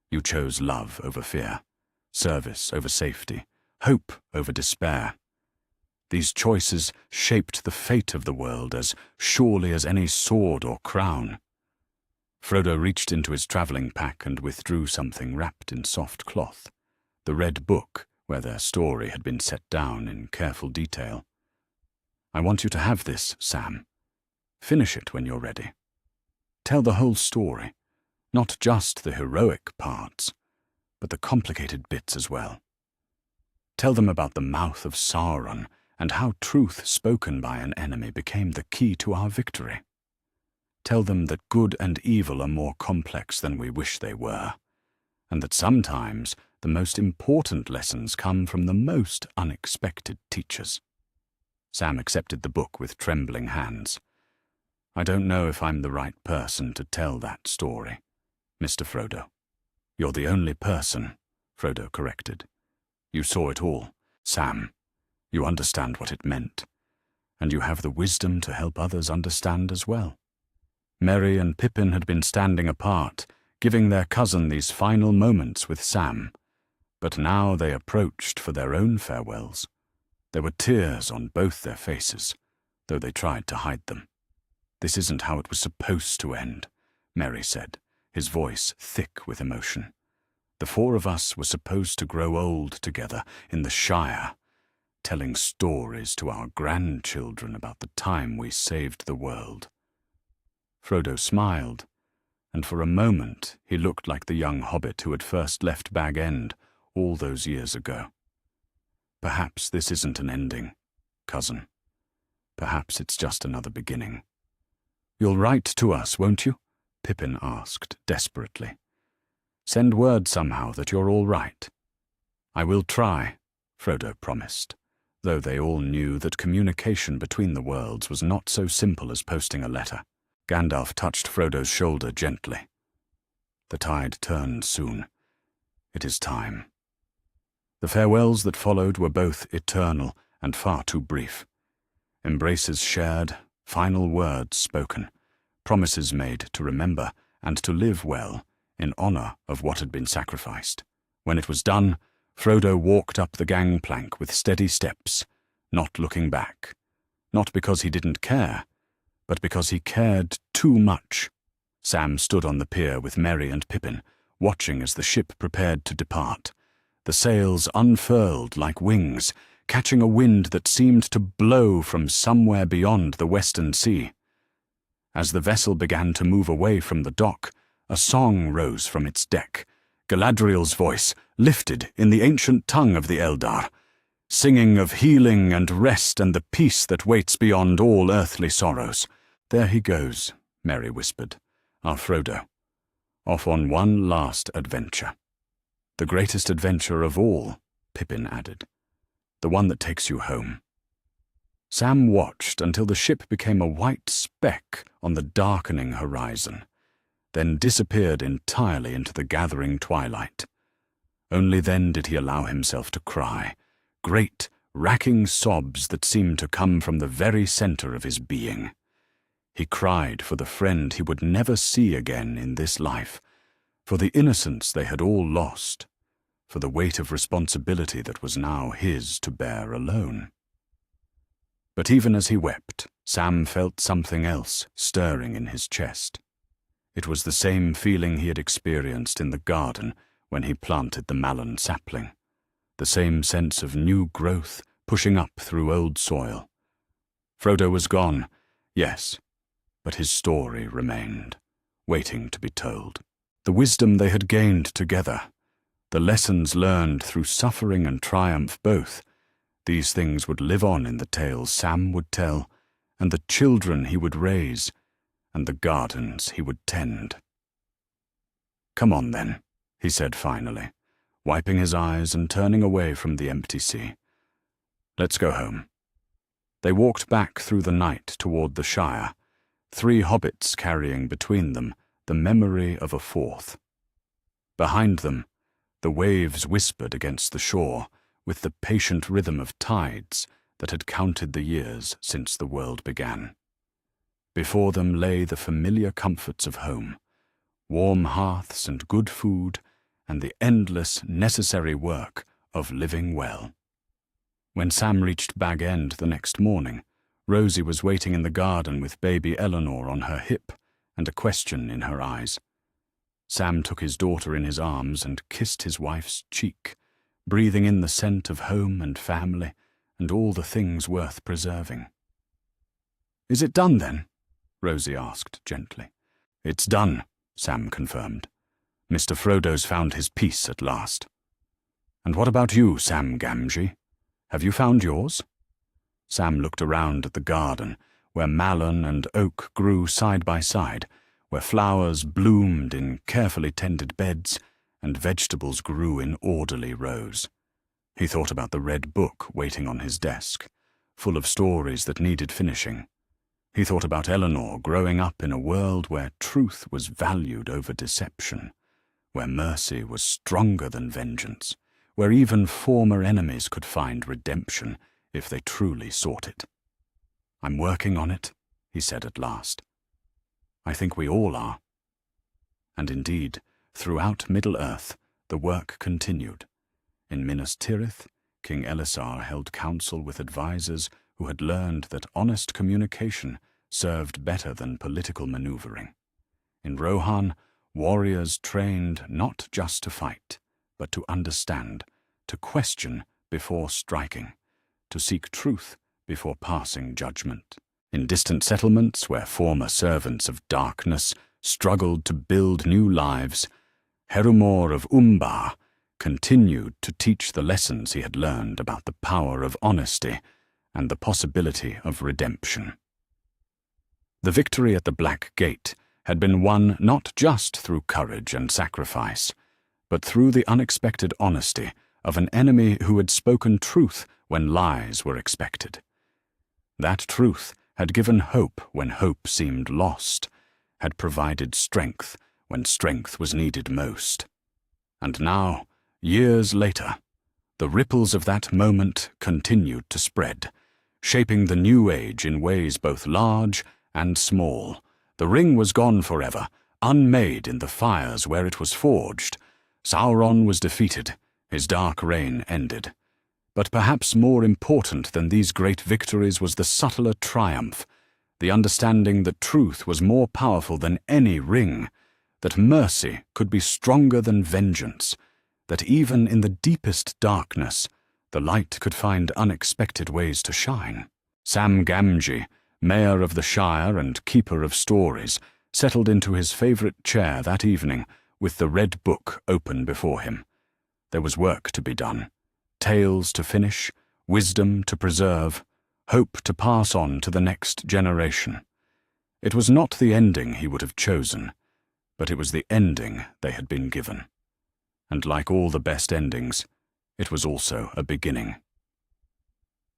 You chose love over fear, service over safety, hope over despair. These choices shaped the fate of the world as surely as any sword or crown." Frodo reached into his travelling pack and withdrew something wrapped in soft cloth, the red book where their story had been set down in careful detail. "I want you to have this, Sam. Finish it when you're ready. Tell the whole story, not just the heroic parts, but the complicated bits as well. Tell them about the mouth of Sauron and how truth spoken by an enemy became the key to our victory. Tell them that good and evil are more complex than we wish they were, and that sometimes the most important lessons come from the most unexpected teachers. Sam accepted the book with trembling hands. I don't know if I'm the right person to tell that story, Mr. Frodo. You're the only person, Frodo corrected. You saw it all, Sam. You understand what it meant, and you have the wisdom to help others understand as well. Merry and Pippin had been standing apart, giving their cousin these final moments with Sam, but now they approached for their own farewells. There were tears on both their faces, though they tried to hide them. This isn't how it was supposed to end, Merry said, his voice thick with emotion. The four of us were supposed to grow old together in the Shire, telling stories to our grandchildren about the time we saved the world. Frodo smiled, and for a moment he looked like the young hobbit who had first left Bag End all those years ago. Perhaps this isn't an ending, cousin. Perhaps it's just another beginning. You'll write to us, won't you? Pippin asked desperately. Send word somehow that you're all right. I will try, Frodo promised, though they all knew that communication between the worlds was not so simple as posting a letter. Gandalf touched Frodo's shoulder gently. The tide turned soon. It is time. The farewells that followed were both eternal and far too brief. Embraces shared, final words spoken, promises made to remember and to live well in honor of what had been sacrificed. When it was done, Frodo walked up the gangplank with steady steps, not looking back. Not because he didn't care, but because he cared too much. Sam stood on the pier with Merry and Pippin, watching as the ship prepared to depart. The sails unfurled like wings, catching a wind that seemed to blow from somewhere beyond the western sea. As the vessel began to move away from the dock, a song rose from its deck, Galadriel's voice lifted in the ancient tongue of the Eldar, singing of healing and rest and the peace that waits beyond all earthly sorrows. There he goes, Merry whispered, our Frodo, off on one last adventure. The greatest adventure of all, Pippin added, the one that takes you home. Sam watched until the ship became a white speck on the darkening horizon, then disappeared entirely into the gathering twilight. Only then did he allow himself to cry, great, racking sobs that seemed to come from the very center of his being. He cried for the friend he would never see again in this life, for the innocence they had all lost, for the weight of responsibility that was now his to bear alone. But even as he wept, Sam felt something else stirring in his chest. It was the same feeling he had experienced in the garden when he planted the Malon sapling, the same sense of new growth pushing up through old soil. Frodo was gone, yes, but his story remained, waiting to be told. The wisdom they had gained together, the lessons learned through suffering and triumph both, these things would live on in the tales Sam would tell, and the children he would raise, and the gardens he would tend. Come on then, he said finally, wiping his eyes and turning away from the empty sea. Let's go home. They walked back through the night toward the Shire, 3 hobbits carrying between them the memory of a 4th. Behind them, the waves whispered against the shore with the patient rhythm of tides that had counted the years since the world began. Before them lay the familiar comforts of home, warm hearths and good food, and the endless, necessary work of living well. When Sam reached Bag End the next morning, Rosie was waiting in the garden with baby Eleanor on her hip and a question in her eyes. Sam took his daughter in his arms and kissed his wife's cheek, breathing in the scent of home and family and all the things worth preserving. Is it done then? Rosie asked gently. It's done, Sam confirmed. Mr. Frodo's found his peace at last. And what about you, Sam Gamgee? Have you found yours? Sam looked around at the garden, where mallow and oak grew side by side, where flowers bloomed in carefully tended beds and vegetables grew in orderly rows. He thought about the red book waiting on his desk, full of stories that needed finishing. He thought about Eleanor growing up in a world where truth was valued over deception, where mercy was stronger than vengeance, where even former enemies could find redemption if they truly sought it. I'm working on it, he said at last. I think we all are. And indeed, throughout Middle-earth, the work continued. In Minas Tirith, King Elisar held council with advisors who had learned that honest communication served better than political maneuvering. In Rohan, warriors trained not just to fight, but to understand, to question before striking, to seek truth before passing judgment. In distant settlements where former servants of darkness struggled to build new lives, Herumor of Umbar continued to teach the lessons he had learned about the power of honesty and the possibility of redemption. The victory at the Black Gate had been won not just through courage and sacrifice, but through the unexpected honesty of an enemy who had spoken truth when lies were expected. That truth had given hope when hope seemed lost, had provided strength when strength was needed most. And now, years later, the ripples of that moment continued to spread, shaping the new age in ways both large and small. The ring was gone forever, unmade in the fires where it was forged. Sauron was defeated, his dark reign ended. But perhaps more important than these great victories was the subtler triumph, the understanding that truth was more powerful than any ring, that mercy could be stronger than vengeance, that even in the deepest darkness, the light could find unexpected ways to shine. Sam Gamgee, mayor of the Shire and keeper of stories, settled into his favorite chair that evening with the red book open before him. There was work to be done, tales to finish, wisdom to preserve, hope to pass on to the next generation. It was not the ending he would have chosen, but it was the ending they had been given. And like all the best endings, it was also a beginning.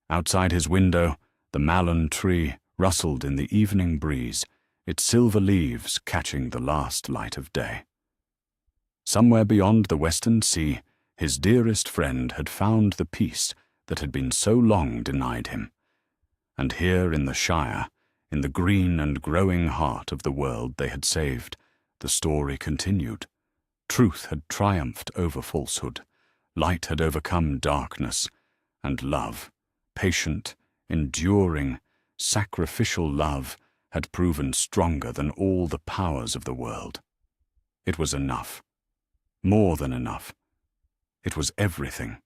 Outside his window, the mallow tree rustled in the evening breeze, its silver leaves catching the last light of day. Somewhere beyond the western sea, his dearest friend had found the peace that had been so long denied him. And here in the Shire, in the green and growing heart of the world they had saved, the story continued. Truth had triumphed over falsehood, light had overcome darkness, and love, patient, enduring, sacrificial love, had proven stronger than all the powers of the world. It was enough. More than enough. It was everything.